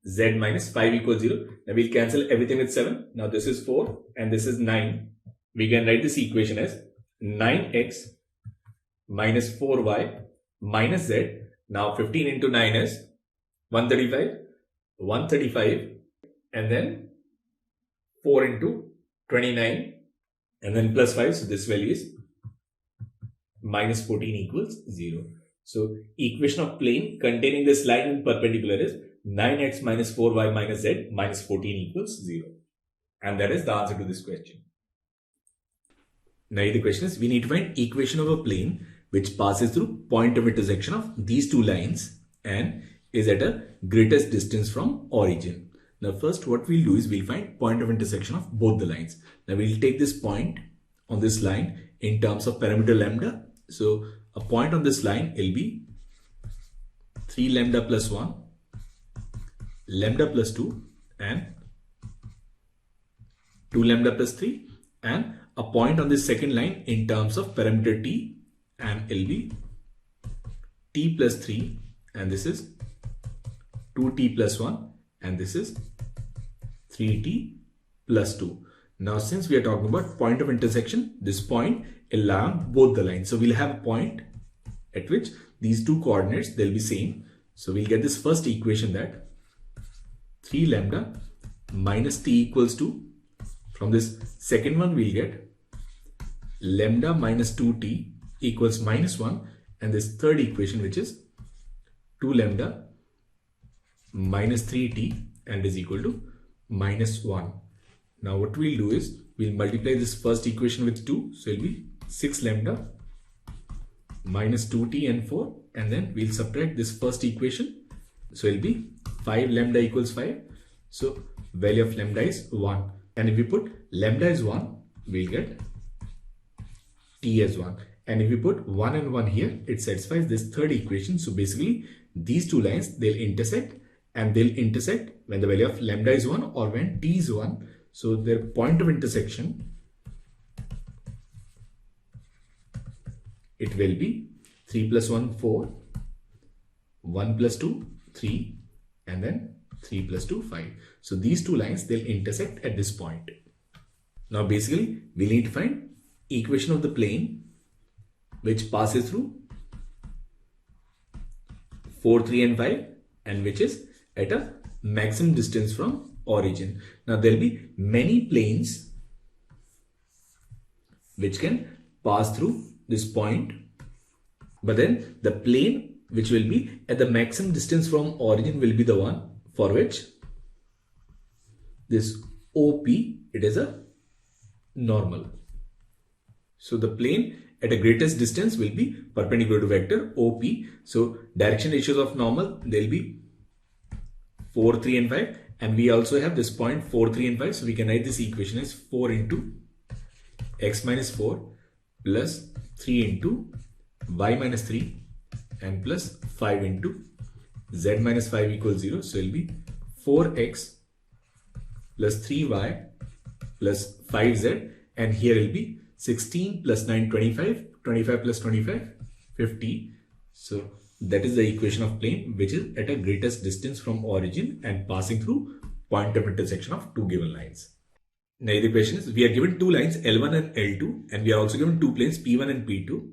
S1: z minus 5 equals 0. Now we'll cancel everything with 7. Now this is 4 and this is 9. We can write this equation as 9x minus 4y minus z. Now 15 into 9 is 135, and then 4 into 29, and then plus 5. So this value is minus 14 equals 0. So equation of plane containing this line and perpendicular is 9x minus 4y minus z minus 14 equals 0. And that is the answer to this question. Now the question is, we need to find equation of a plane which passes through point of intersection of these two lines and is at a greatest distance from origin. Now first what we'll do is we'll find point of intersection of both the lines. Now we'll take this point on this line in terms of parameter lambda. So a point on this line will be 3 lambda plus 1, lambda plus 2, and 2 lambda plus 3, and a point on this second line in terms of parameter t, and will be t plus 3, and this is 2t plus 1, and this is 3t plus 2. Now since we are talking about point of intersection, this point will lie on both the lines. So we'll have a point at which these two coordinates, they'll be same. So we'll get this first equation that 3 lambda minus t equals 2. From this second one we'll get lambda minus 2t equals minus 1, and this third equation, which is 2 lambda minus 3t, and is equal to minus 1. Now what we'll do is we'll multiply this first equation with 2, so it'll be 6 lambda minus 2t and 4, and then we'll subtract this first equation, so it'll be 5 lambda equals 5. So value of lambda is 1, and if we put lambda is 1, we'll get t as 1, and if we put 1 and 1 here, it satisfies this third equation. So basically these two lines, they'll intersect, and they'll intersect when the value of lambda is 1 or when t is 1. So their point of intersection, it will be 3 plus 1, 4, 1 plus 2, 3, and then 3 plus 2, 5. So these two lines, they'll intersect at this point. Now basically we need to find equation of the plane which passes through 4, 3, and 5, and which is at a maximum distance from origin. Now there will be many planes which can pass through this point, but then the plane which will be at the maximum distance from origin will be the one for which this OP, it is a normal. So the plane at a greatest distance will be perpendicular to vector OP. So direction ratios of normal, they will be 4, 3, and 5. And we also have this point 4, 3, and 5. So we can write this equation as 4 into x minus 4 plus 3 into y minus 3 and plus 5 into z minus 5 equals 0. So it will be 4x plus 3y plus 5z, and here will be 16 plus 9, 25, 25 plus 25, 50. So That is the equation of plane which is at a greatest distance from origin and passing through point of intersection of two given lines. Now the question is, we are given two lines L1 and L2 and we are also given two planes P1 and P2.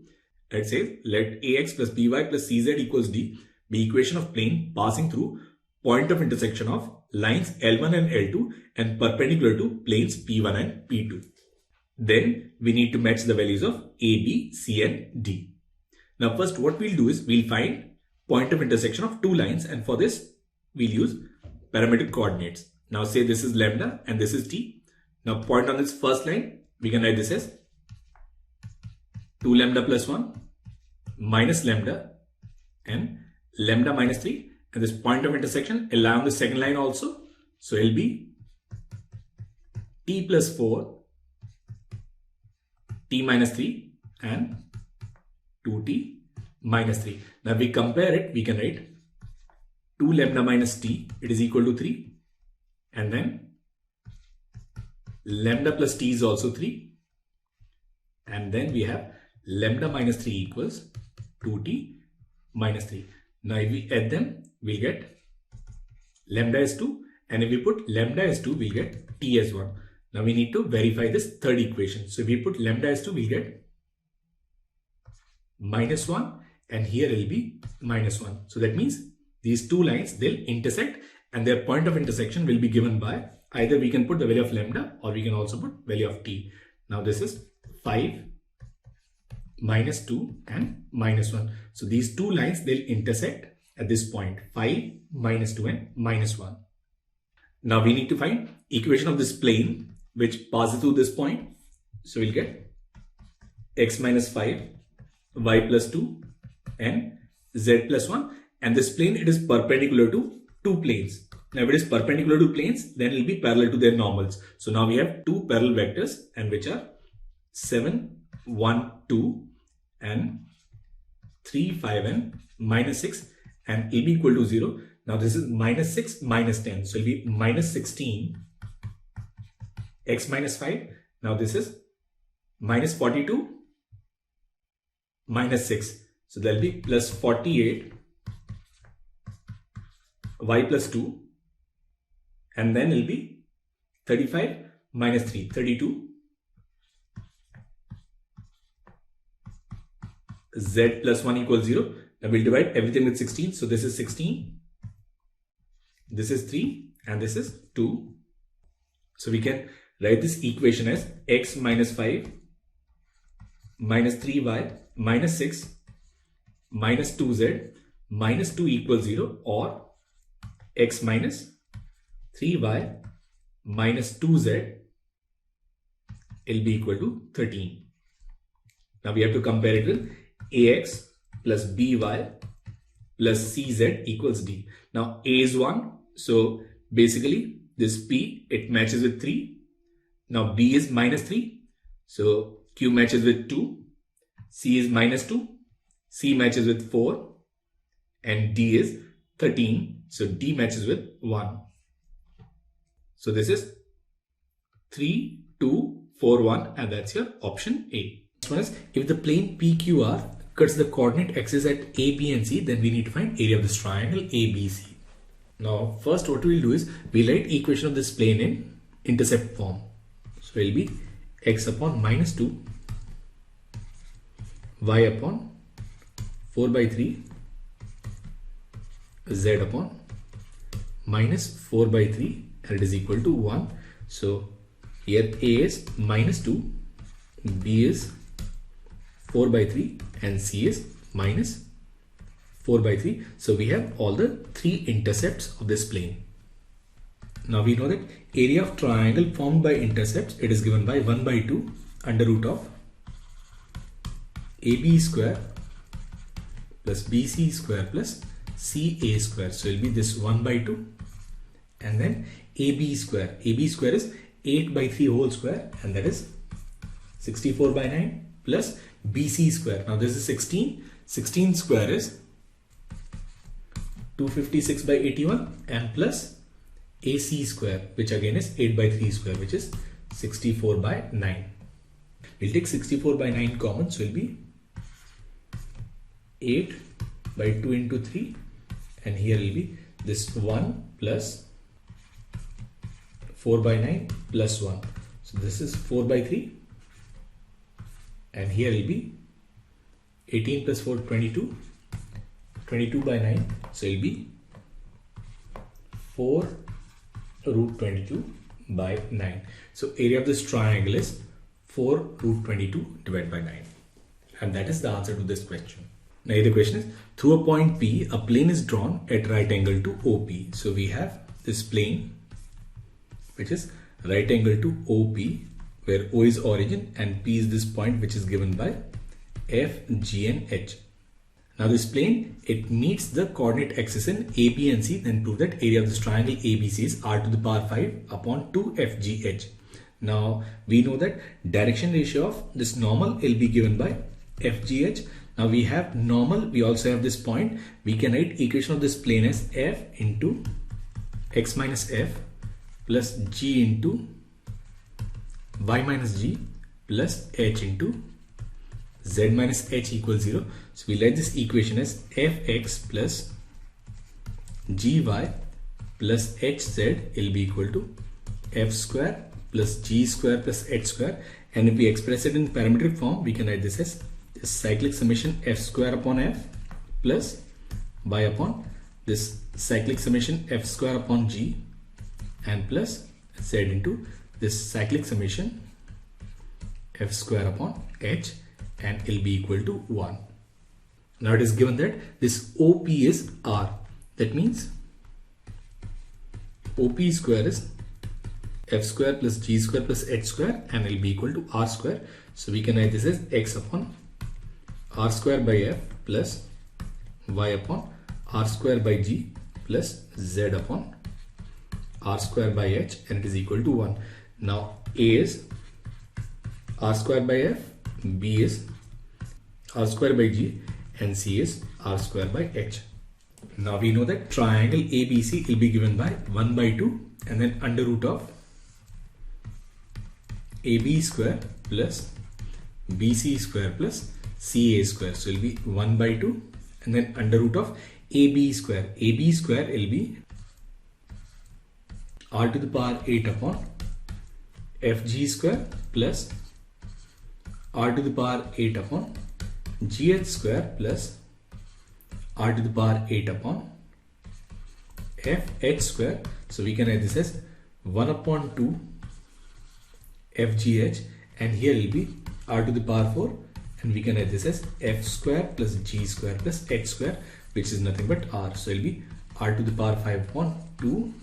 S1: It says let AX plus BY plus CZ equals D be equation of plane passing through point of intersection of lines L1 and L2 and perpendicular to planes P1 and P2. Then we need to match the values of A, B, C and D. Now first what we'll do is we'll find point of intersection of two lines, and for this we'll use parametric coordinates. Now say this is lambda and this is T. Now point on this first line, we can write this as 2 lambda plus 1 minus lambda and lambda minus 3, and this point of intersection will lie on the second line also. So it will be T plus 4, T minus 3 and 2T minus 3. Now we compare it, we can write 2 lambda minus T, it is equal to 3, and then lambda plus T is also 3, and then we have lambda minus 3 equals 2T minus 3. Now if we add them, we'll get lambda is 2, and if we put lambda as 2, we'll get T as 1. Now we need to verify this third equation. So if we put lambda as 2, we'll get minus 1, and here it will be minus 1. So that means these two lines, they'll intersect, and their point of intersection will be given by either we can put the value of lambda or we can also put value of T. Now this is 5, minus 2 and minus 1. So these two lines, they'll intersect at this point, 5, minus 2 and minus 1. Now we need to find equation of this plane which passes through this point. So we'll get x minus 5, y plus 2 and z plus 1, and this plane, it is perpendicular to two planes. Now if it is perpendicular to planes, then it will be parallel to their normals. So now we have two parallel vectors, and which are 7, 1, 2 and 3, 5 and minus 6, and a be equal to 0. Now this is minus 6 minus 10, so it will be minus 16 x minus 5. Now this is minus 42 minus 6, so there will be plus 48 y plus 2, and then it will be 35 minus 3, 32 z plus 1 equals 0. Now we'll divide everything with 16. So this is 16, this is 3 and this is 2. So we can write this equation as x minus 5 minus 3y minus 6 minus 2z minus 2 equals 0, or x minus 3y minus 2z will be equal to 13. Now we have to compare it with ax plus by plus cz equals d. Now a is 1, so basically this p, it matches with 3. Now b is minus 3, so q matches with 2, c is minus 2, c matches with 4 and d is 13, so d matches with 1. So this is 3, 2, 4, 1, and that's your option A. Next one is, if the plane PQR cuts the coordinate axis at A, B and C, then we need to find area of this triangle ABC. Now first what we'll do is we'll write equation of this plane in intercept form. So it will be x upon minus 2, y upon 4 by 3, z upon minus 4 by 3, and it is equal to 1. So here A is minus 2, B is 4 by 3 and C is minus 4 by 3. So we have all the three intercepts of this plane. Now we know that area of triangle formed by intercepts, it is given by 1 by 2 under root of AB square plus BC square plus CA square. So it will be this 1 by 2 and then AB square. AB square is 8 by 3 whole square, and that is 64 by 9 plus BC square. Now this is 16. 16 square is 256 by 81 and plus AC square, which again is 8 by 3 square, which is 64 by 9. We'll take 64 by 9 common, so it will be 8
S2: by 2 into 3, and here will be this 1 plus 4 by 9 plus 1. So this is 4 by 3, and here will be 18 plus 4, 22, 22 by 9, so it will be 4 root 22 by 9. So area of this triangle is 4 root 22 divided by 9. And that is the answer to this question. Now the question is, through a point P, a plane is drawn at right angle to OP. So we have this plane which is right angle to OP, where O is origin and P is this point which is given by F, G and H. Now this plane, it meets the coordinate axis in A, B and C, then prove that area of this triangle ABC is r to the power 5 upon 2FGH. Now we know that direction ratio of this normal will be given by FGH. Now we have normal, we also have this point. We can write equation of this plane as F into x minus F plus G into y minus G plus H into Z minus H equals 0. So we write this equation as Fx plus Gy plus Hz will be equal to F square plus G square plus H square. And if we express it in parametric form, we can write this as this cyclic summation F square upon F plus y upon this cyclic summation F square upon G and plus Z into this cyclic summation F square upon H, and it will be equal to 1. Now it is given that this OP is R. That means OP square is F square plus G square plus H square, and it will be equal to R square. So we can write this as x upon R square by F plus y upon R square by G plus Z upon R square by H, and it is equal to 1. Now A is R square by F, B is R square by G, and C is R square by H. Now we know that triangle ABC will be given by 1 by 2 and then under root of AB square plus BC square plus CA square. So it will be 1 by 2 and then under root of AB square. AB square will be R to the power 8 upon FG square plus R to the power 8 upon GH square plus R to the power 8 upon FH square. So we can write this as 1 upon 2 FGH, and here will be R to the power 4, and we can write this as F square plus G square plus H square, which is nothing but R. So it will be R to the power 5 upon 2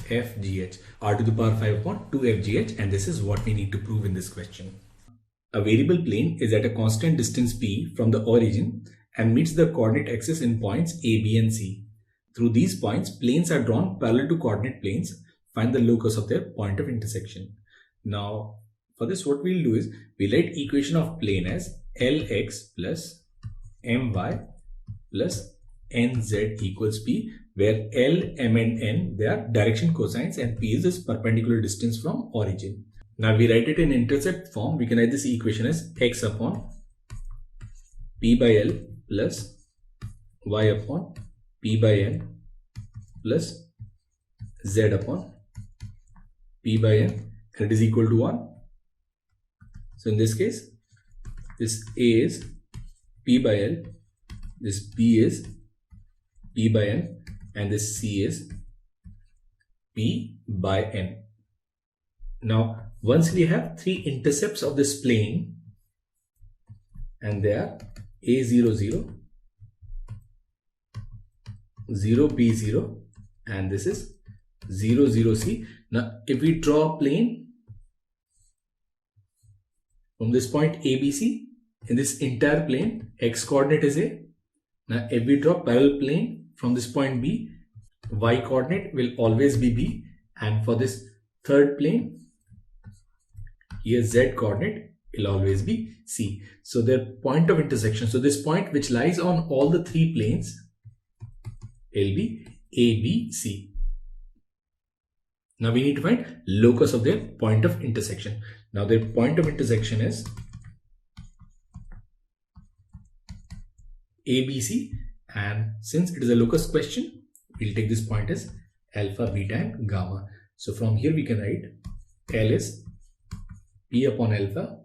S2: FGH, R to the power 5 upon 2 FGH, and this is what we need to prove in this question. A variable plane is at a constant distance P from the origin and meets the coordinate axis in points A, B and C. Through these points, planes are drawn parallel to coordinate planes. Find the locus of their point of intersection. Now, for this, what we'll do is we'll write equation of plane as Lx plus My plus Nz equals P, where L, M and N, they are direction cosines and P is this perpendicular distance from origin. Now we write it in intercept form. We can write this equation as x upon P by L plus y upon P by N plus Z upon P by N, and it is equal to 1. So in this case, this A is P by L, this B is P by N, and this C is P by N. Now, once we have three intercepts of this plane, and they are A00, 0B0, and this is 00C. Now, if we draw a plane from this point ABC, in this entire plane, x coordinate is A. Now, if we draw parallel plane from this point B, y coordinate will always be B, and for this third plane, here Z coordinate will always be C. So their point of intersection, so this point which lies on all the three planes will be ABC. Now we need to find locus of their point of intersection. Now their point of intersection is ABC, And since it is a locus question, we'll take this point as alpha, beta and gamma. So from here we can write L is P upon alpha,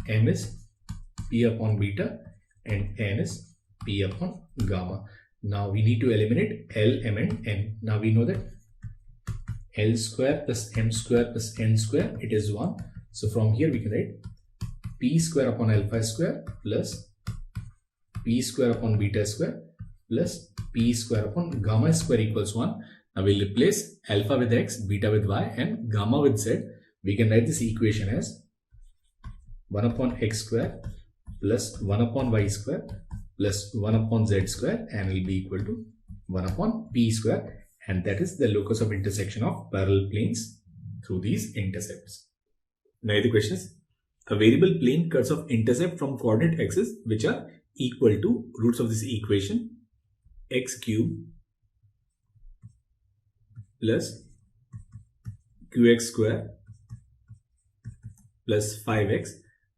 S2: M is P upon beta and N is P upon gamma. Now we need to eliminate L, M and N. Now we know that L square plus M square plus N square, it is 1. So from here we can write P square upon alpha square plus P square upon beta square plus P square upon gamma square equals 1. Now we'll replace alpha with x, beta with y and gamma with z. We can write this equation as 1 upon x square plus 1 upon y square plus 1 upon z square and will be equal to 1 upon p square, and that is the locus of intersection of parallel planes through these intercepts.
S1: Now the question is, a variable plane cuts off intercept from coordinate axes which are equal to roots of this equation x cube plus qx square plus 5x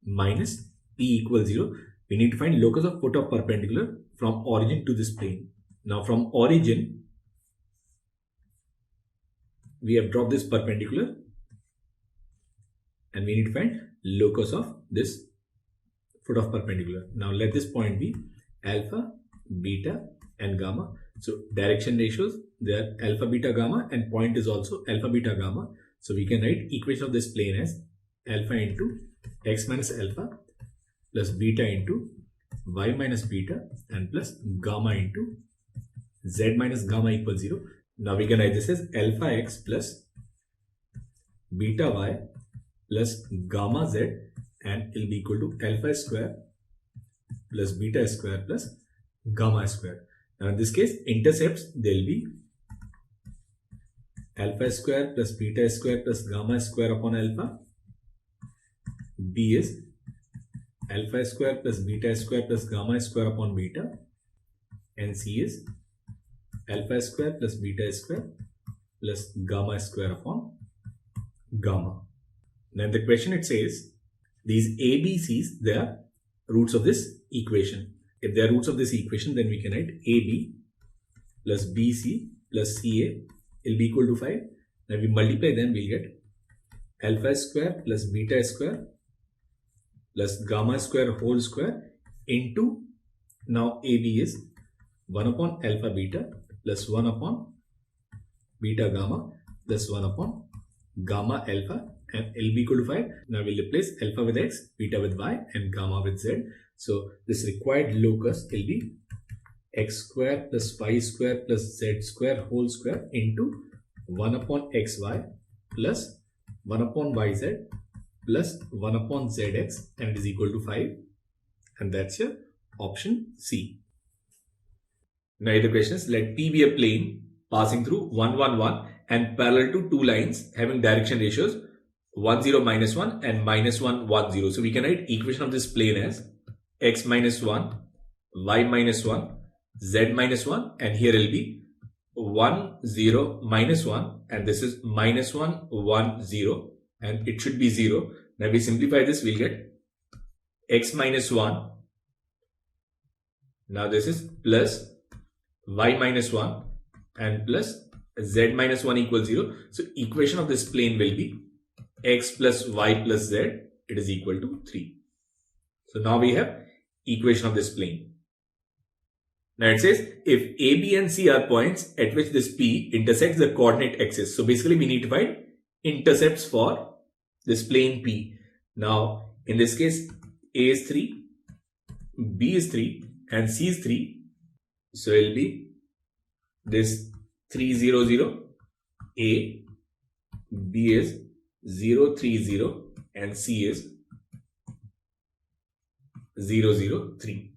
S1: minus p equals 0. We need to find locus of foot of perpendicular from origin to this plane. Now from origin, we have dropped this perpendicular and we need to find locus of this foot of perpendicular. Now let this point be alpha, beta and gamma. So direction ratios, they are alpha, beta, gamma, and point is also alpha, beta, gamma. So we can write equation of this plane as alpha into x minus alpha plus beta into y minus beta and plus gamma into z minus gamma equals 0. Now we can write this as alpha x plus beta y plus gamma z, and it will be equal to alpha square plus beta square plus gamma square. Now in this case, intercepts, they will be alpha square plus beta square plus gamma square upon alpha. B is alpha square plus beta square plus gamma square upon beta. And C is alpha square plus beta square plus gamma square upon gamma. Now the question it says, these A, B, C's, they are roots of this equation. If they are roots of this equation, then we can write AB plus BC plus CA will be equal to 5. Now we multiply them, we'll get alpha square plus beta square plus gamma square whole square into, now AB is 1 upon alpha beta plus 1 upon beta gamma plus 1 upon gamma alpha, and L be equal to 5. Now we'll replace alpha with x, beta with y and gamma with z. So this required locus will be x square plus y square plus z square whole square into 1 upon xy plus 1 upon yz plus 1 upon zx, and it is equal to 5. And that's your option C. Now the question is, let P be a plane passing through 1, 1, 1 and parallel to two lines having direction ratios 1, 0, minus 1 and minus 1, 1, 0. So we can write equation of this plane as x minus 1, y minus 1, z minus 1, and here it will be 1, 0, minus 1, and this is minus 1, 1, 0, and it should be 0. Now we simplify this, we'll get x minus 1. Now this is plus y minus 1 and plus z minus 1 equals 0. So equation of this plane will be x plus y plus z, it is equal to 3. So now we have equation of this plane. Now it says if A, B and C are points at which this P intersects the coordinate axis. So basically we need to find intercepts for this plane P. Now in this case, A is 3, B is 3 and C is 3. So it will be this 3, 0, 0, A, B is 0, 3, 0 and C is 0, 0, 3.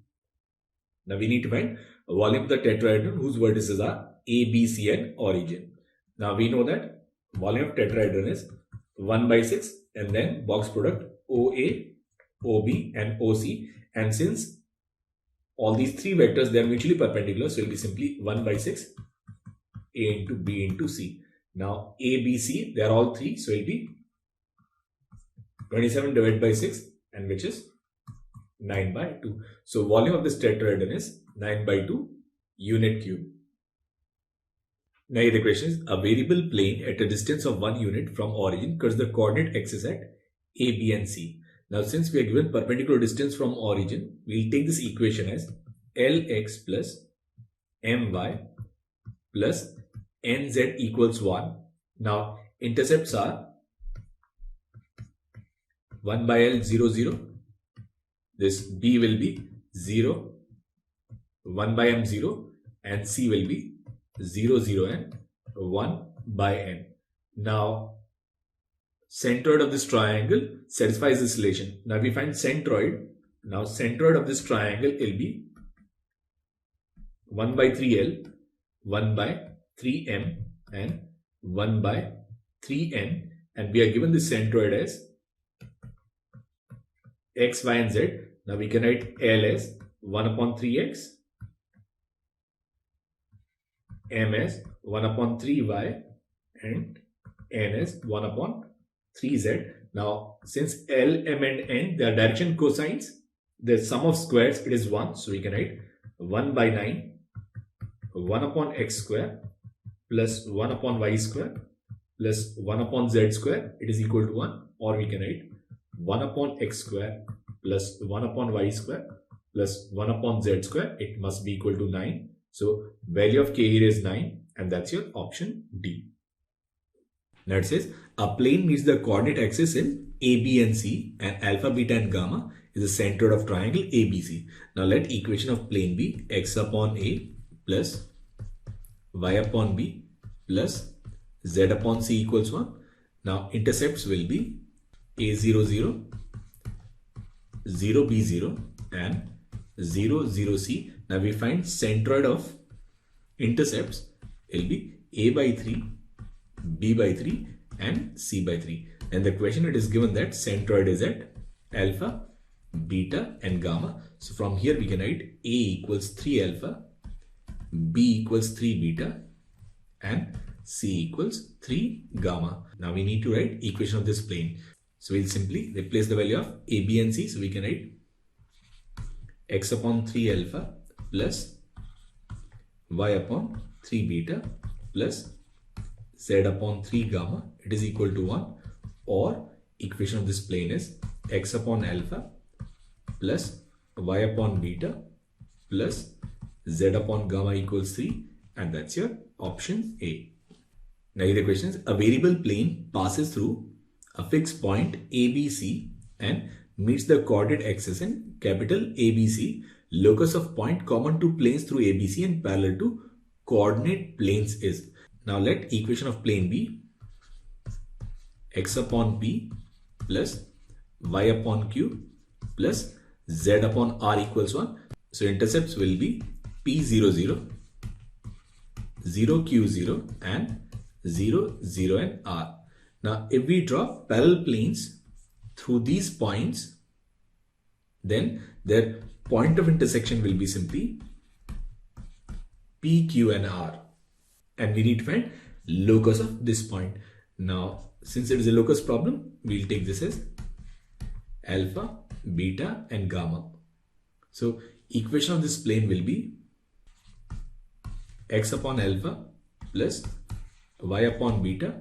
S1: Now we need to find a volume of the tetrahedron whose vertices are A, B, C and origin. Now we know that volume of tetrahedron is 1 by 6 and then box product OA, OB and OC, and since all these three vectors, they are mutually perpendicular, so it will be simply 1 by 6 A into B into C. Now A, B, C, they are all 3, so it will be 27 divided by 6, and which is 9 by 2. So volume of this tetrahedron is 9 by 2 unit cube. Now here the question is, a variable plane at a distance of 1 unit from origin cuts the coordinate axis at A, B and C. Now since we are given perpendicular distance from origin, we will take this equation as Lx plus My plus Nz equals 1. Now intercepts are 1 by L 0 0. This B will be 0, 1 by M 0 and C will be 0 0 and 1 by N. Now centroid of this triangle satisfies this relation. Now we find centroid. Now centroid of this triangle will be 1 by 3L, 1 by 3M and 1 by 3N, and we are given this centroid as X, Y and Z. Now we can write L as 1 upon 3X, M as 1 upon 3Y and N as 1 upon 3Z. Now since L, M and N, they are direction cosines, the sum of squares it is 1. So we can write 1 by 9, 1 upon X square plus 1 upon Y square plus 1 upon Z square, it is equal to 1. Or we can write 1 upon X square plus 1 upon Y square plus 1 upon Z square, it must be equal to 9. So value of K here is 9 and that's your option D. Now it says a plane meets the coordinate axis in A, B and C, and alpha, beta and gamma is the centroid of triangle ABC. Now let equation of plane be x upon A plus y upon B plus z upon C equals 1. Now intercepts will be A0 0, 0 B0 and 0 0 C. Now we find centroid of intercepts will be A by 3, B by 3 and C by 3. And the question it is given that centroid is at alpha, beta and gamma. So from here we can write A equals 3 alpha, B equals 3 beta and C equals 3 gamma. Now we need to write equation of this plane. So we'll simply replace the value of A, B and C. So we can write x upon 3 alpha plus y upon 3 beta plus z upon 3 gamma, it is equal to 1. Or equation of this plane is x upon alpha plus y upon beta plus z upon gamma equals 3, and that's your option A. Now here the question is, a variable plane passes through a fixed point ABC and meets the coordinate axis in capital ABC. Locus of point common to planes through ABC and parallel to coordinate planes is. Now let equation of plane be x upon P plus y upon Q plus z upon R equals 1. So intercepts will be P0 0, 0 Q0 and 0 0 and R. Now if we draw parallel planes through these points, then their point of intersection will be simply P, Q and R. And we need to find locus of this point. Now since it is a locus problem, we will take this as alpha, beta and gamma. So equation of this plane will be x upon alpha plus y upon beta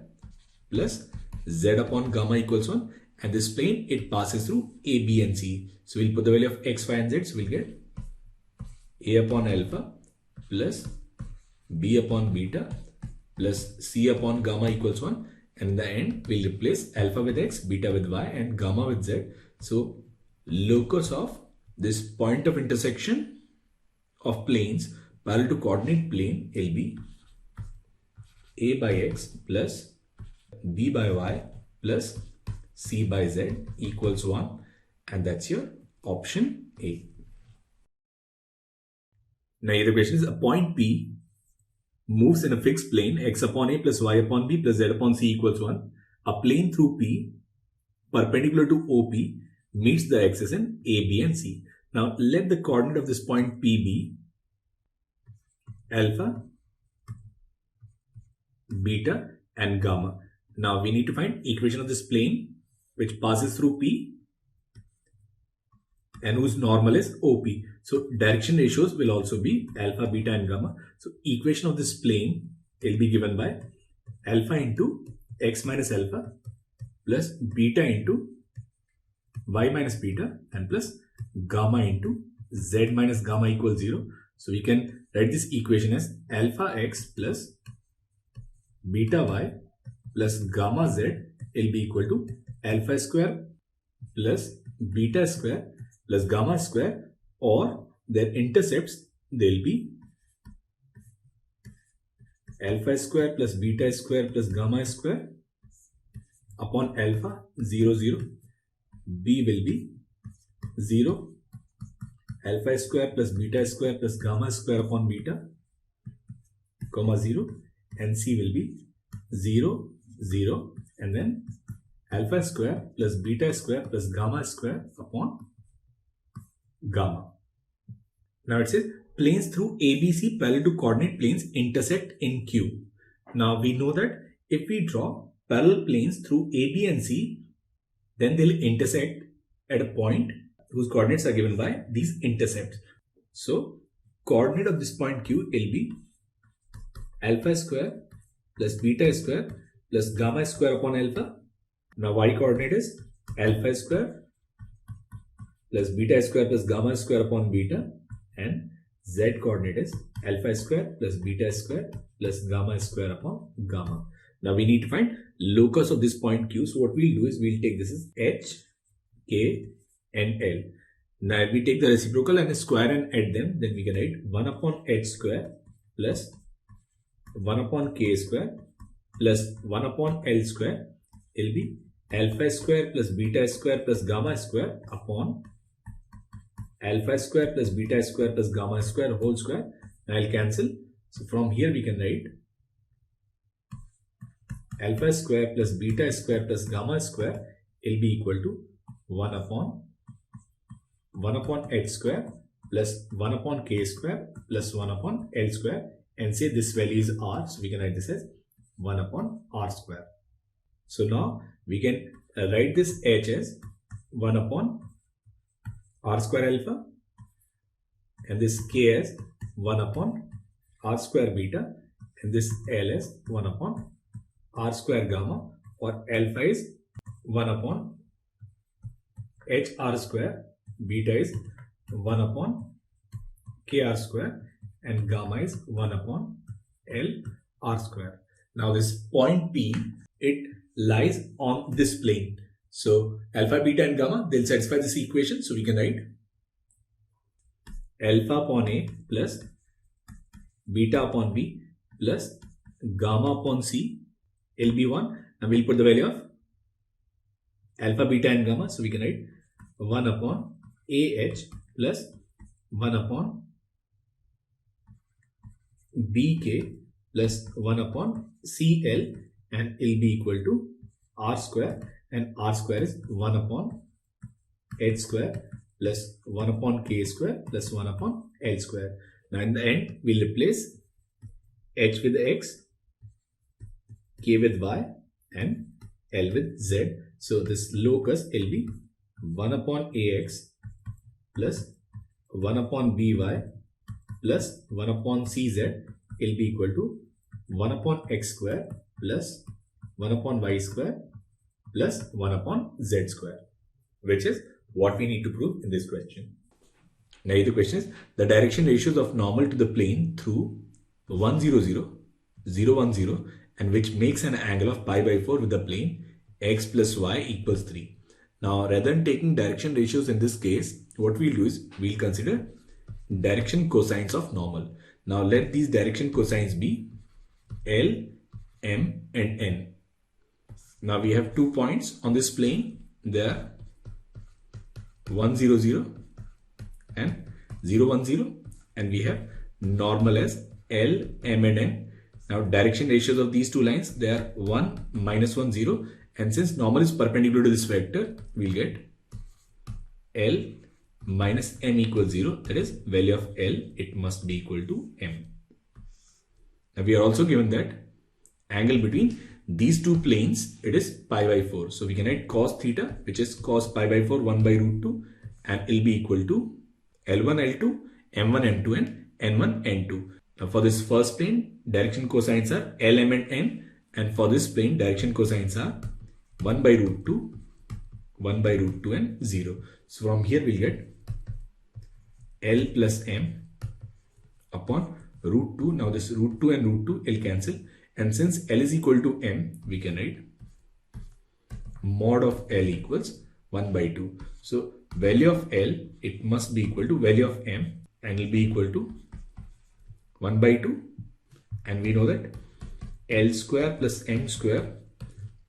S1: plus z upon gamma equals 1, and this plane it passes through A, B and C. So we'll put the value of x, y and z. So we'll get A upon alpha plus B upon beta plus C upon gamma equals 1, and in the end we'll replace alpha with x, beta with y and gamma with z. So locus of this point of intersection of planes parallel to coordinate plane will be A by x plus B by y plus C by z equals 1, and that's your option A. Now here the question is, a point P moves in a fixed plane x upon A plus y upon B plus z upon C equals 1. A plane through P perpendicular to OP meets the axis in A, B and C. Now let the coordinate of this point P be alpha, beta and gamma. Now we need to find equation of this plane which passes through P and whose normal is OP. So direction ratios will also be alpha, beta and gamma. So equation of this plane will be given by alpha into x minus alpha plus beta into y minus beta and plus gamma into z minus gamma equals 0. So we can write this equation as alpha x plus beta y plus gamma z will be equal to alpha square plus beta square plus gamma square, or their intercepts, they'll be alpha square plus beta square plus gamma square upon alpha 0 0. B will be 0, alpha square plus beta square plus gamma square upon beta, comma 0, and C will be 0 0, and then alpha square plus beta square plus gamma square upon gamma. Now it says planes through ABC parallel to coordinate planes intersect in Q. Now we know that if we draw parallel planes through AB and C, then they'll intersect at a point whose coordinates are given by these intercepts. So coordinate of this point Q will be alpha square plus beta square plus gamma square upon alpha. Now y coordinate is alpha square plus beta square plus gamma square upon beta, and z coordinate is alpha square plus beta square plus gamma square upon gamma. Now we need to find locus of this point Q. So what we'll do is we'll take this as h, k and l. Now if we take the reciprocal and square and add them, then we can write 1 upon h square plus 1 upon k square plus 1 upon l square will be alpha square plus beta square plus gamma square upon alpha square plus beta square plus gamma square whole square. Now I'll cancel. So from here we can write alpha square plus beta square plus gamma square will be equal to 1 upon h square plus 1 upon k square plus 1 upon l square, and say this value is r, so we can write this as 1 upon r square. So now we can write this h as 1 upon r square alpha, and this k as 1 upon r square beta, and this l as 1 upon r square gamma, or alpha is 1 upon h r square, beta is 1 upon k r square, and gamma is 1 upon l r square. Now this point P, it lies on this plane. So alpha, beta and gamma, they'll satisfy this equation. So we can write alpha upon A plus beta upon B plus gamma upon C will be 1, and we'll put the value of alpha, beta and gamma. So we can write 1 upon AH plus 1 upon BK plus 1 upon CL, and will be equal to R square, and R square is 1 upon H square plus 1 upon K square plus 1 upon L square. Now in the end, we'll replace H with X, K with Y, and L with Z. So this locus will be 1 upon AX plus 1 upon BY plus 1 upon CZ will be equal to 1 upon X square plus 1 upon Y square plus 1 upon Z square, which is what we need to prove in this question. Now the question is the direction ratios of normal to the plane through 1 0 0, 0 1 0, and which makes an angle of pi by 4 with the plane x plus y equals 3. Now rather than taking direction ratios in this case, what we'll do is we'll consider direction cosines of normal. Now let these direction cosines be L, M and N. Now we have 2 points on this plane. They are 1 0 0 and 0 1 0, and we have normal as L, M and N. Now direction ratios of these two lines, they are 1 minus 1 0, and since normal is perpendicular to this vector, we'll get L minus M equals 0. That is value of L, it must be equal to M. Now we are also given that angle between these two planes, it is pi by 4. So we can write cos theta, which is cos pi by 4 1 by root 2, and it will be equal to L1, L2, M1, M2 and N1, N2. Now for this first plane, direction cosines are L, M and N, and for this plane, direction cosines are 1 by root 2, 1 by root 2 and 0. So from here we'll get L plus M upon root 2. Now this root 2 and root 2 will cancel, and since L is equal to M, we can write mod of L equals 1 by 2. So value of L, it must be equal to value of M, and will be equal to 1 by 2, and we know that L square plus M square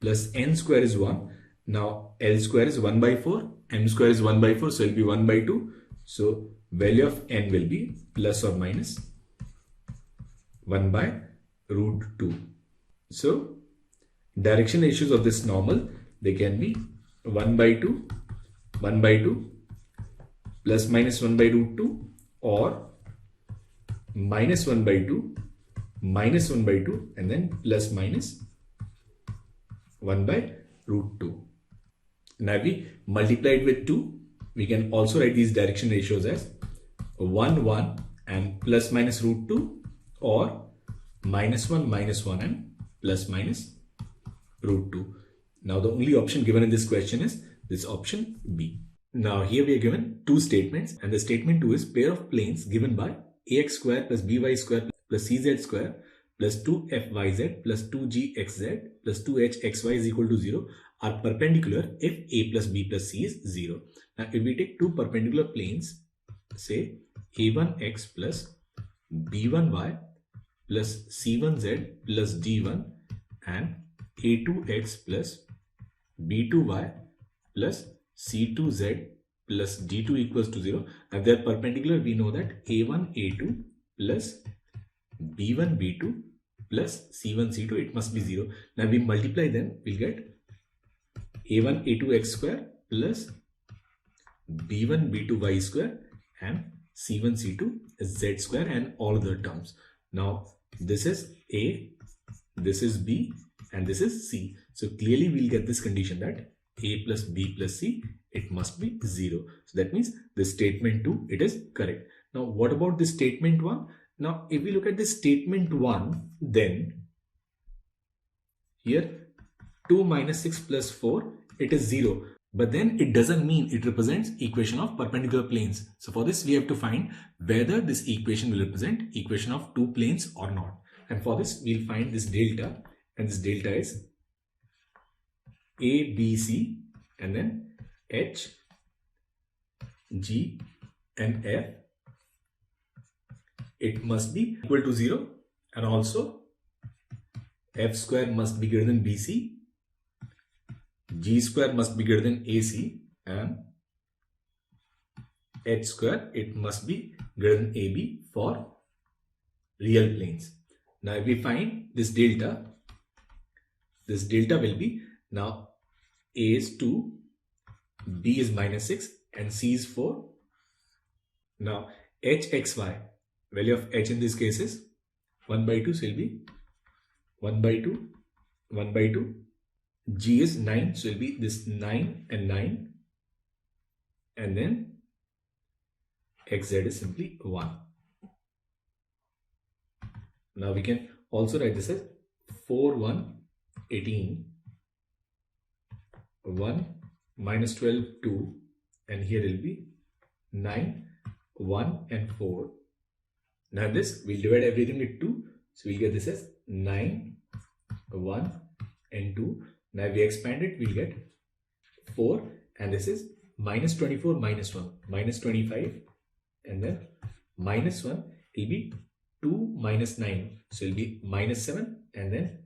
S1: plus N square is 1. Now L square is 1 by 4, M square is 1 by 4, so it will be 1 by 2. So value of N will be plus or minus 1 by root 2. So direction ratios of this normal, they can be 1 by 2, 1 by 2, plus minus 1 by root 2, or minus 1 by 2, minus 1 by 2, and then plus minus 1 by root 2. Now we multiply it with 2. We can also write these direction ratios as 1, 1 and plus minus root 2, or minus 1 and plus minus root 2. Now the only option given in this question is this option B. Now here we are given two statements, and the statement 2 is pair of planes given by ax square plus by square plus cz square plus 2fyz plus 2gxz plus 2hxy is equal to 0 are perpendicular if a plus b plus c is 0. Now if we take two perpendicular planes, say a1x plus b1y plus c1z plus d1 and a2x plus b2y plus c2z plus d2 equals to 0. If they are perpendicular, we know that a1 a2 plus b1 b2 plus c1 c2, it must be 0. Now we multiply them, we'll get a1 a2 x square plus b1 b2 y square and c1 c2 z square and all other terms. Now this is a, this is b, and this is c. So clearly we'll get this condition that a plus b plus c, it must be 0. So that means this statement 2, it is correct. Now what about this statement 1? Now if we look at this statement 1, then here 2 minus 6 plus 4, it is 0. But then it doesn't mean it represents equation of perpendicular planes. So for this we have to find whether this equation will represent equation of two planes or not. And for this we'll find this delta, and this delta is A, B, C, and then H, G and F. It must be equal to 0, and also F square must be greater than BC, G square must be greater than AC, and H square, it must be greater than AB for real planes. Now if we find this delta will be, now A is 2, B is minus 6 and C is 4. Now HXY, value of H in this case is 1 by 2, so it will be 1 by 2, 1 by 2. G is 9, so it will be this 9 and 9, and then XZ is simply 1. Now we can also write this as 4, 1, 18, 1, minus 12, 2, and here it will be 9, 1 and 4. Now this, we'll divide everything with 2, so we'll get this as 9, 1 and 2. Now if we expand it, we'll get 4, and this is minus 24 minus 1, minus 25, and then minus 1 will be 2 minus 9, so it will be minus 7, and then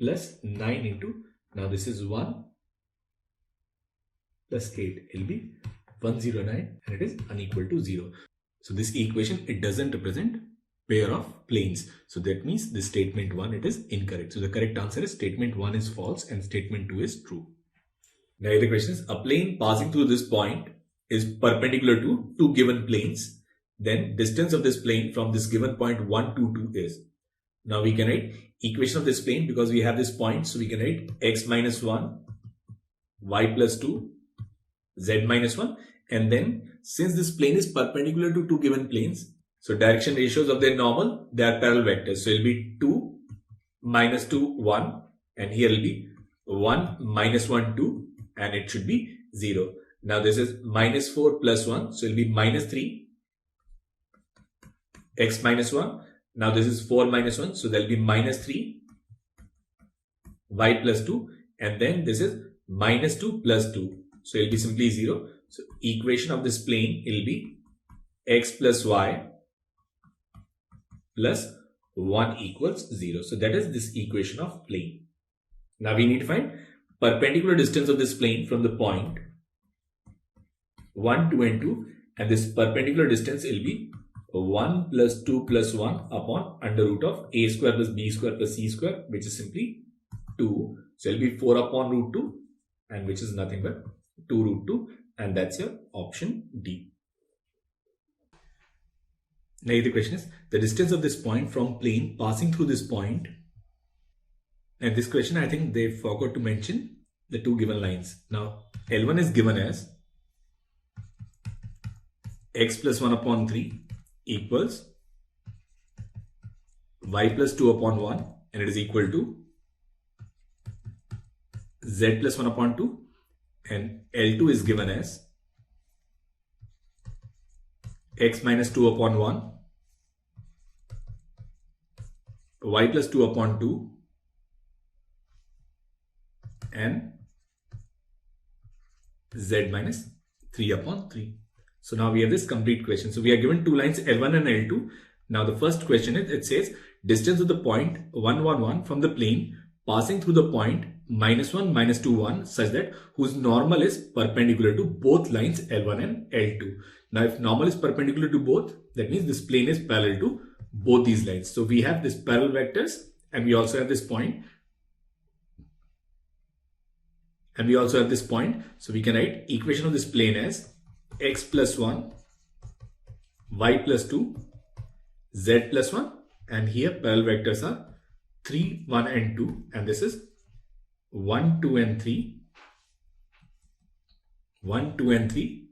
S1: plus 9 into, now this is 1 plus 8, it will be 109, and it is unequal to 0. So this equation, it doesn't represent pair of planes. So that means this statement 1, it is incorrect. So the correct answer is statement 1 is false and statement 2 is true. Now the question is, a plane passing through this point is perpendicular to two given planes. Then distance of this plane from this given point 1 to 2 is. Now we can write equation of this plane because we have this point. So we can write x minus 1, y plus 2, z minus 1, And then since this plane is perpendicular to two given planes, so direction ratios of their normal, they are parallel vectors. So it will be 2, minus 2, 1, and here will be 1, minus 1, 2, and it should be 0. Now this is minus 4 plus 1, so it will be minus 3, x minus 1. Now this is 4 minus 1, so there will be minus 3, y plus 2, and then this is minus 2 plus 2. So it will be simply 0. So equation of this plane will be x plus y plus 1 equals 0. So that is this equation of plane. Now we need to find perpendicular distance of this plane from the point 1, 2 and 2, and this perpendicular distance will be 1 plus 2 plus 1 upon under root of a square plus b square plus c square, which is simply 2. So it will be 4 upon root 2, and which is nothing but 2 root 2, and that's your option D. Now the question is the distance of this point from plane passing through this point. And this question, I think they forgot to mention the two given lines. Now L1 is given as x plus 1 upon 3 equals y plus 2 upon 1, and it is equal to z plus 1 upon 2, and L2 is given as x minus 2 upon 1, y plus 2 upon 2, and z minus 3 upon 3. So now we have this complete question. So we are given two lines L1 and L2. Now the first question is, it says distance of the point 1, 1, 1 from the plane passing through the point minus 1, minus 2, 1 such that whose normal is perpendicular to both lines L1 and L2. Now if normal is perpendicular to both, that means this plane is parallel to both these lines. So we have this parallel vectors, and we also have this point. And we also have this point. So we can write equation of this plane as x plus 1, y plus 2, z plus 1, and here parallel vectors are 3, 1 and 2, and this is 1, 2 and 3, 1, 2 and 3,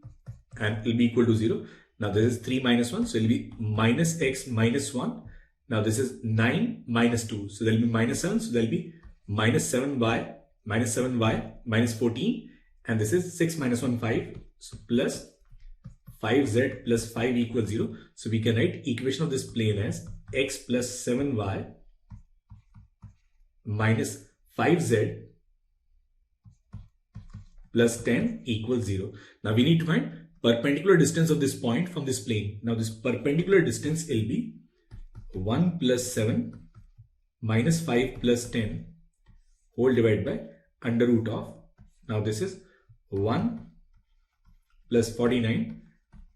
S1: and it will be equal to 0. Now this is 3 minus 1, so it will be minus x minus 1. Now this is 9 minus 2, so there will be minus 7, so there will be minus 7y, minus 7y, minus 14, and this is 6 minus 1, 5, so plus 5z plus 5 equals 0. So we can write equation of this plane as x plus 7y minus 5z plus 10 equals 0. Now we need to find perpendicular distance of this point from this plane. Now this perpendicular distance will be 1 plus 7 minus 5 plus 10 whole divided by under root of, now this is 1 plus 49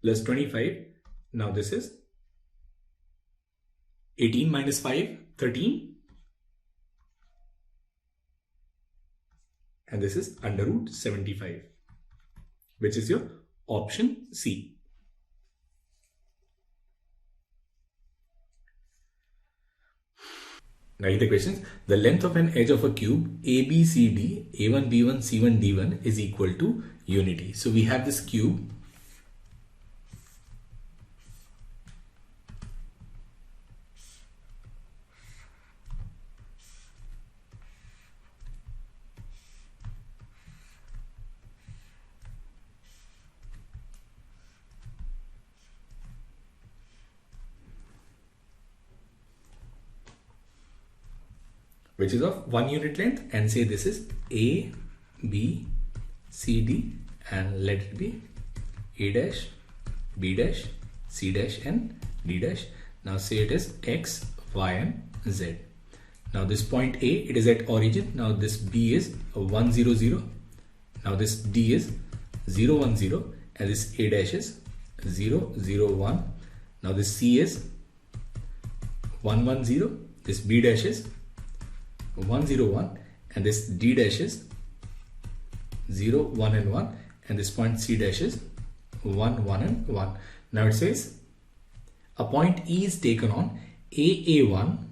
S1: plus 25. Now this is 18 minus 5, 13. And this is under root 75, which is your option C. Now the questions. The length of an edge of a cube ABCD A1 B1 C1 D1 is equal to unity. So we have this cube. Which is of 1 unit length, and say this is A, B, C, D, and let it be A dash, B dash, C dash, and D dash. Now say it is X, Y, and Z. Now this point A, it is at origin. Now this B is 1, 0, 0. Now this D is 0, 1, 0, and this A dash is 0, 0, 1. Now this C is 1, 1, 0. This B dash is 1, 0, 1, and this D dash is 0, 1 and 1, and this point C dash is 1, 1 and 1. Now it says a point E is taken on AA1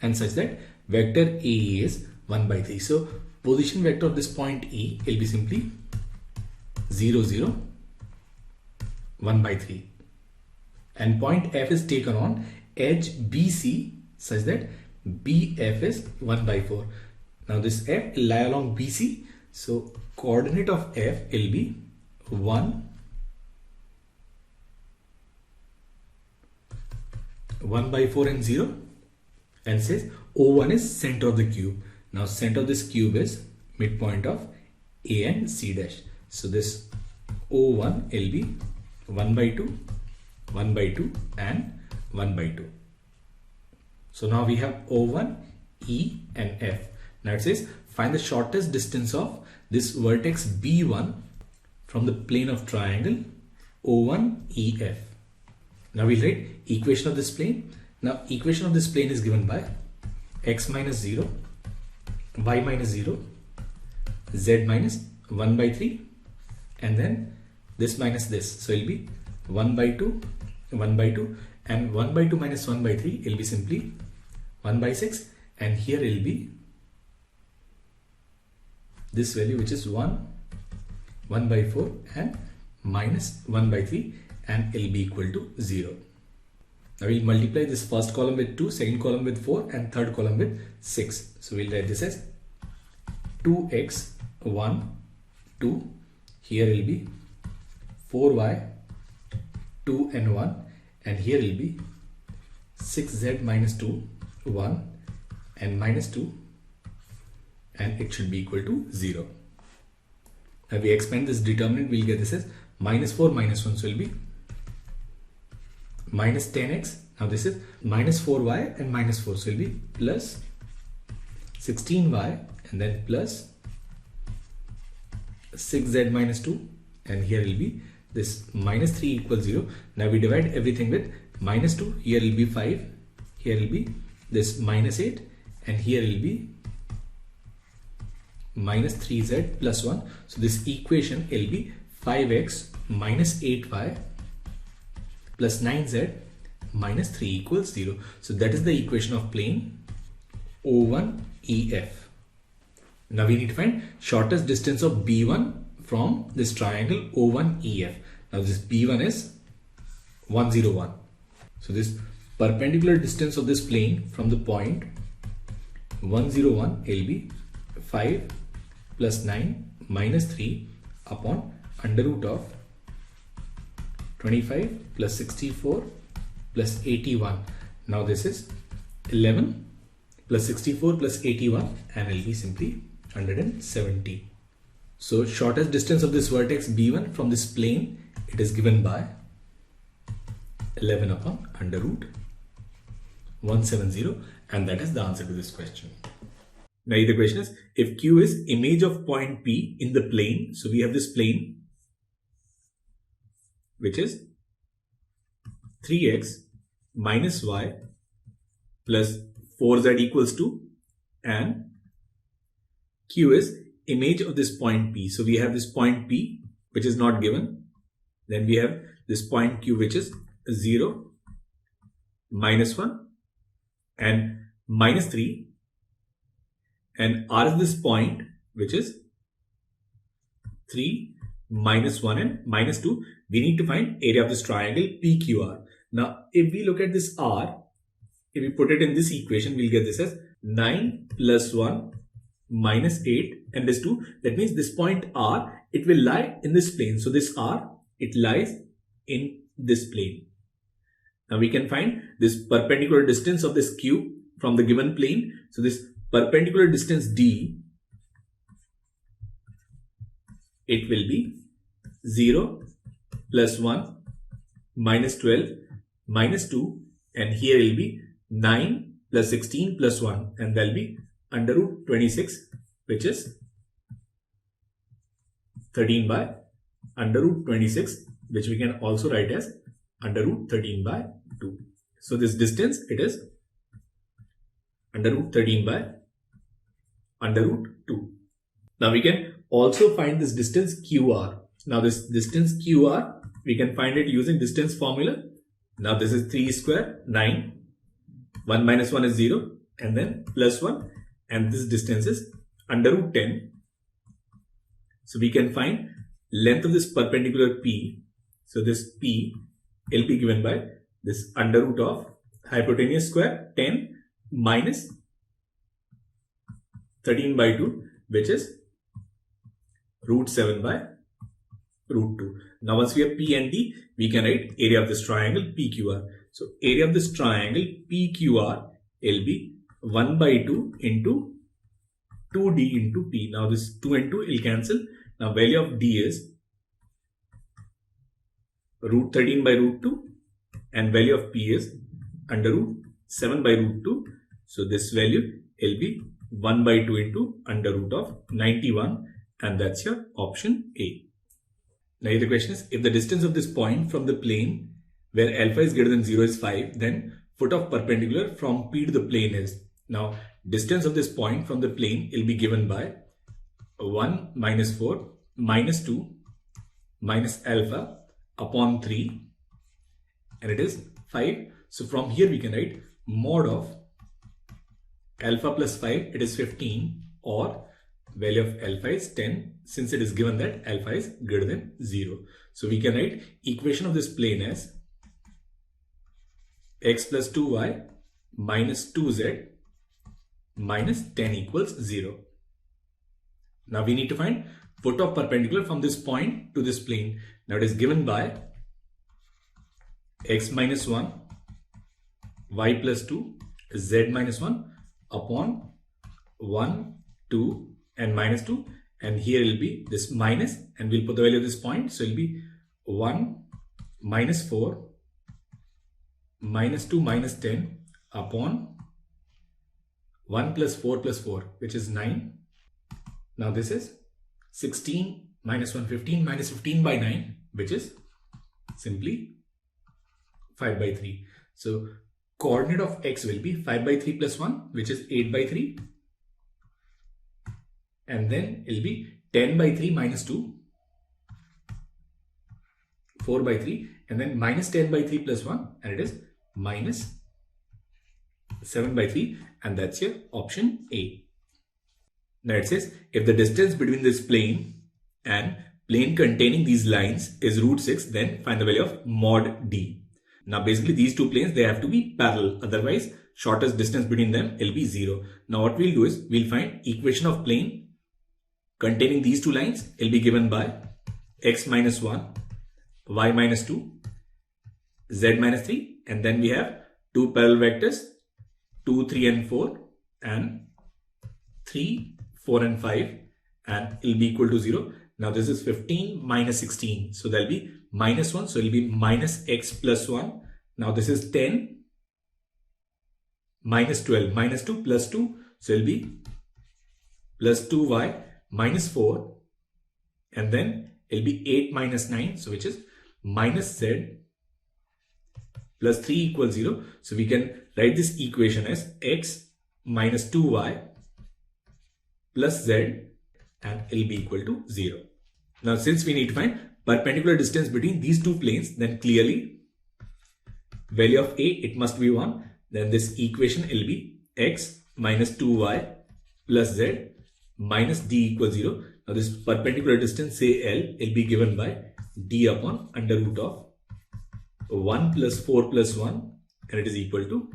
S1: and such that vector AE is 1 by 3. So position vector of this point E will be simply 0, 0,
S2: 1 by 3. And point F is taken on edge BC such that BF is 1 by 4. Now this F will lie along BC. So coordinate of F will be 1 by 4 and 0, and says O1 is center of the cube. Now center of this cube is midpoint of A and C dash. So this O1 will be 1 by 2, 1 by 2 and 1 by 2. So now we have O1, E and F. Now it says find the shortest distance of this vertex B1 from the plane of triangle O1, EF. Now we'll write equation of this plane. Now equation of this plane is given by x minus 0, y minus 0, z minus 1 by 3, and then this minus this. So it will be 1 by 2, 1 by 2, and 1 by 2 minus 1 by 3 will be simply 1 by 6, and here will be this value, which is 1 by 4 and minus 1 by 3, and will be equal to 0. Now we'll multiply this first column with 2, second column with 4, and third column with 6. So we'll write this as 2x 1 2. Here will be 4y 2 and 1, and here will be 6z minus 2 1 and minus 2, and it should be equal to 0. Now we expand this determinant, we'll get this as minus 4 minus 1, so it will be minus 10x. Now this is minus 4y and minus 4, so it will be plus 16y and then plus 6z minus 2, and here will be this minus 3 equals 0. Now we divide everything with minus 2, here will be 5, here will be this minus 8, and here will be minus 3z plus 1. So this equation will be 5x minus 8y plus 9z minus 3 equals 0. So that is the equation of plane O1 EF. Now we need to find shortest distance of B1 from this triangle O1 EF. Now this B1 is 101. So this perpendicular distance of this plane from the point 101 will be 5 plus 9 minus 3 upon under root of 25 plus 64 plus 81. Now this is 11 plus 64 plus 81, and it will be simply 170. So shortest distance of this vertex B1 from this plane, it is given by 11 upon under root 170, and that is the answer to this question. Now the question is, if Q is image of point P in the plane, so we have this plane which is 3x minus y plus 4z equals 2, and Q is image of this point P. So we have this point P which is not given, then we have this point Q which is 0, minus 1 and minus 3, and R is this point which is 3, minus 1 and minus 2. We need to find area of this triangle PQR. Now if we look at this R, if we put it in this equation, we'll get this as 9 plus 1 minus 8 and this 2. That means this point R, it will lie in this plane. So this R, it lies in this plane. Now we can find this perpendicular distance of this Q from the given plane. So this perpendicular distance D, it will be 0 plus 1 minus 12 minus 2, and here will be 9 plus 16 plus 1, and there will be under root 26, which is 13 by under root 26, which we can also write as under root 13 by 2. So this distance, it is under root 13 by under root 2. Now we can also find this distance QR. Now this distance QR, we can find it using distance formula. Now this is 3 square, 9, 1 minus 1 is 0, and then plus 1, and this distance is under root 10. So we can find length of this perpendicular P.
S1: So this P will be given by this under root of hypotenuse square 10 minus 13 by 2, which is root 7 by root 2. Now once we have P and D, we can write area of this triangle PQR. So area of this triangle PQR will be 1 by 2 into 2D into P. Now this 2 and 2 will cancel. Now value of D is root 13 by root 2 and value of P is under root 7 by root 2. So this value will be 1 by 2 into under root of 91, and that's your option A. Now the question is, if the distance of this point from the plane where alpha is greater than 0 is 5, then foot of perpendicular from P to the plane is. Now distance of this point from the plane will be given by 1 minus 4 minus 2 minus alpha upon 3, and it is 5. So from here we can write mod of alpha plus 5, it is 15, or value of alpha is 10, since it is given that alpha is greater than 0. So we can write equation of this plane as x plus 2y minus 2z minus 10 equals 0. Now we need to find foot of perpendicular from this point to this plane. Now it is given by x minus 1, y plus 2, z minus 1 upon 1, 2 and minus 2, and here will be this minus, and we'll put the value of this point. So it will be 1 minus 4 minus 2 minus 10 upon 1 plus 4 plus 4, which is 9. Now this is 16 minus 1, 15 minus 15 by 9, which is simply 5 by 3. So coordinate of x will be 5 by 3 plus 1, which is 8 by 3. And then it will be 10 by 3 minus 2, 4 by 3, and then minus 10 by 3 plus 1, and it is minus 7 by 3, and that's your option A. Now it says, if the distance between this plane and plane containing these lines is root 6, then find the value of mod D. Now basically these two planes, they have to be parallel, otherwise shortest distance between them will be 0. Now what we'll do is, we'll find equation of plane containing these two lines will be given by x minus 1, y minus 2, z minus 3, and then we have two parallel vectors 2, 3 and 4, and 3, 4 and 5, and it will be equal to 0. Now this is 15 minus 16, so there will be minus 1, so it will be minus x plus 1. Now this is 10 minus 12 minus 2 plus 2, so it will be plus 2y minus 4, and then it will be 8 minus 9, so which is minus z plus 3 equals 0. So we can write this equation as x minus 2y plus z, and it will be equal to 0. Now since we need to find perpendicular distance between these two planes, then clearly value of a, it must be 1. Then this equation will be x minus 2y plus z minus d equals 0. Now this perpendicular distance, say L, will be given by d upon under root of 1 plus 4 plus 1, and it is equal to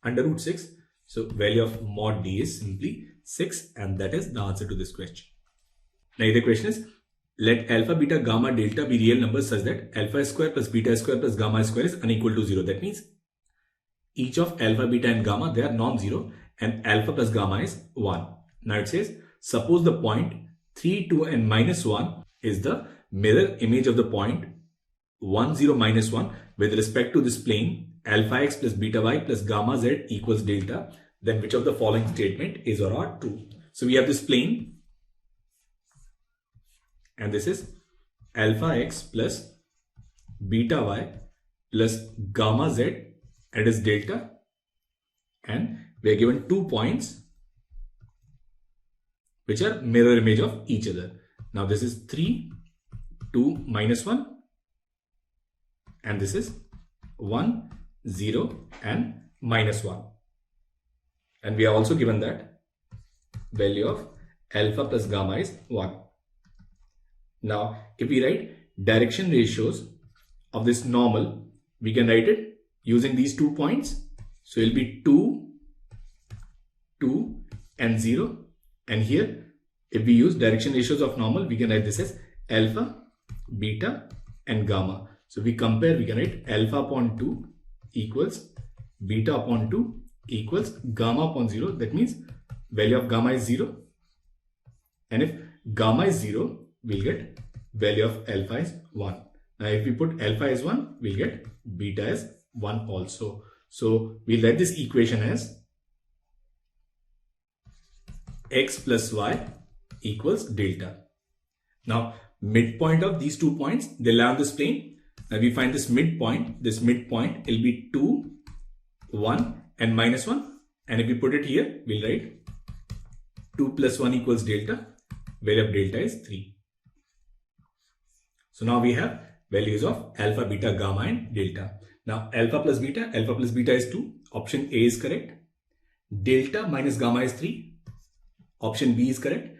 S1: under root 6. So value of mod d is simply 6, and that is the answer to this question. Now the question is, let alpha, beta, gamma, delta be real numbers such that alpha square plus beta square plus gamma square is unequal to 0. That means each of alpha, beta and gamma, they are non-zero, and alpha plus gamma is 1. Now it says, suppose the point 3, 2 and minus 1 is the mirror image of the point 1, 0, minus 1 with respect to this plane alpha x plus beta y plus gamma z equals delta, then which of the following statement is or are true? So we have this plane, and this is alpha x plus beta y plus gamma z, and it is delta, and we are given 2 points which are mirror image of each other. Now this is 3, 2, minus 1, and this is 1, 0 and minus 1. And we are also given that value of alpha plus gamma is 1. Now if we write direction ratios of this normal, we can write it using these 2 points. So it will be 2, 2 and 0. And here, if we use direction ratios of normal, we can write this as alpha, beta and gamma. So we compare, we can write alpha upon 2 equals beta upon 2 equals gamma upon 0. That means value of gamma is 0. And if gamma is 0, we'll get value of alpha is 1. Now if we put alpha as 1, we'll get beta as 1 also. So we'll write this equation as x plus y equals delta. Now midpoint of these 2 points, they lie on this plane. Now we find this midpoint will be 2, 1 and minus 1. And if we put it here, we'll write 2 plus 1 equals delta. Value of delta is 3. So now we have values of alpha, beta, gamma and delta. Now alpha plus beta is 2. Option A is correct. Delta minus gamma is 3. Option B is correct.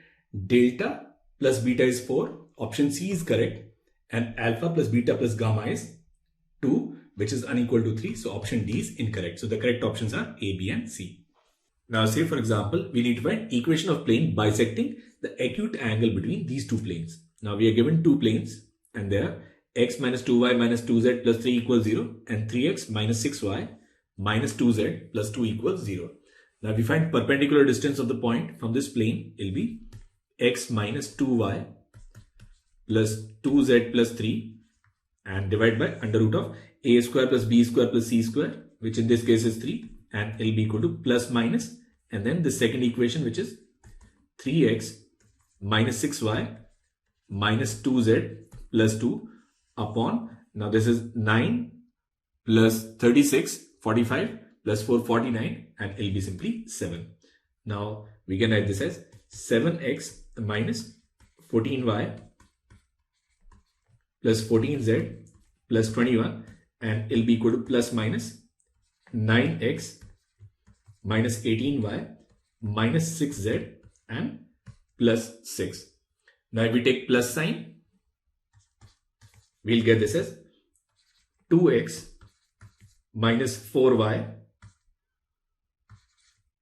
S1: Delta plus beta is 4. Option C is correct. And alpha plus beta plus gamma is 2, which is unequal to 3. So option D is incorrect. So the correct options are A, B and C. Now say for example, we need to find equation of plane bisecting the acute angle between these 2 planes. Now we are given 2 planes and they are x minus 2y minus 2z plus 3 equals 0 and 3x minus 6y minus 2z plus 2 equals 0. Now we find perpendicular distance of the point from this plane will be x minus 2y plus 2z plus 3 and divide by under root of a square plus b square plus c square, which in this case is 3, and it will be equal to plus minus and then the second equation, which is 3x minus 6y minus 2z plus 2 upon, now this is 9 plus 36, 45 plus 4, 49 and it will be simply 7. Now we can write this as 7x minus 14y plus 14z plus 21 and it will be equal to plus minus 9x minus 18y minus 6z and plus 6. Now if we take plus sign, we'll get this as 2x minus 4y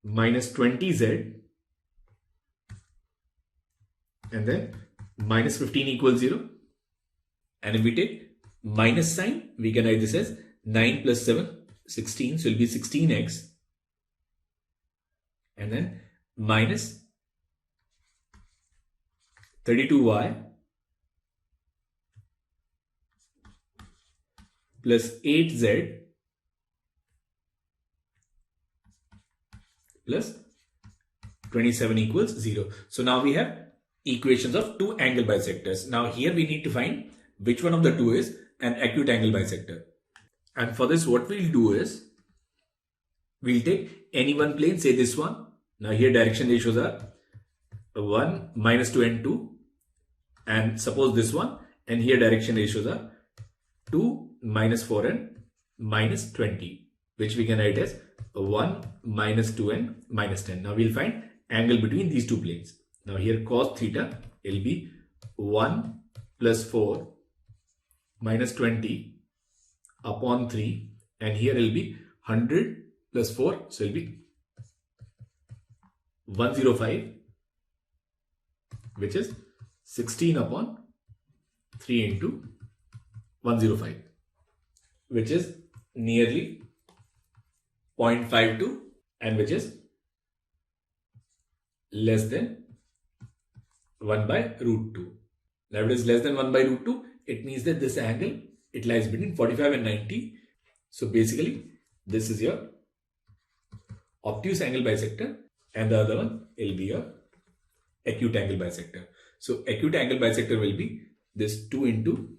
S1: minus 20z and then minus 15 equals 0. And if we take minus sign, we can write this as 9 plus 7, 16. So it will be 16x and then minus 32y plus 8z plus 27 equals 0. So now we have equations of 2 angle bisectors. Now here we need to find which one of the 2 is an acute angle bisector. And for this, what we'll do is we'll take any one plane, say this one. Now here direction ratios are 1, minus 2 and 2. And suppose this one, and here direction ratios are 2, minus 4 and minus 20, which we can write as 1, minus 2 and minus 10. Now we'll find angle between these 2 planes. Now here cos theta will be 1 plus 4 minus 20 upon 3 and here it will be 100 plus 4, so it will be 105, which is 16 upon 3 into 105, which is nearly 0.52 and which is less than 1 by root 2. Now if it is less than 1 by root 2, it means that this angle, it lies between 45 and 90. So basically, this is your obtuse angle bisector and the other one will be your acute angle bisector. So acute angle bisector will be this 2 into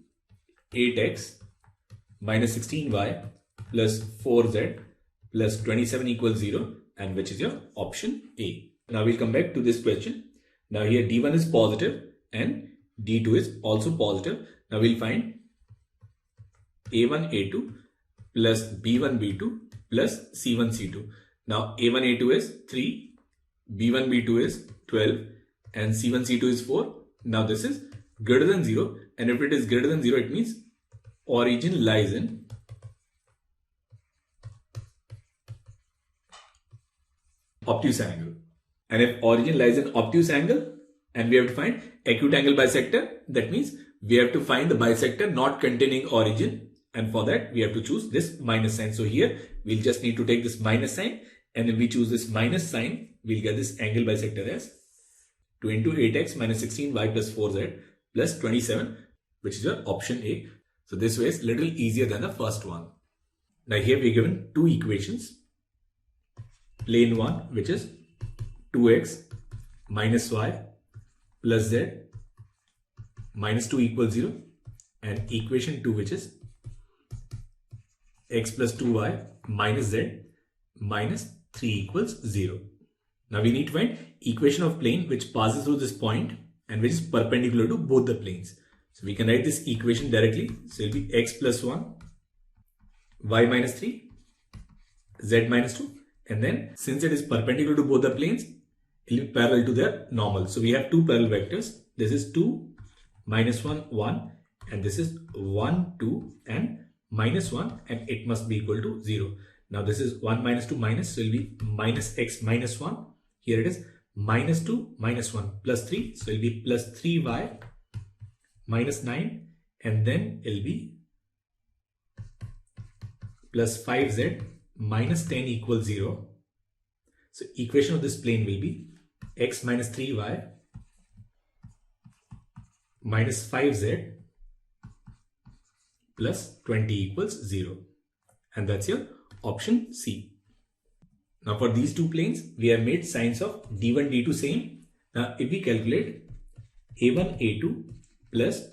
S1: 8x minus 16y plus 4z plus 27 equals 0 and which is your option A. Now we'll come back to this question. Now here D1 is positive and D2 is also positive. Now we'll find A1 A2 plus B1 B2 plus C1 C2. Now A1 A2 is 3, B1 B2 is 12 and C1 C2 is 4. Now this is greater than 0 and if it is greater than 0 it means origin lies in obtuse angle. And if origin lies in obtuse angle and we have to find acute angle bisector, that means we have to find the bisector not containing origin, and for that we have to choose this minus sign. So here we'll just need to take this minus sign, and if we choose this minus sign, we'll get this angle bisector as 2 into 8x minus 16y plus 4z plus 27, which is your option A. So this way is little easier than the first one. Now here we're given two equations. Plane 1, which is 2x minus y plus z minus 2 equals 0, and equation 2, which is x plus 2y minus z minus 3 equals 0. Now we need to find equation of plane which passes through this point and which is perpendicular to both the planes. So we can write this equation directly. So it will be x plus 1, y minus 3, z minus 2. And then since it is perpendicular to both the planes, it will be parallel to their normal. So we have two parallel vectors. This is 2, minus 1, 1. And this is 1, 2 and minus 1. And it must be equal to 0. Now this is 1 minus 2 minus. So it will be minus x minus 1. Here it is minus 2 minus 1 plus 3. So it will be plus 3y minus 9. And then it will be plus 5z minus 10 equals 0. So equation of this plane will be x minus 3y minus 5z plus 20 equals 0. And that's your option C. Now for these two planes, we have made signs of D1, D2 same. Now if we calculate A1, A2 plus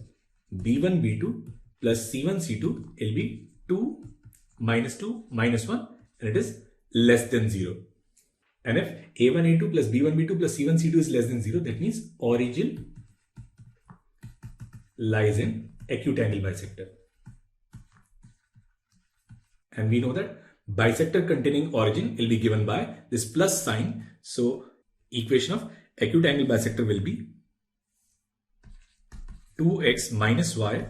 S1: B1, B2 plus C1, C2, it will be 2 minus 2 minus 1, and it is less than 0. And if A1, A2 plus B1, B2 plus C1, C2 is less than 0, that means origin lies in acute angle bisector. And we know that bisector containing origin will be given by this plus sign. So equation of acute angle bisector will be 2x minus y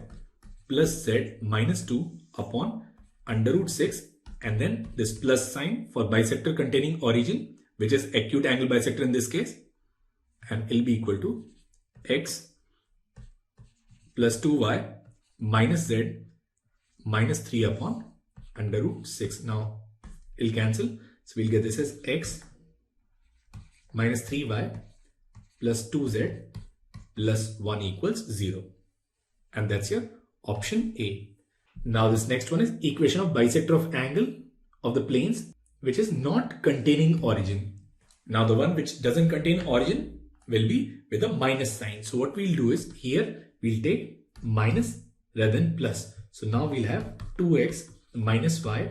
S1: plus z minus 2 upon under root 6, and then this plus sign for bisector containing origin, which is acute angle bisector in this case, and it will be equal to x plus 2y minus z minus 3 upon under root 6. Now it will cancel, so we'll get this as x minus 3y plus 2z plus 1 equals 0, and that's your option A. Now this next one is equation of bisector of angle of the planes which is not containing origin. Now the one which doesn't contain origin will be with a minus sign. So what we'll do is here we'll take minus rather than plus. So now we'll have 2x minus y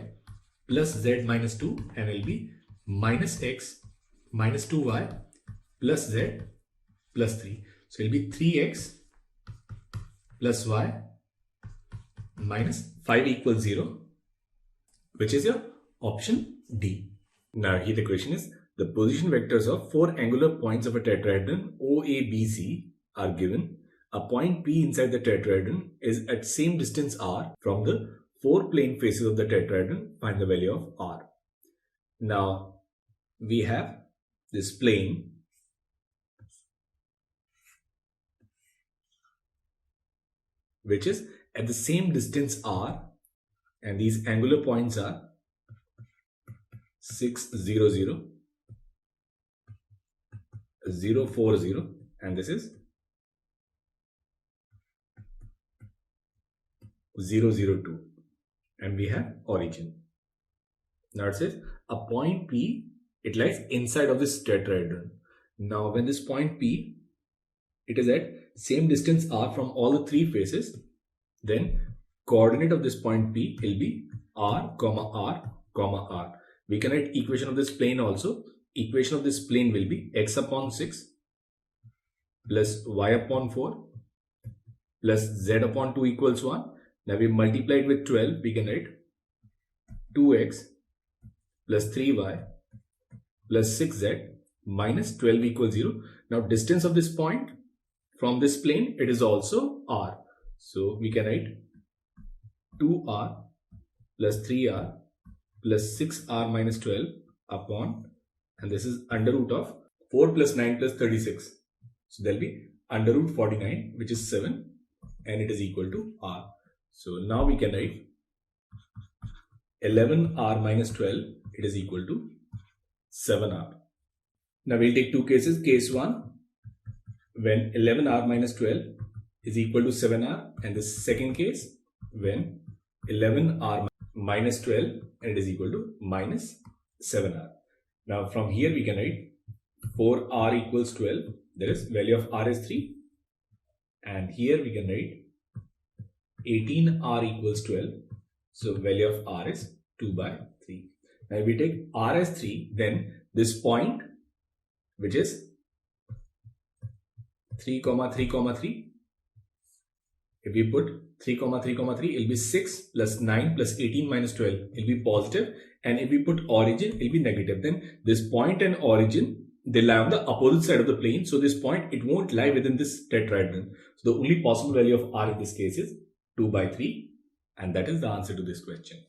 S1: plus z minus 2, and it will be minus x minus 2y plus z plus 3. So it will be 3x plus y minus 5 equals 0, which is your option D. Now here the question is, the position vectors of four angular points of a tetrahedron OABC are given. A point P inside the tetrahedron is at same distance r from the four plane faces of the tetrahedron. Find the value of r. Now we have this plane which is at the same distance r, and these angular points are 6, 0, 0, 0, 4, 0, and this is 0, 0, 2, and we have origin. Now it says a point P, it lies inside of this tetrahedron. Now when this point P, it is at same distance r from all the three faces, then coordinate of this point P will be r, r, r. We can write equation of this plane also. Equation of this plane will be x upon 6 plus y upon 4 plus z upon 2 equals 1. Now we multiply it with 12. We can write 2x plus 3y plus 6z minus 12 equals 0. Now distance of this point from this plane, it is also r. So we can write
S2: 2r plus 3r plus 6r minus 12 upon, and this is under root of
S1: 4 plus 9 plus 36. So there will be under root 49, which is 7, and it is equal to r. So now we can write 11r minus 12, it is equal to 7r. Now we'll take two cases. Case 1, when 11r minus 12 is equal to 7r, and the second case, when 11r minus 12 and it is equal to minus 7r. Now from here we can write 4r equals 12, that is value of r is 3, and here we can write 18r equals 12, so value of r is 2 by 3. Now if we take r as 3, then this point, which is 3, 3, 3, if we put 3, 3, 3, it will be 6 plus 9 plus 18 minus 12, it will be positive, and if we put origin, it will be negative. Then this point and origin, they lie on the opposite side of the plane, so this point, it won't lie within this tetrahedron. So the only possible value of r in this case is 2 by 3, and that is the answer to this question.